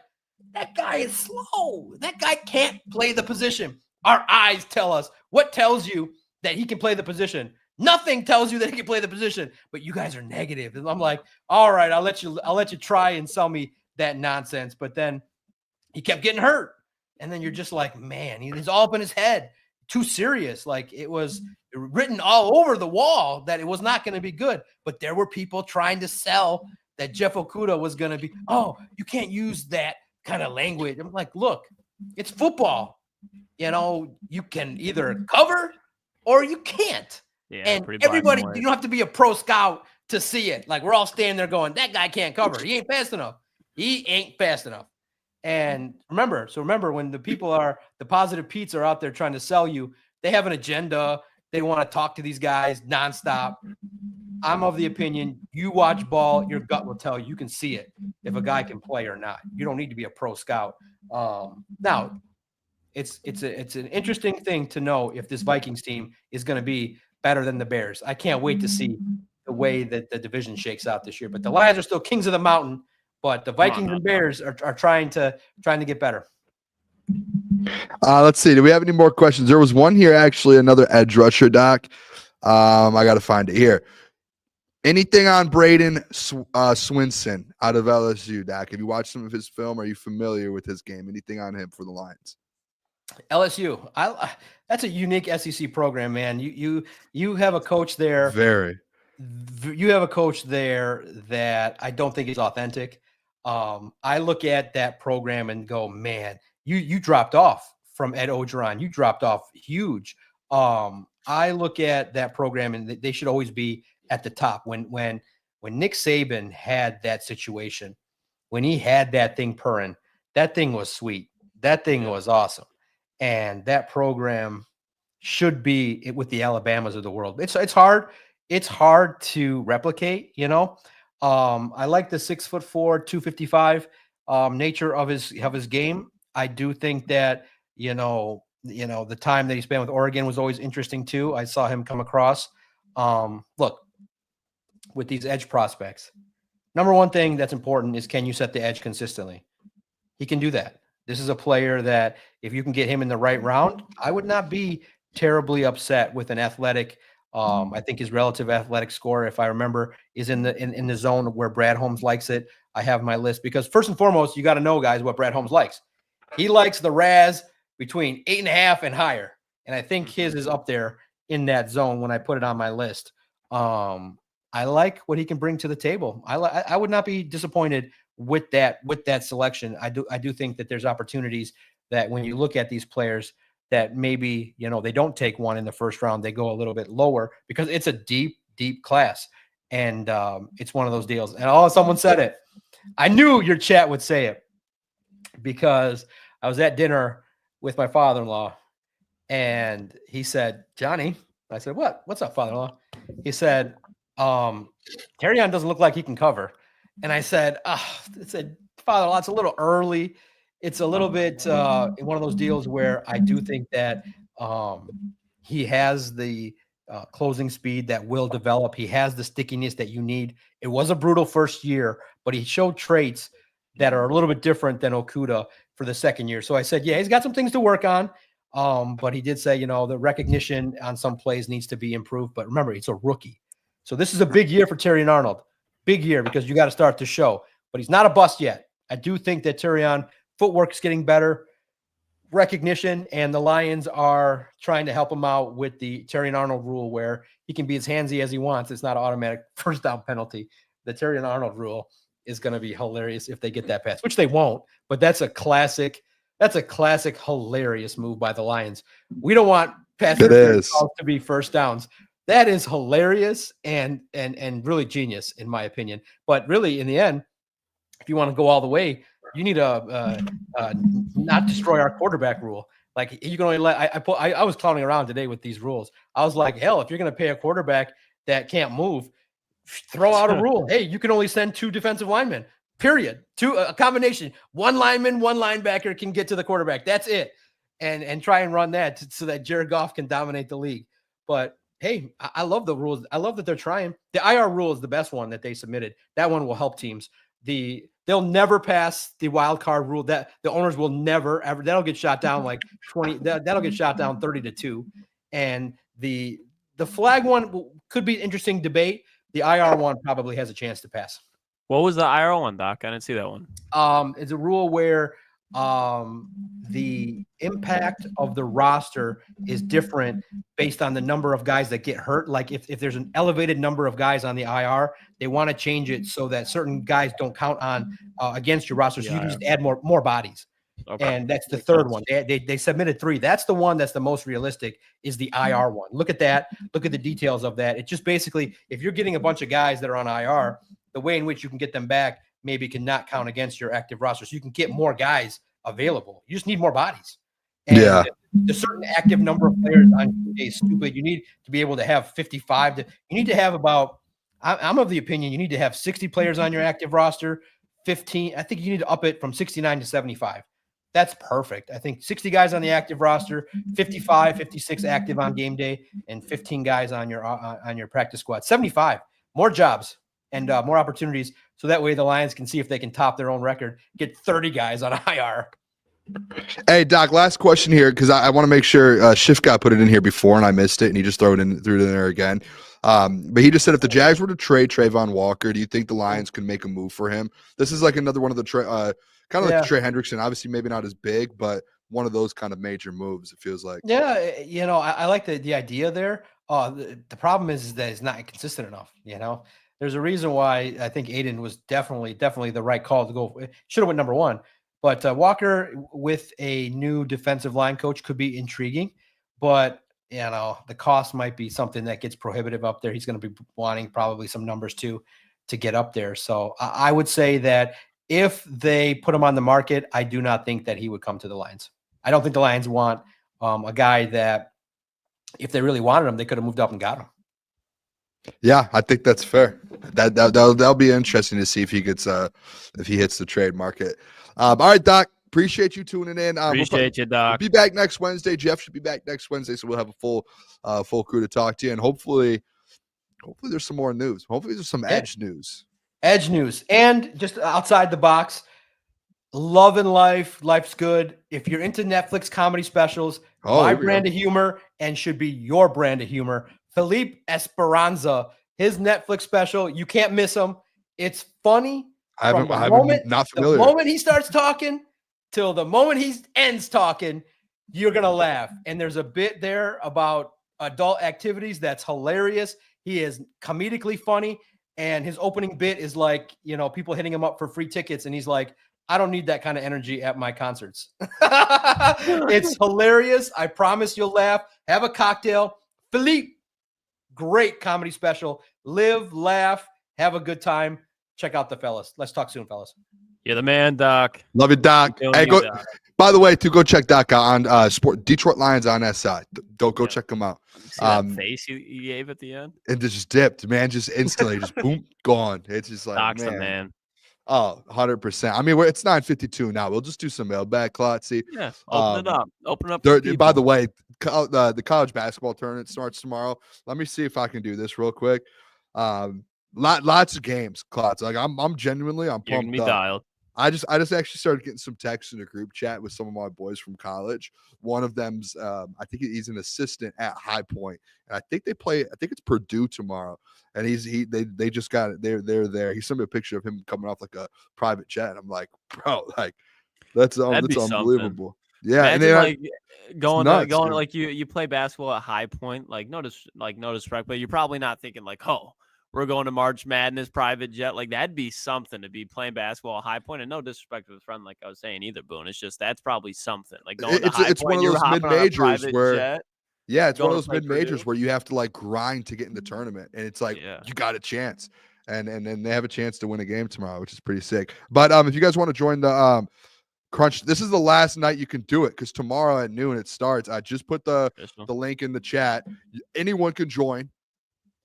"That guy is slow. That guy can't play the position." Our eyes tell us. What tells you that he can play the position? Nothing tells you that he can play the position. But you guys are negative, and I'm like, "All right, I'll let you try and sell me that nonsense." But then he kept getting hurt, and then you're just like, man, he's all up in his head, too serious. Like, it was written all over the wall that it was not going to be good. But there were people trying to sell that Jeff Okudah was going to be, oh, you can't use that kind of language. I'm like, look, it's football. You can either cover or you can't. Yeah, and everybody, you don't have to be a pro scout to see it. Like, we're all standing there going, that guy can't cover. He ain't fast enough. And remember when the positive Pete's are out there trying to sell you, they have an agenda. They want to talk to these guys nonstop. I'm of the opinion, you watch ball, your gut will tell you. You can see it if a guy can play or not. You don't need to be a pro scout. Now, it's an interesting thing to know if this Vikings team is going to be better than the Bears. I can't wait to see the way that the division shakes out this year. But the Lions are still kings of the mountain. But the Vikings and Bears are trying to get better. Let's see. Do we have any more questions? There was one here, actually, another edge rusher, Doc. I got to find it here. Anything on Braden Swinson out of LSU, Doc? Have you watched some of his film? Are you familiar with his game? Anything on him for the Lions? LSU. That's a unique SEC program, man. You have a coach there. You have a coach there that I don't think is authentic. I look at that program and go, man, you dropped off from Ed Ogeron. You dropped off huge. I look at that program and they should always be at the top. When Nick Saban had that situation, when he had that thing purring, that thing was sweet. That thing was awesome. And that program should be with the Alabamas of the world. It's hard. It's hard to replicate, I like the 6'4", 255 nature of his game. I do think that, the time that he spent with Oregon was always interesting too. I saw him come across. Look, with these edge prospects, number one thing that's important is, can you set the edge consistently? He can do that. This is a player that if you can get him in the right round, I would not be terribly upset with an athletic. I think his relative athletic score, if I remember, is in the zone where Brad Holmes likes it. I have my list because first and foremost, you got to know, guys, what Brad Holmes likes. He likes the RAS between 8.5 and higher, and I think his is up there in that zone when I put it on my list. I like what he can bring to the table. I would not be disappointed with that selection. I do think that there's opportunities that when you look at these players that maybe, they don't take one in the first round, they go a little bit lower because it's a deep class. And it's one of those deals. And someone said it. I knew your chat would say it because I was at dinner with my father-in-law and he said, Johnny, I said, what's up, father-in-law? He said, Terrion doesn't look like he can cover. And I said, father-in-law, it's a little early. It's a little bit one of those deals where I do think that he has the closing speed that will develop. He has the stickiness that you need. It was a brutal first year, but he showed traits that are a little bit different than Okudah for the second year. So I said, yeah, he's got some things to work on. But he did say, the recognition on some plays needs to be improved. But remember, it's a rookie. So this is a big year for Terrion Arnold. Big year because you got to start to show. But he's not a bust yet. I do think that Terrion footwork is getting better, recognition, and the Lions are trying to him out with the Terrion Arnold rule where he can be as handsy as he wants. It's not an automatic first down penalty. The Terrion Arnold rule is going to be hilarious if they get that pass, which they won't. But that's a classic hilarious move by the Lions. We don't want pass interference to be first downs. That is hilarious and really genius in my opinion. But really, in the end, if you want to go all the way, you need to not destroy our quarterback rule. Like you can only let. I was clowning around today with these rules. I was like, hell, if you're going to pay a quarterback that can't move, throw out a rule. Hey, you can only send 2 defensive linemen. Period. A combination. 1 lineman, 1 linebacker can get to the quarterback. That's it. And try and run that so that Jared Goff can dominate the league. But hey, I love the rules. I love that they're trying. The IR rule is the best one that they submitted. That one will help teams. They'll never pass the wild card rule. That the owners will never ever. That'll get shot down like 20. That'll get shot down 30-2. And the flag one could be an interesting debate. The IR one probably has a chance to pass. What was the IR one, Doc? I didn't see that one. It's a rule where the impact of the roster is different based on the number of guys that get hurt. Like if there's an elevated number of guys on the IR, they want to change it so that certain guys don't count on against your roster. So you can just add more bodies. Okay. And that's the third one. They submitted 3. That's the one that's the most realistic is the IR one. Look at that. Look at the details of that. It just basically, if you're getting a bunch of guys that are on IR, the way in which you can get them back maybe cannot count against your active roster. So you can get more guys available. You just need more bodies. And the certain active number of players on day is stupid. You need to be able to have 55. You need to have about, I'm of the opinion, you need to have 60 players on your active roster, 15. I think you need to up it from 69 to 75. That's perfect. I think 60 guys on the active roster, 55, 56 active on game day, and 15 guys on your practice squad. 75. More jobs and more opportunities. So that way the Lions can see if they can top their own record, get 30 guys on IR. Hey, Doc, last question here, because I want to make sure Schiff got put it in here before and I missed it, and he just threw it in there again. But he just said if the Jags were to trade Trayvon Walker, do you think the Lions can make a move for him? This is like another one of the kind of like Trey Hendrickson, obviously maybe not as big, but one of those kind of major moves, it feels like. Yeah, I like the idea there. The problem is that it's not consistent enough, There's a reason why I think Aiden was definitely the right call to go. Should have went number 1. But Walker with a new defensive line coach could be intriguing. But, the cost might be something that gets prohibitive up there. He's going to be wanting probably some numbers too to get up there. So I would say that if they put him on the market, I do not think that he would come to the Lions. I don't think the Lions want a guy that if they really wanted him, they could have moved up and got him. Yeah, I think that's fair. That'll be interesting to see if he gets if he hits the trade market. All right, Doc. Appreciate you tuning in. Appreciate you, Doc. We'll be back next Wednesday. Jeff should be back next Wednesday, so we'll have a full crew to talk to you, and hopefully there's some more news. Hopefully there's some edge news. Edge news, and just outside the box. Love and life's good. If you're into Netflix comedy specials, my brand of humor and should be your brand of humor. Felipe Esperanza, his Netflix special, you can't miss him. It's funny. I'm not familiar. The moment he starts talking till the moment he ends talking, you're going to laugh. And there's a bit there about adult activities that's hilarious. He is comedically funny. And his opening bit is like, people hitting him up for free tickets. And he's like, I don't need that kind of energy at my concerts. It's hilarious. I promise you'll laugh. Have a cocktail. Philippe, Great comedy special. Live, laugh, have a good time. Check out the fellas. Let's talk soon, fellas. You're the man, Doc. Love it, Doc. Hey, go. Doc. By the way, go check Doc out on Sport Detroit Lions on SI. Don't go check them out. See that face you gave at the end? And just dipped, man. Just instantly, just boom, gone. It's just like, Doc's the man. Oh, 100%. I mean, it's 9:52 now. We'll just do some mailbag, Klotzy. Yeah, open it up. Open up. By the way, the college basketball tournament starts tomorrow. Let me see if I can do this real quick. Lots of games, Klotz. Like I'm genuinely, I'm You're pumped gonna be up. dialed. I just actually started getting some texts in a group chat with some of my boys from college. One of them's I think he's an assistant at High Point, and I think they play. I think it's Purdue tomorrow, and they just got it. They're there. He sent me a picture of him coming off like a private jet. And I'm like, bro, like that's unbelievable. Yeah, Imagine, and then like going dude. like you play basketball at High Point. Like no disrespect, but you're probably not thinking like, oh, we're going to March Madness private jet. Like that'd be something to be playing basketball at High Point. And no disrespect to the friend, like I was saying either, Boone. It's just that's probably something. Like going to High it's Point, one of those mid majors where jet, it's one of those play mid majors Purdue. where you have to like grind to get in the tournament, and it's like you got a chance, and then they have a chance to win a game tomorrow, which is pretty sick. But if you guys want to join the Crunch, this is the last night you can do it because tomorrow at noon it starts. I just put the link in the chat. Anyone can join.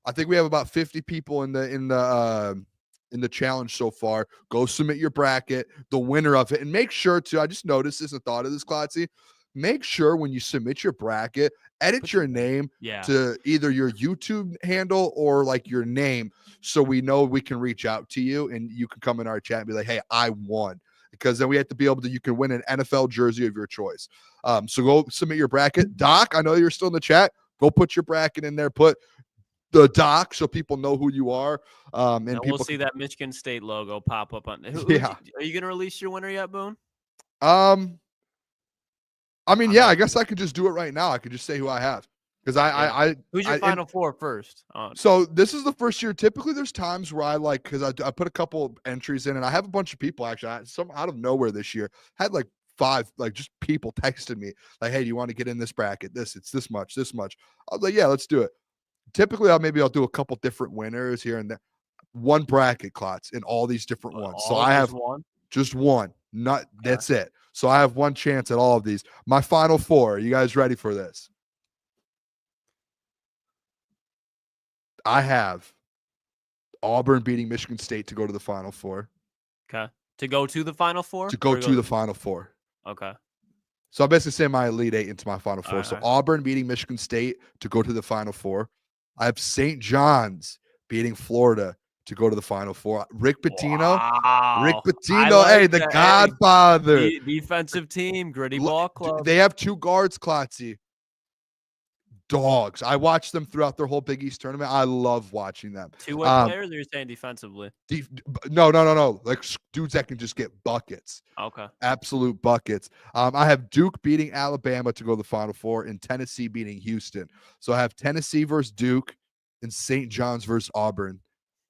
I think we have about 50 people in the challenge so far. Go submit your bracket, the winner of it, and make sure to. I just noticed this and thought of this, Klotzy. Make sure when you submit your bracket, edit your name to either your YouTube handle or like your name, so we know we can reach out to you and you can come in our chat and be like, "Hey, I won." Because then we have to be able to. You can win an NFL jersey of your choice. So go submit your bracket. Doc, I know you're still in the chat. Go put your bracket in there. Put the Doc so people know who you are. And people we'll see that Michigan State logo pop up on. Are you gonna release your winner yet, Boone? I mean, I guess I could just do it right now. I could just say who I have because who's your final four first? So this is the first year. Typically, there's times where I because I put a couple entries in, and I have a bunch of people actually. Some out of nowhere this year had like 5 just people texted me like, "Hey, do you want to get in this bracket? It's this much. I was like, "Yeah, let's do it." Typically, I'll do a couple different winners here and there. One bracket, Klotz, in all these different ones. So I have just one. That's it. So I have one chance at all of these. My final 4. Are you guys ready for this? I have Auburn beating Michigan State to go to the Final Four. Okay. To go to the Final Four? To go to the Final Four. Okay. So I'm basically saying my Elite 8 into my Final Four. So Auburn beating Michigan State to go to the Final Four. I have St. John's beating Florida to go to the Final Four. Rick Pitino. Wow. Rick Pitino, like the Godfather. Defensive team, gritty ball club. They have 2 guards, Klotzy. Dogs. I watched them throughout their whole Big East tournament. I love watching them. 2-way players, or you're saying defensively? No. Like dudes that can just get buckets. Okay. Absolute buckets. I have Duke beating Alabama to go to the Final Four and Tennessee beating Houston. So I have Tennessee versus Duke and St. John's versus Auburn.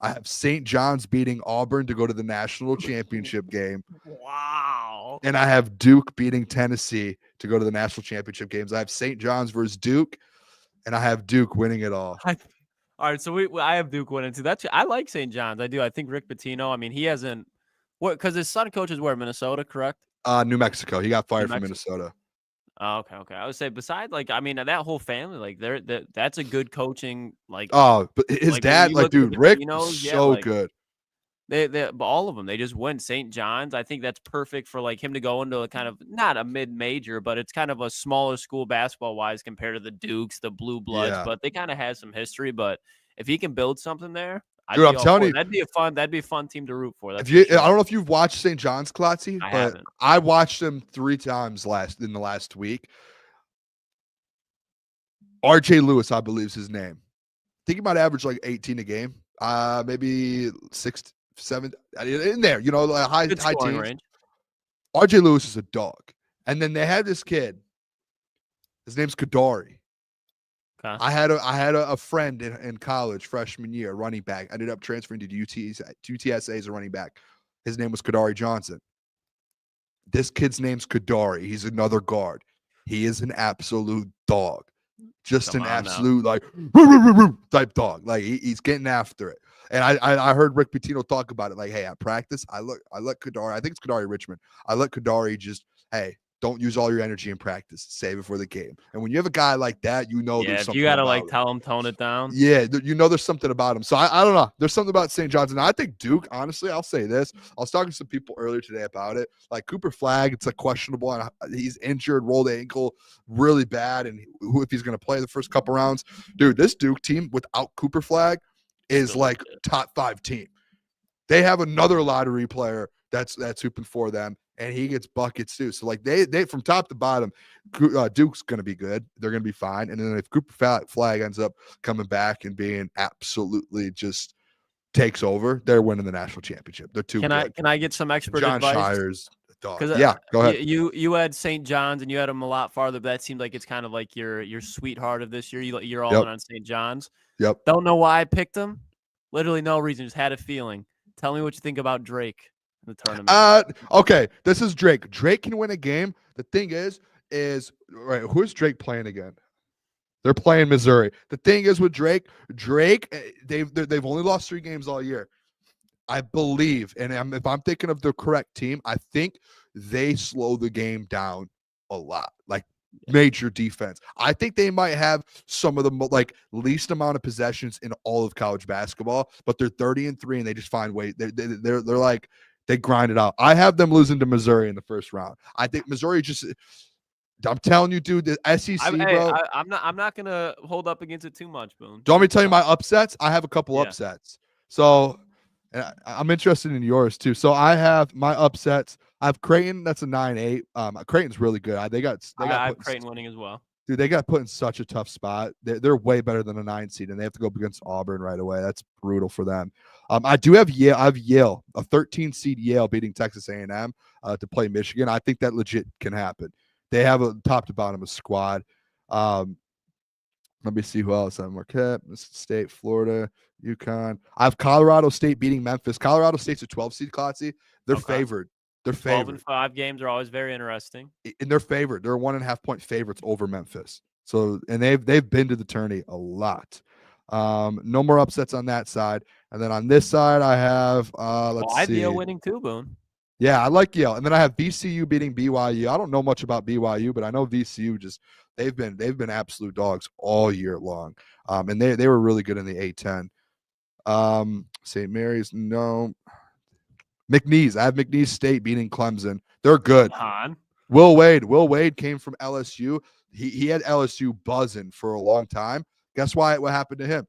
I have St. John's beating Auburn to go to the national championship game. Wow. And I have Duke beating Tennessee to go to the national championship games. I have St. John's versus Duke. And I have Duke winning it all. All right, so I have Duke winning too. I like St. John's. I do. I think Rick Pitino. I mean, he hasn't because his son coaches where Minnesota, correct? New Mexico. He got fired from Minnesota. Oh, okay. I would say besides, like, I mean, that whole family, like, that's a good coaching, like. Oh, but his dad, like, dude, Rick, so good. But all of them, they just win. St. John's, I think that's perfect for like him to go into a kind of not a mid-major, but it's kind of a smaller school basketball-wise compared to the Dukes, the Blue Bloods. But they kind of have some history. But if he can build something there, dude, I'm telling you, that'd be a fun team to root for. I don't know if you've watched St. John's, Klotzy, but I watched them 3 times in the last week. RJ Lewis, I believe is his name. I think he might average like 18 a game, maybe 6, 7 in there, like high teens. Range. RJ Lewis is a dog. And then they had this kid. His name's Kadari. Okay. I had a friend in college freshman year, running back. I ended up transferring to UTSA as a running back. His name was Kadari Johnson. This kid's name's Kadari. He's another guard. He is an absolute dog. Just Come an on now. absolute like type dog. Like he's getting after it. And I heard Rick Pitino talk about it. Like, hey, at practice, I let Kadari. I think it's Kadari Richmond. I let Kadari just, hey, don't use all your energy in practice. Save it for the game. And when you have a guy like that, you know there's if something. you gotta about like him. tell him tone it down. Yeah, you know there's something about him. So I don't know. There's something about St. John's, and I think Duke. Honestly, I'll say this. I was talking to some people earlier today about it. Like Cooper Flagg, it's like questionable, and he's injured, rolled ankle, really bad. And who if he's going to play the first couple rounds, dude? This Duke team without Cooper Flagg is Still like legit. top 5 team. They have another lottery player that's hooping for them, and he gets buckets too. So like they from top to bottom, Duke's going to be good. They're going to be fine. And then if Cooper Flagg ends up coming back and being absolutely just takes over, they're winning the national championship. They're too good. Can I get some expert John advice? Shire's dog. Because Yeah, go ahead. You had St. John's and you had them a lot farther, but that seemed like it's kind of like your sweetheart of this year. You're all in on St. John's. Yep. Don't know why I picked them. Literally no reason. Just had a feeling. Tell me what you think about Drake in the tournament. Okay, this is Drake. Drake can win a game. The thing is right, who's Drake playing again? They're playing Missouri. The thing is with Drake, they've only lost 3 games all year. I believe, and if I'm thinking of the correct team, I think they slow the game down a lot, like major defense. I think they might have some of the least amount of possessions in all of college basketball, but they're 30-3 and they just find ways. They're like they grind it out. I have them losing to Missouri in the first round. I think Missouri just. I'm telling you, dude, the SEC, bro. I'm not gonna hold up against it too much, Boone. Do you want me to tell you my upsets? I have a couple upsets. So and I'm interested in yours too. So I have my upsets. I have Creighton. That's a 9-8. Creighton's really good. I have Creighton winning as well. Dude, they got put in such a tough spot. They're way better than a 9 seed, and they have to go up against Auburn right away. That's brutal for them. I do have Yale. I have Yale, a 13 seed Yale beating Texas A&M to play Michigan. I think that legit can happen. They have a top to bottom of squad. Let me see who else. I have Marquette, Mississippi State, Florida, UConn. I have Colorado State beating Memphis. Colorado State's a 12 seed, Klotzy. They're favored. They're favored. 12-5 games are always very interesting. And they're favored. They're 1.5 point favorites over Memphis. So and they've been to the tourney a lot. No more upsets on that side. And then on this side, I have I have Yale winning too, Boone. Yeah, I like Yale. And then I have VCU beating BYU. I don't know much about BYU, but I know VCU they've been absolute dogs all year long. And they were really good in the A-10. St. Mary's, no. McNeese. I have McNeese State beating Clemson. They're good. Will Wade came from LSU. He had LSU buzzing for a long time. Guess what happened to him?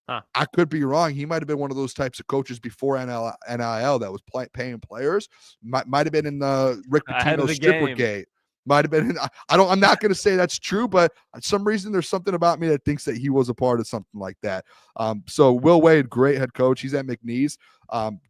I could be wrong. He might have been one of those types of coaches before NIL that was paying players. Might have been in the Rick Pitino stripper gate. Might have been in, I'm not going to say that's true, but for some reason there's something about me that thinks that he was a part of something like that. So Will Wade, great head coach. He's at McNeese.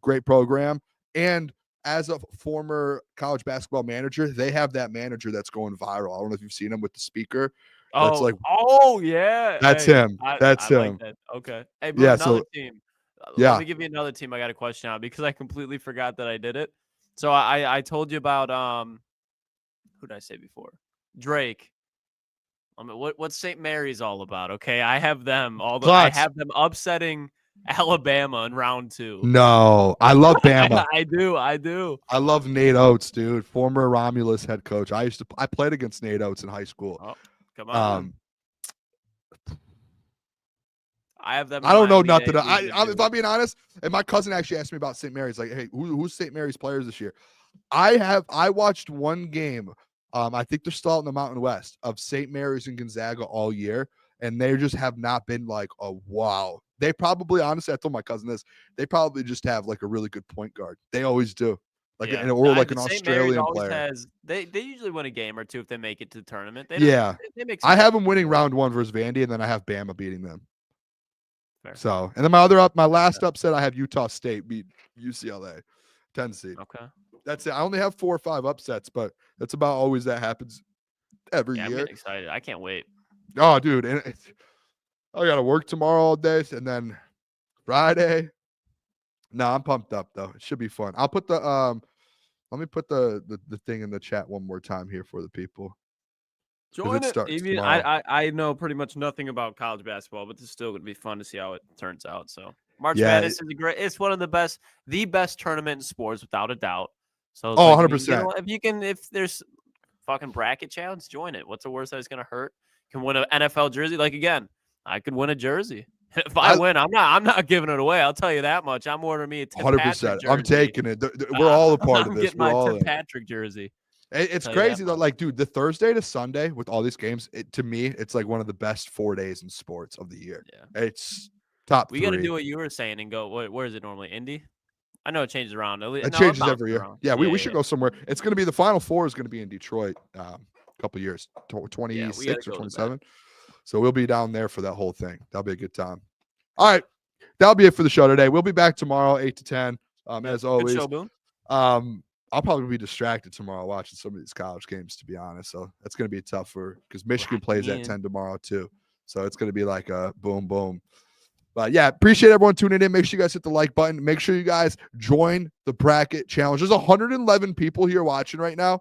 Great program. And as a former college basketball manager, they have that manager that's going viral. I don't know if you've seen him with the speaker. Yeah. That's him. That's him. Like that. Okay. Hey, Boone, another team. Let me give you another team. I got a question out because I completely forgot that I did it. So I told you about who did I say before? Drake. What's St. Mary's all about? Okay, I have them I have them upsetting Alabama in round 2. No, I love Bama. I do. I love Nate Oates, dude. Former Romulus head coach. I played against Nate Oates in high school. Oh, come on. I have them. I don't know nothing. If I'm being honest, and my cousin actually asked me about St. Mary's, like, hey, who's St. Mary's players this year? I watched one game. I think they're still out in the Mountain West of St. Mary's and Gonzaga all year, and they just have not been like a wow. They probably, honestly, I told my cousin this. They probably just have like a really good point guard. They always do. Like an Australian player. They usually win a game or two if they make it to the tournament. They make I have them winning round 1 versus Vandy, and then I have Bama beating them. Fair. So, and then my last upset, I have Utah State beat UCLA, 10 seed. Okay. That's it. I only have 4 or 5 upsets, but that's about always that happens every year. I'm getting excited. I can't wait. Oh, dude, and I got to work tomorrow all day, and then Friday. No, I'm pumped up though. It should be fun. I'll put the let me put the thing in the chat one more time here for the people. Join it it. starts Even, tomorrow. I know pretty much nothing about college basketball, but it's still going to be fun to see how it turns out. So March Yeah, Madness is it's one of the best tournament in sports without a doubt. So it's 100%. If there's fucking bracket challenge, join it. What's the worst that it's going to hurt? You can win an NFL jersey. Like again, I could win a jersey. If I win, I'm not giving it away. I'll tell you that much. I'm ordering me a Tim 100%. Patrick jersey. I'm taking it. We're all a part of this. Getting my Tim Patrick jersey. It's crazy that, like, dude, the Thursday to Sunday with all these games, to me, it's like one of the best 4 days in sports of the year. Yeah. It's top 3. We got to do what you were saying and go. Where is it normally? Indy? I know it changes around. It changes every year. Yeah, we should go somewhere. It's going to be the Final Four is going to be in Detroit a couple years, 26 or 27. So we'll be down there for that whole thing. That'll be a good time. All right, that'll be it for the show today. We'll be back tomorrow, 8 to 10, as always. Good show, Boone. I'll probably be distracted tomorrow watching some of these college games, to be honest. So that's going to be tough because Michigan plays at 10 tomorrow too. So it's going to be like a boom, boom. But yeah, appreciate everyone tuning in. Make sure you guys hit the like button. Make sure you guys join the bracket challenge. There's 111 people here watching right now.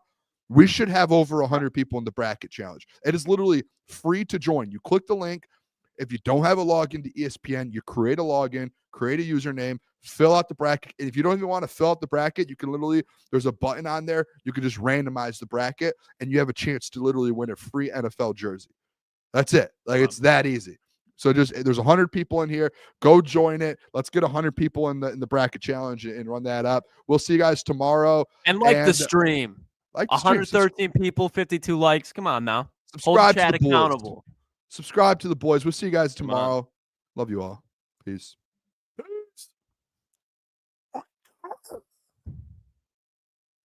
We should have over 100 people in the bracket challenge. It is literally free to join. You click the link. If you don't have a login to ESPN, you create a login, create a username, fill out the bracket. And if you don't even want to fill out the bracket, you can literally, there's a button on there. You can just randomize the bracket and you have a chance to literally win a free NFL jersey. That's it. Like, it's that easy. So there's 100 people in here. Go join it. Let's get 100 people in the bracket challenge and run that up. We'll see you guys tomorrow. And the stream. Like 113 people, 52 likes. Come on now. Subscribe Hold the chat to the accountable. Subscribe to the boys. We'll see you guys tomorrow. Love you all. Peace.